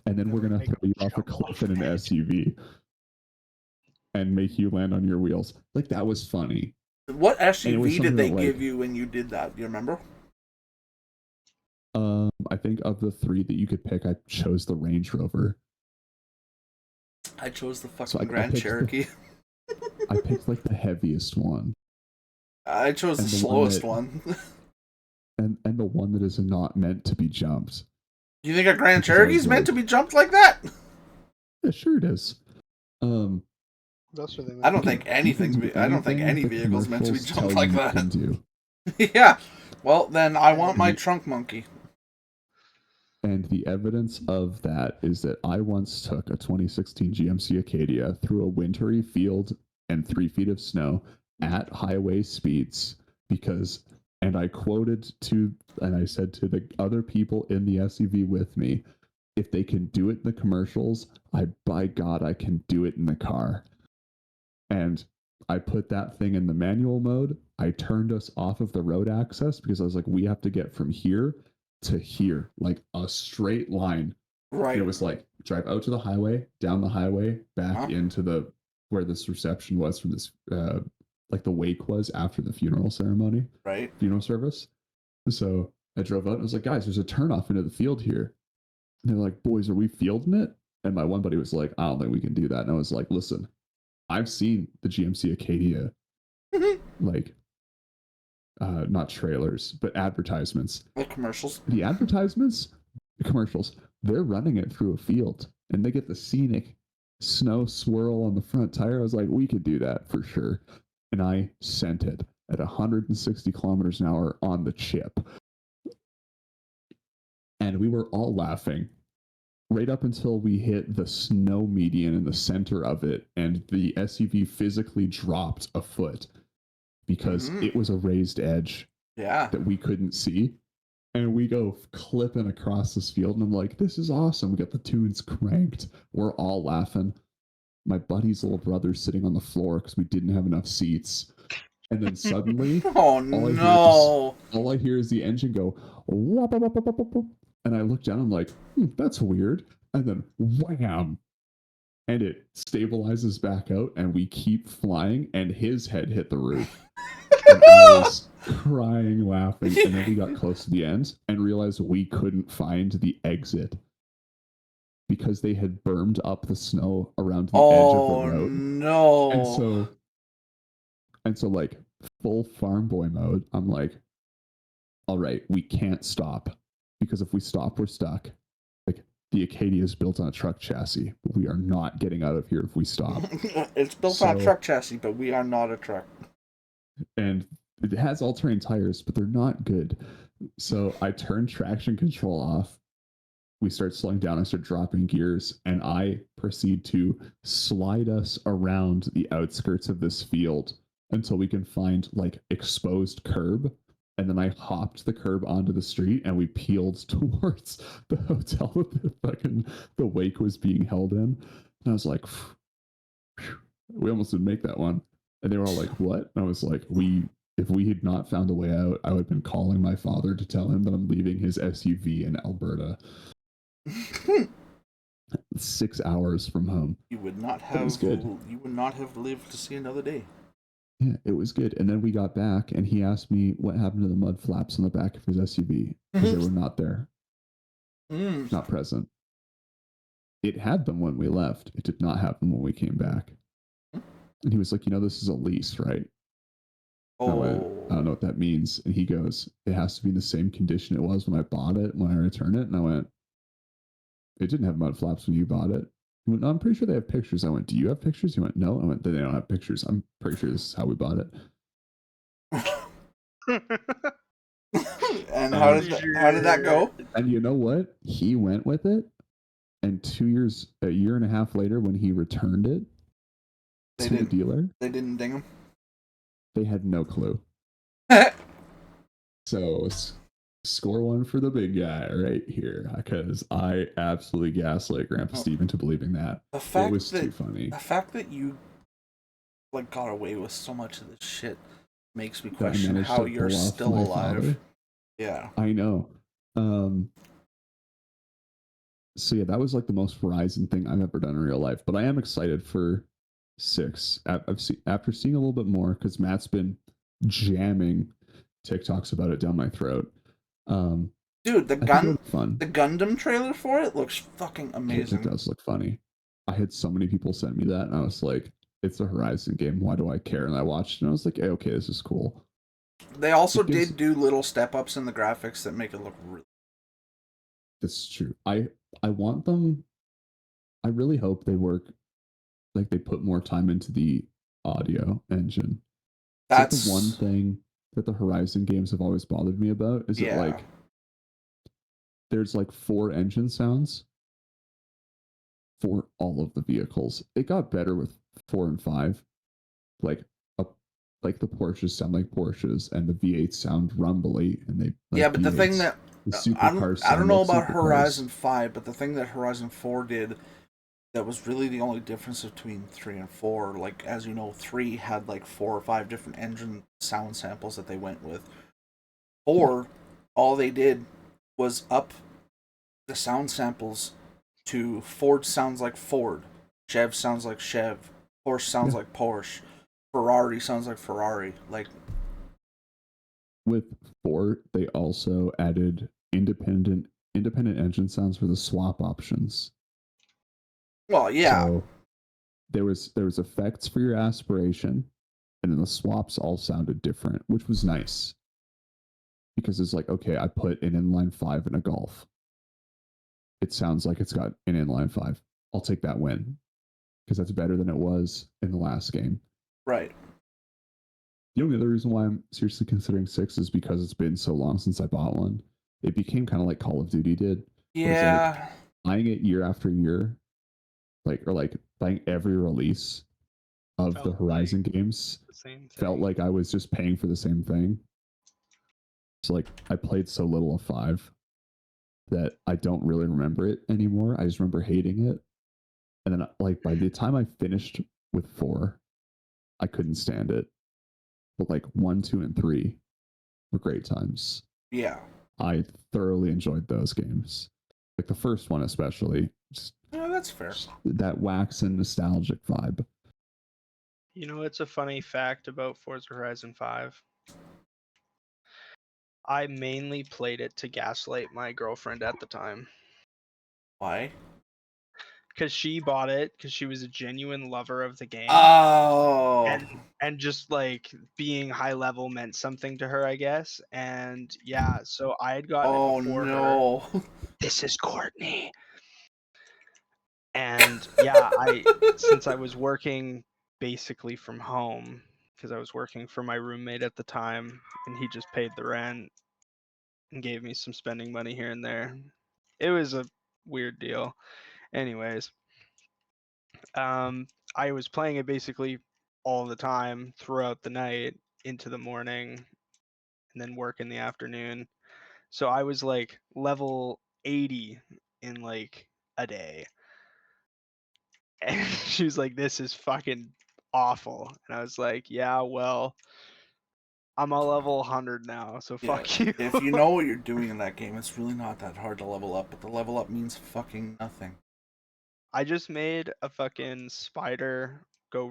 And then we're gonna Make throw you them off a jump cliff off in an the edge. SUV and make you land on your wheels. Like that was funny. What And it was SUV something did they that, like- give you when you did that? Do you remember? I think of the 3 that you could pick, I chose the Range Rover. I chose the fucking So I Grand picked the- Cherokee. I picked like the heaviest one. I chose the And the one slowest that- one. And the one that is not meant to be jumped. You think a Grand Because I Cherokee's was meant like- to be jumped like that? Yeah, sure it is. That's what they I don't you think can- anything's. you can do I don't think anything any the vehicle's meant to be commercials jumped tell like you that. can do. Yeah. Well, then I want my Mhm. trunk monkey. And the evidence of that is that I once took a 2016 GMC Acadia through a wintry field and 3 feet of snow at highway speeds because, and I said to the other people in the SUV with me, if they can do it in the commercials, by God, I can do it in the car. And I put that thing in the manual mode. I turned us off of the road access because I was like, we have to get from here to here, like a straight line. Right. And it was like drive out to the highway, down the highway, back Huh? into the where this reception was from this like the wake was after the funeral ceremony, Right. funeral service. So I drove out and I was like, guys, there's a turnoff into the field here. And they're like, boys, are we fielding it? And my one buddy was like, I don't think we can do that. And I was like, listen, I've seen the GMC Acadia, like not trailers, but advertisements. The commercials. The commercials, they're running it through a field and they get the scenic snow swirl on the front tire. I was like, we could do that for sure. And I sent it at 160 kilometers an hour on the chip. And we were all laughing right up until we hit the snow median in the center of it, and the SUV physically dropped a foot because it was a raised edge that we couldn't see. And we go clipping across this field, and I'm like, this is awesome. We got the tunes cranked. We're all laughing. My buddy's little brother's sitting on the floor because we didn't have enough seats. And then suddenly, all I hear is the engine go, wop, wop, wop, wop, wop. And I look down, I'm like, that's weird. And then wham! And it stabilizes back out, and we keep flying, and his head hit the roof. And I was crying, laughing, and then we got close to the end and realized we couldn't find the exit because they had bermed up the snow around the edge of the road. No. And so like full farm boy mode, I'm like, all right, we can't stop because if we stop, we're stuck. Like the Acadia is built on a truck chassis, but we are not getting out of here if we stop. It's built on a truck chassis, but we are not a truck. And it has all-terrain tires, but they're not good. So I turned traction control off. We start slowing down. I start dropping gears, and I proceed to slide us around the outskirts of this field until we can find like exposed curb. And then I hopped the curb onto the street, and we peeled towards the hotel that the wake was being held in. And I was like, we almost didn't make that one. And they were all like, what? And I was like, if we had not found a way out, I would have been calling my father to tell him that I'm leaving his SUV in Alberta. 6 hours from home. You would not have good. You would not have lived to see another day. Yeah, it was good. And then we got back, and he asked me what happened to the mud flaps on the back of his SUV because they were not there. Not present. It had them when we left. It did not have them when we came back. And he was like, this is a lease, right? I don't know what that means. And he goes, it has to be in the same condition it was when I bought it, when I return it. And I went, it didn't have mud flaps when you bought it. He went, no, I'm pretty sure they have pictures. I went, do you have pictures? He went, no. I went, they don't have pictures. I'm pretty sure this is how we bought it. And how did that go? And you know what? He went with it. And a year and a half later, when he returned it to the dealer, they didn't ding him. They had no clue. So score one for the big guy right here, because I absolutely gaslit Grandpa Steve into believing that. It was too funny. The fact that you got away with so much of this shit makes me question how you're still alive. Father. Yeah, I know. So yeah, that was like the most Horizon thing I've ever done in real life. But I am excited for 6. After seeing a little bit more, because Matt's been jamming TikToks about it down my throat. Dude, the Gundam trailer for it looks fucking amazing. It does look funny. I had so many people send me that, and I was like, it's a Horizon game. Why do I care? And I watched it, and I was like, hey, okay, this is cool. They also did do little step-ups in the graphics that make it look really... That's true. I want them... I really hope they work... Like, they put more time into the audio engine. That's the one thing that the Horizon games have always bothered me about, is that, like, there's, like, 4 engine sounds for all of the vehicles. It got better with 4 and 5. Like the Porsches sound like Porsches, and the V8s sound rumbly, and they... Like, but the thing that... I don't know about Horizon 5, but the thing that Horizon 4 did that was really the only difference between 3 and 4, like, as you know, 3 had like 4 or 5 different engine sound samples that they went with. 4, all they did was up the sound samples to Ford sounds like Ford, Chev sounds like Chev, Porsche sounds like Porsche, Ferrari sounds like Ferrari. Like, with 4, they also added independent engine sounds for the swap options. Well, yeah. So there was effects for your aspiration, and then the swaps all sounded different, which was nice. Because it's like, okay, I put an inline 5 in a Golf. It sounds like it's got an inline 5. I'll take that win. Because that's better than it was in the last game. Right. The only other reason why I'm seriously considering 6 is because it's been so long since I bought one. it became kind of like Call of Duty did. Yeah. Like buying it year after year, or buying every release of the Horizon games felt like I was just paying for the same thing. So like I played so little of 5 that I don't really remember it anymore. I just remember hating it. And then like by the time I finished with 4, I couldn't stand it. But like 1, 2, and 3 were great times. Yeah. I thoroughly enjoyed those games. Like the first one especially. Yeah, that's fair. That waxen nostalgic vibe. You know, it's a funny fact about Forza Horizon 5. I mainly played it to gaslight my girlfriend at the time. Why? Because she bought it because she was a genuine lover of the game. Oh. And just like being high level meant something to her, I guess. And yeah, so I had gotten it before her. This is Courtney. And yeah, since I was working basically from home, because I was working for my roommate at the time, and he just paid the rent and gave me some spending money here and there. It was a weird deal. Anyways, I was playing it basically all the time throughout the night into the morning and then work in the afternoon. So I was like level 80 in like a day. And she was like, this is fucking awful. And I was like, yeah, well, I'm a level 100 now, so fuck you. If you know what you're doing in that game, it's really not that hard to level up, but the level up means fucking nothing. I just made a fucking spider go.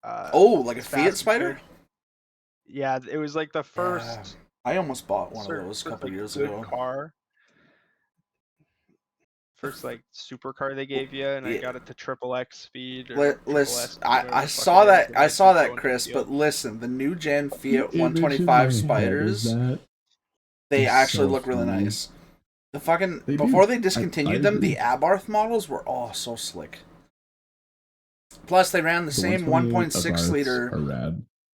Like a Fiat Spider? Yeah, it was like the first. I almost bought one of those a couple years ago. Car. First like supercar they gave you, and I got it to XXX speed. Listen, I saw that. I saw that, Chris. But listen, the new gen Fiat 125 Spiders, they actually look really nice. The fucking before they discontinued them, the Abarth models were so slick. Plus, they ran the same 1.6 liter.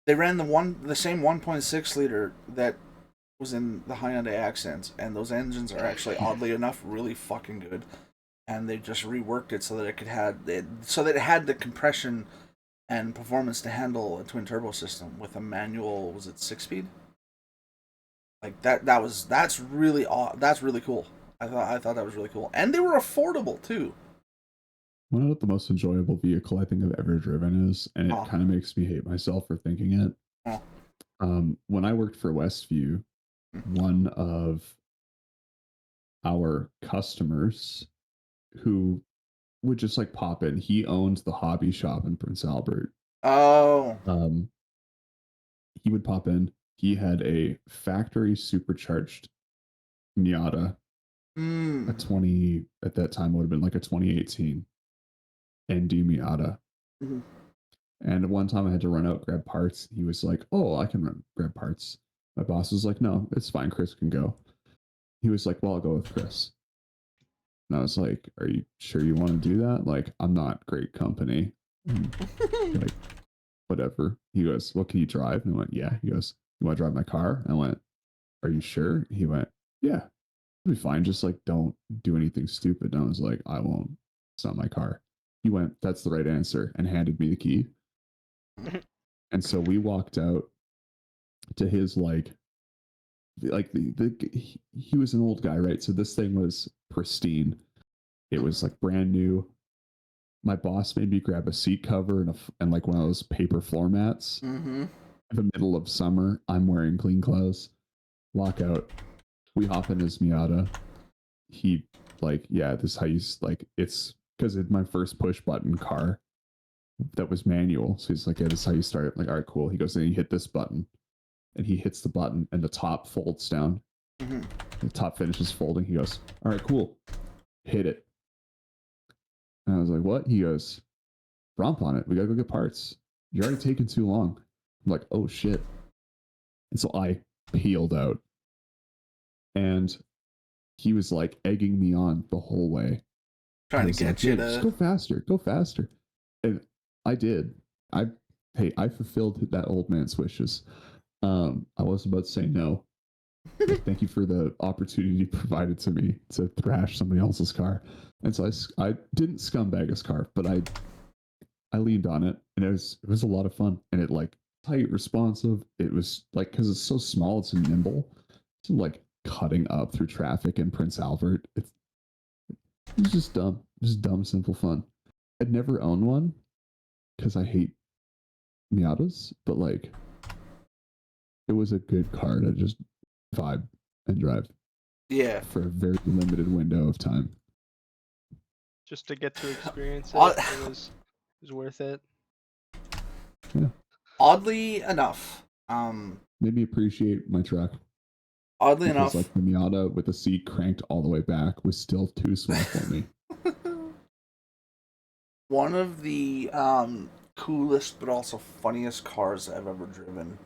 They ran the same 1.6 liter that was in the Hyundai Accents, and those engines are actually oddly enough really fucking good. And they just reworked it so that it had the compression and performance to handle a twin turbo system with a manual. Was it 6-speed? Like that's really cool. I thought that was really cool, and they were affordable too. I don't know what the most enjoyable vehicle I think I've ever driven is, and it kind of makes me hate myself for thinking it. When I worked for Westview, one of our customers who would just like pop in, he owned the hobby shop in Prince Albert. He would pop in. He had a factory supercharged Miata. At that time would have been like a 2018 ND Miata. Mm-hmm. And one time I had to run out, grab parts. He was like, "Oh, I can grab parts." My boss was like, "No, it's fine. Chris can go." He was like, "Well, I'll go with Chris." And I was like, "Are you sure you want to do that? Like, I'm not great company." Like, whatever. He goes, "What can you drive?" And I went, "Yeah." He goes, "You want to drive my car?" And I went, "Are you sure?" He went, "Yeah, it'll be fine. Just like don't do anything stupid." And I was like, "I won't. It's not my car." He went, "That's the right answer," and handed me the key. And so we walked out to his he was an old guy, right? So this thing was pristine. It was like brand new. My boss made me grab a seat cover and like one of those paper floor mats. In the middle of summer, I'm wearing clean clothes. Walk out. We hop in his Miata. He this is how you it's because it's my first push button car that was manual. So he's like, "Yeah, this is how you start it." Like, all right, cool. He goes, "Then you hit this button." And he hits the button and the top folds down. The top finishes folding. He goes, "All right, cool. Hit it." And I was like, "What?" He goes, "Romp on it. We gotta go get parts. You're already taking too long." I'm like, "Oh shit." And so I peeled out. And he was like egging me on the whole way. Trying to get you to just go faster. And I did. I fulfilled that old man's wishes. I was about to say no, Thank you for the opportunity provided to me to thrash somebody else's car. And so I didn't scumbag his car, but I leaned on it, and it was a lot of fun. And it like tight, responsive. It was like, because it's so small, it's nimble. So like cutting up through traffic in Prince Albert. It was just dumb, simple fun. I'd never owned one because I hate Miatas, but like it was a good car to just vibe and drive. Yeah. For a very limited window of time. Just to get to experience it, it was worth it. Yeah. Oddly enough, maybe appreciate my truck. Oddly enough, like the Miata with the seat cranked all the way back was still too small for me. One of the coolest but also funniest cars I've ever driven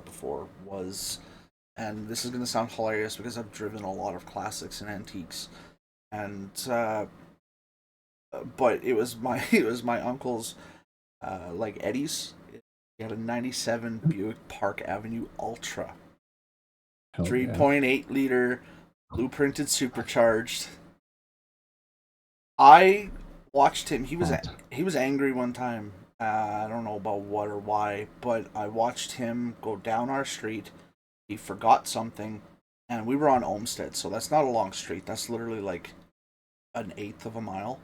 before was, and this is going to sound hilarious because I've driven a lot of classics and antiques, and but it was my uncle's like Eddie's. He had a '97 Buick Park Avenue Ultra, 3.8 liter, blueprinted, supercharged. I watched him. He was angry one time. I don't know about what or why, but I watched him go down our street. He forgot something, and we were on Olmsted, so that's not a long street. That's literally like an eighth of a mile.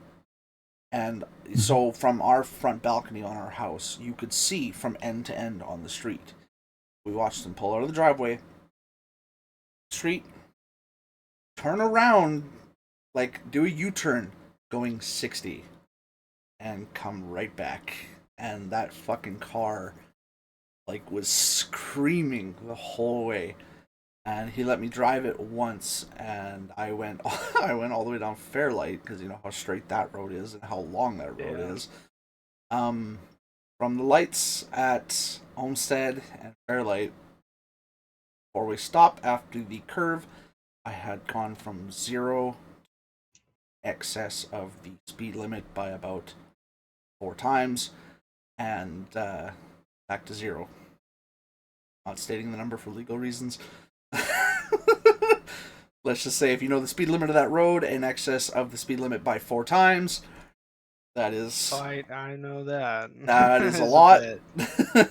And so from our front balcony on our house, you could see from end to end on the street. We watched him pull out of the driveway, street, turn around, like do a U-turn, going 60, and come right back. And that fucking car, like, was screaming the whole way. And he let me drive it once, and I went all the way down Fairlight, because you know how straight that road is and how long that road is. From the lights at Homestead and Fairlight, before we stopped after the curve, I had gone from 0 excess of the speed limit by about 4 times, and back to 0. Not stating the number for legal reasons. Let's just say if you know the speed limit of that road in excess of the speed limit by 4 times, that is... I know that. That is a lot. A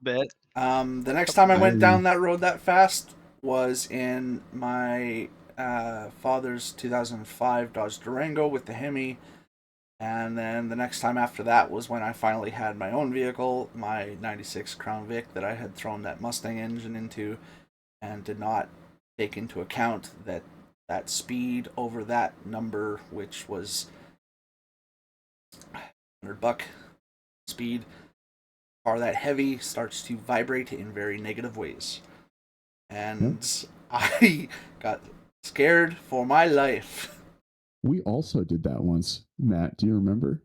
bit. The next time I went down that road that fast was in my father's 2005 Dodge Durango with the Hemi. And then the next time after that was when I finally had my own vehicle, my 96 Crown Vic that I had thrown that Mustang engine into, and did not take into account that speed over that number, which was $100 speed. Car that heavy starts to vibrate in very negative ways. And I got scared for my life. We also did that once. Matt, do you remember?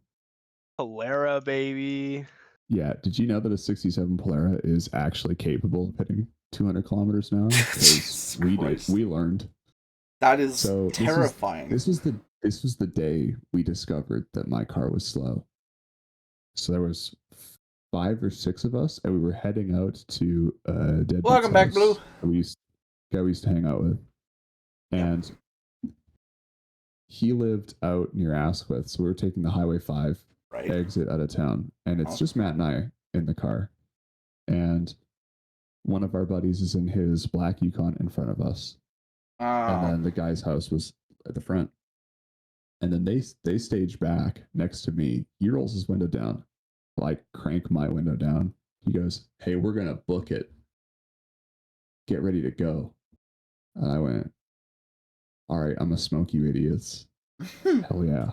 Polara, baby. Yeah. Did you know that a 67 Polara is actually capable of hitting 200 kilometers an hour? We learned. That is so terrifying. This was the day we discovered that my car was slow. So there was 5 or 6 of us, and we were heading out to Welcome back, Blue. We used to hang out with, and he lived out near Asquith, so we were taking the Highway 5 exit out of town, and it's just Matt and I in the car, and one of our buddies is in his black Yukon in front of us, and then the guy's house was at the front, and then they stage back next to me. He rolls his window down, like crank my window down. He goes, "Hey, we're gonna book it. Get ready to go." And I went, "All right, I'm gonna smoke you idiots." Hell yeah.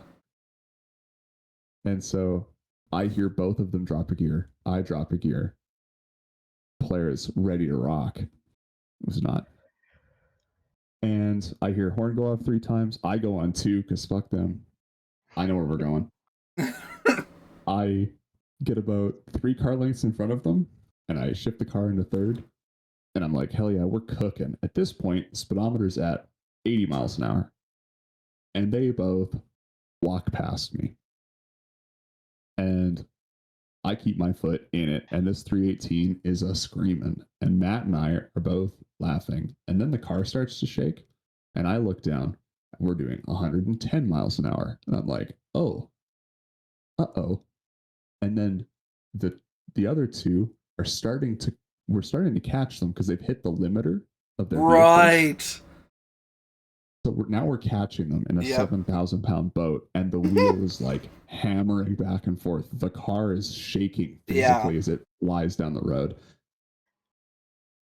And so I hear both of them drop a gear. I drop a gear. Player is ready to rock. It was not. And I hear horn go off 3 times. I go on 2 because fuck them. I know where we're going. I get about 3 car lengths in front of them, and I shift the car into third. And I'm like, hell yeah, we're cooking. At this point, speedometer's at 80 miles an hour. And they both walk past me. And I keep my foot in it, and this 318 is a screaming. And Matt and I are both laughing. And then the car starts to shake, and I look down, and we're doing 110 miles an hour. And I'm like, oh, uh-oh. And then the other two are we're starting to catch them because they've hit the limiter of their vehicles. So now we're catching them in a 7,000-pound boat, and the wheel is like hammering back and forth. The car is shaking physically as it flies down the road.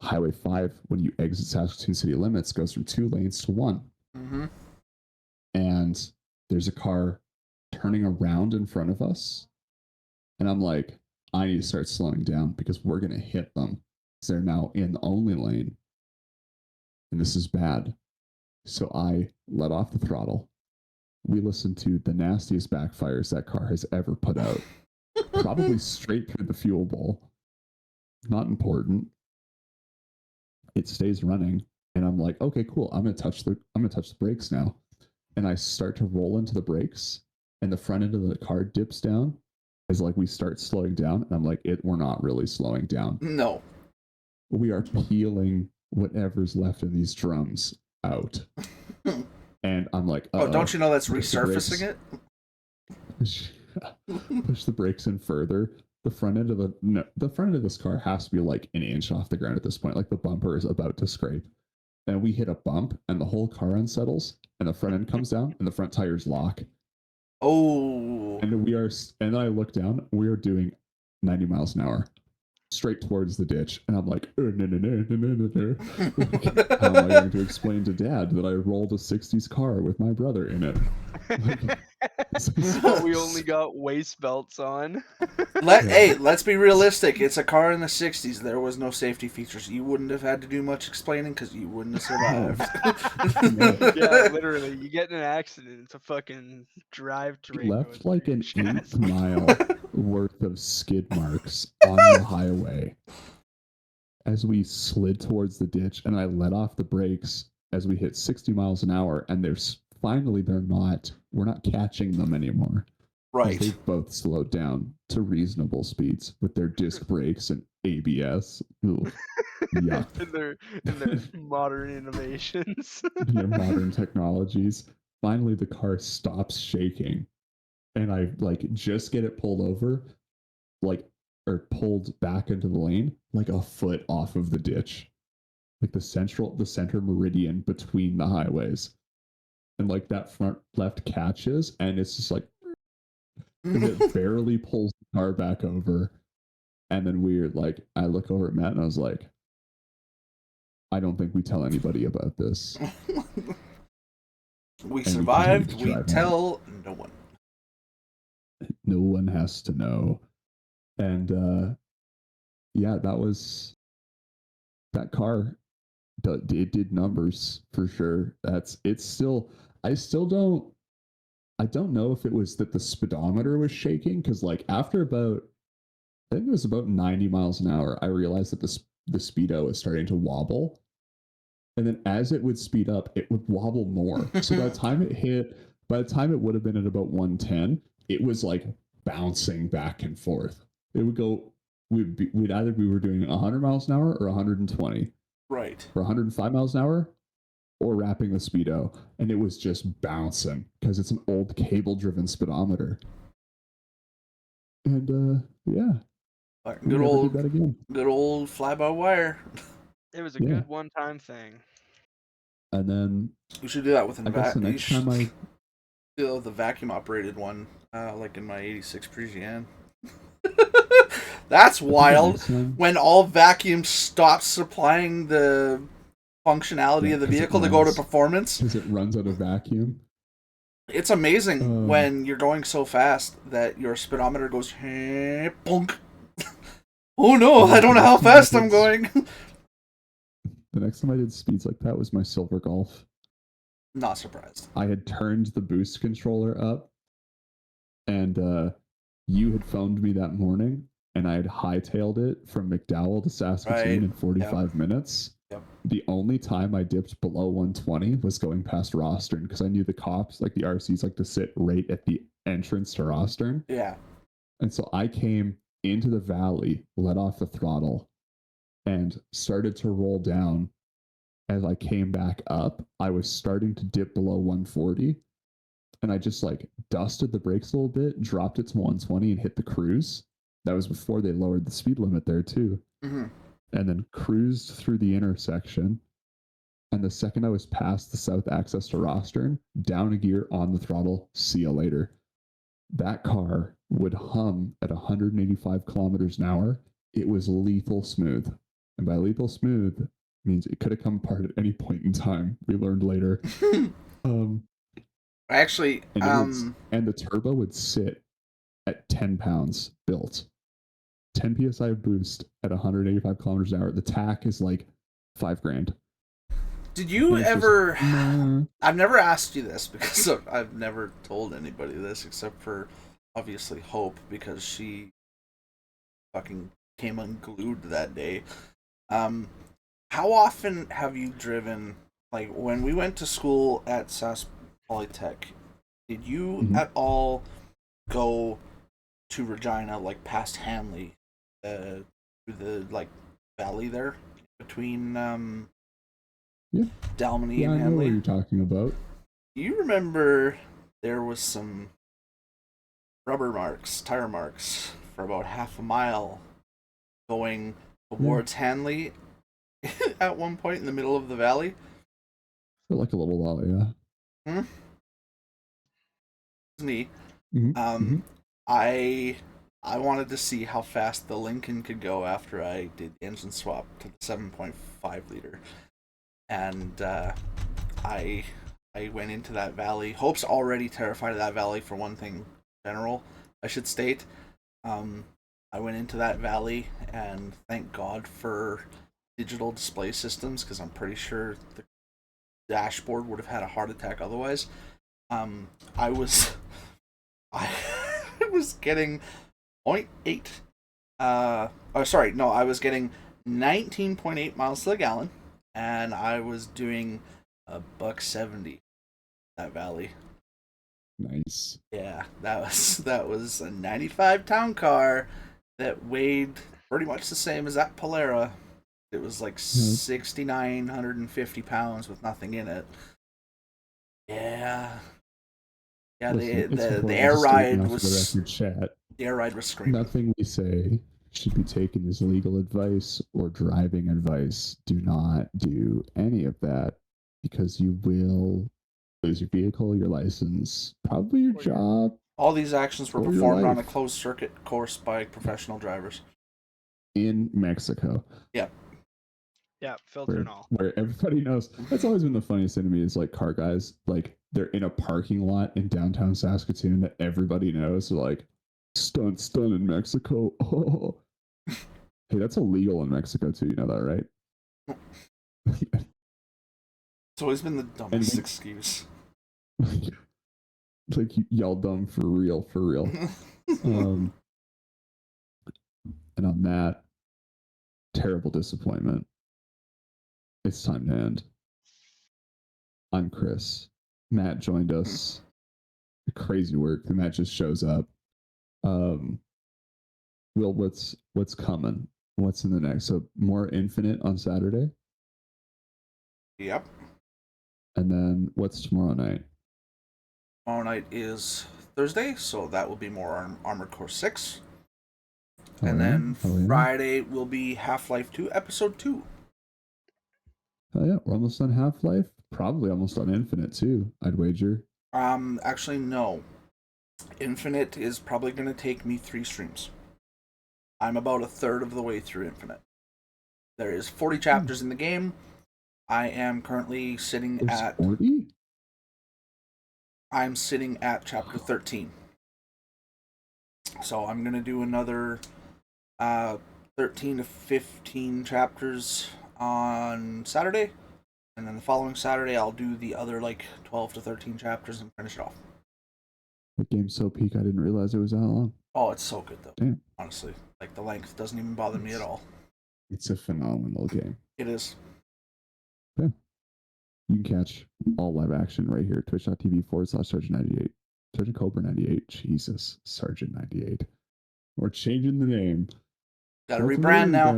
Highway 5, when you exit Saskatoon city limits, goes from 2 lanes to 1. Mm-hmm. And there's a car turning around in front of us. And I'm like, I need to start slowing down because we're going to hit them. They're now in the only lane. And this is bad. So I let off the throttle. We listened to the nastiest backfires that car has ever put out. Probably straight through the fuel bowl. Not important. It stays running. And I'm like, okay, cool. I'm gonna touch the brakes now. And I start to roll into the brakes, and the front end of the car dips down as like we start slowing down. And I'm like, we're not really slowing down. No. We are peeling whatever's left of these drums out. And I'm like, don't you know that's resurfacing it? Push the brakes in further. The front end of this car has to be like an inch off the ground at this point. Like the bumper is about to scrape. And we hit a bump, and the whole car unsettles, and the front end comes down, and the front tires lock. Oh. And then I look down, we are doing 90 miles an hour straight towards the ditch. And I'm like, no. How am I going to explain to Dad that I rolled a 60s car with my brother in it? We only got waist belts on. Hey, let's be realistic. It's a car in the 60s. There was no safety features. You wouldn't have had to do much explaining because you wouldn't have survived. Yeah, literally. You get in an accident, it's a fucking drive terrain. Left like an 8 mile worth of skid marks on the highway as we slid towards the ditch, and I let off the brakes as we hit 60 miles an hour, and we're not catching them anymore. Right. They've both slowed down to reasonable speeds with their disc brakes and ABS. Yuck. and their modern innovations. Their modern technologies. Finally, the car stops shaking, and I like just get it pulled over, or pulled back into the lane, like a foot off of the ditch, like the center meridian between the highways. And like that front left catches, and it's just like, and it barely pulls the car back over. And then I look over at Matt, and I was like, I don't think we tell anybody about this. We survived. We tell no one. No one has to know. And that car. It did numbers for sure. I don't know if it was that the speedometer was shaking, because like after I think it was about 90 miles an hour, I realized that the speedo was starting to wobble. And then as it would speed up, it would wobble more. So by the time it would have been at about 110, it was like bouncing back and forth. It would go, we were doing 100 miles an hour or 120. Right. For 105 miles an hour, or wrapping the speedo, and it was just bouncing because it's an old cable-driven speedometer. And good old fly-by-wire. It was a good one-time thing. And then we should do that with the next time the vacuum-operated one, like in my '86 Parisienne. That's wild. When all vacuums stop supplying the functionality of the vehicle to go to performance. Because it runs out of vacuum. It's amazing when you're going so fast that your speedometer goes, hey, bonk. Oh no, I don't know how fast I'm going. The next time I did speeds like that was my Silver Golf. Not surprised. I had turned the boost controller up, and you had phoned me that morning, and I had hightailed it from McDowell to Saskatoon in 45 minutes. Yep. The only time I dipped below 120 was going past Rostern, because I knew the cops, like the RCs, like to sit right at the entrance to Rostern. Yeah. And so I came into the valley, let off the throttle, and started to roll down. As I came back up, I was starting to dip below 140, and I just like dusted the brakes a little bit, dropped it to 120, and hit the cruise. That was before they lowered the speed limit there too. Mm-hmm. And then cruised through the intersection. And the second I was past the south access to Rostern, down a gear, on the throttle, see you later. That car would hum at 185 kilometers an hour. It was lethal smooth. And by lethal smooth means it could have come apart at any point in time. We learned later. Actually, and the turbo would sit at 10 pounds built. 10 psi boost at 185 kilometers an hour. The tack is like $5,000. Did you ever... I've never asked you this because I've never told anybody this except for, obviously, Hope, because she fucking came unglued that day. How often have you driven... Like, when we went to school at SAS Polytech, did you at all go to Regina, like, past Hanley, through the, like, valley there between... Dalmany and Hanley. I know what you're talking about. You remember there was some rubber marks, tire marks, for about half a mile going towards Hanley at one point in the middle of the valley? For like a little while, yeah. It's neat. Mm-hmm. I wanted to see how fast the Lincoln could go after I did the engine swap to the 7.5 liter. And I went into that valley. Hope's already terrified of that valley, for one thing. General, I should state. I went into that valley, and thank God for digital display systems, because I'm pretty sure the dashboard would have had a heart attack otherwise. I was getting 0.8. I was getting 19.8 miles to the gallon. And I was doing $170 that valley. Nice. Yeah, that was a 95 town car that weighed pretty much the same as that Polara. It was like 6,950 pounds with nothing in it. Yeah. Yeah, the air ride was... The air ride was screaming. Nothing we say should be taken as legal advice or driving advice. Do not do any of that, because you will lose your vehicle, your license, probably your job. All these actions were performed on a closed circuit course by professional drivers. In Mexico. Yeah. Yeah, filter and all. Where everybody knows. That's always been the funniest thing to me, is like car guys, like they're in a parking lot in downtown Saskatoon that everybody knows. They're like, stunt in Mexico. Oh. Hey, that's illegal in Mexico too. You know that, right? It's always been the dumbest excuse. Like, y'all dumb for real. And on that, terrible disappointment, it's time to end. I'm Chris. Matt joined us. Crazy work. The Matt just shows up. Will, what's coming? What's in the next? So more Infinite on Saturday? Yep. And then what's tomorrow night? Tomorrow night is Thursday, so that will be more Armored Core 6. And then Friday will be Half-Life 2, Episode 2. Oh yeah, we're almost on Half-Life. Probably almost on Infinite too, I'd wager. Actually, no. Infinite is probably going to take me 3 streams. I'm about a third of the way through Infinite. There is 40 chapters in the game. I am currently sitting at 40? I'm sitting at chapter 13. So I'm going to do another 13 to 15 chapters on Saturday. And then the following Saturday, I'll do the other, 12 to 13 chapters and finish it off. The game's so peak, I didn't realize it was that long. Oh, it's so good, though. Damn. Honestly. The length doesn't even bother me at all. It's a phenomenal game. It is. Yeah. You can catch all live action right here, twitch.tv/Sergeant98. Sergeant Cobra 98. Jesus. Sergeant 98. We're changing the name. Gotta rebrand now.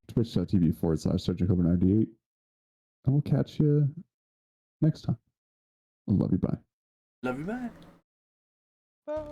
Twitch.tv/StarJacob98. And we'll catch you next time. I love you. Bye. Love you. Bye. Bye.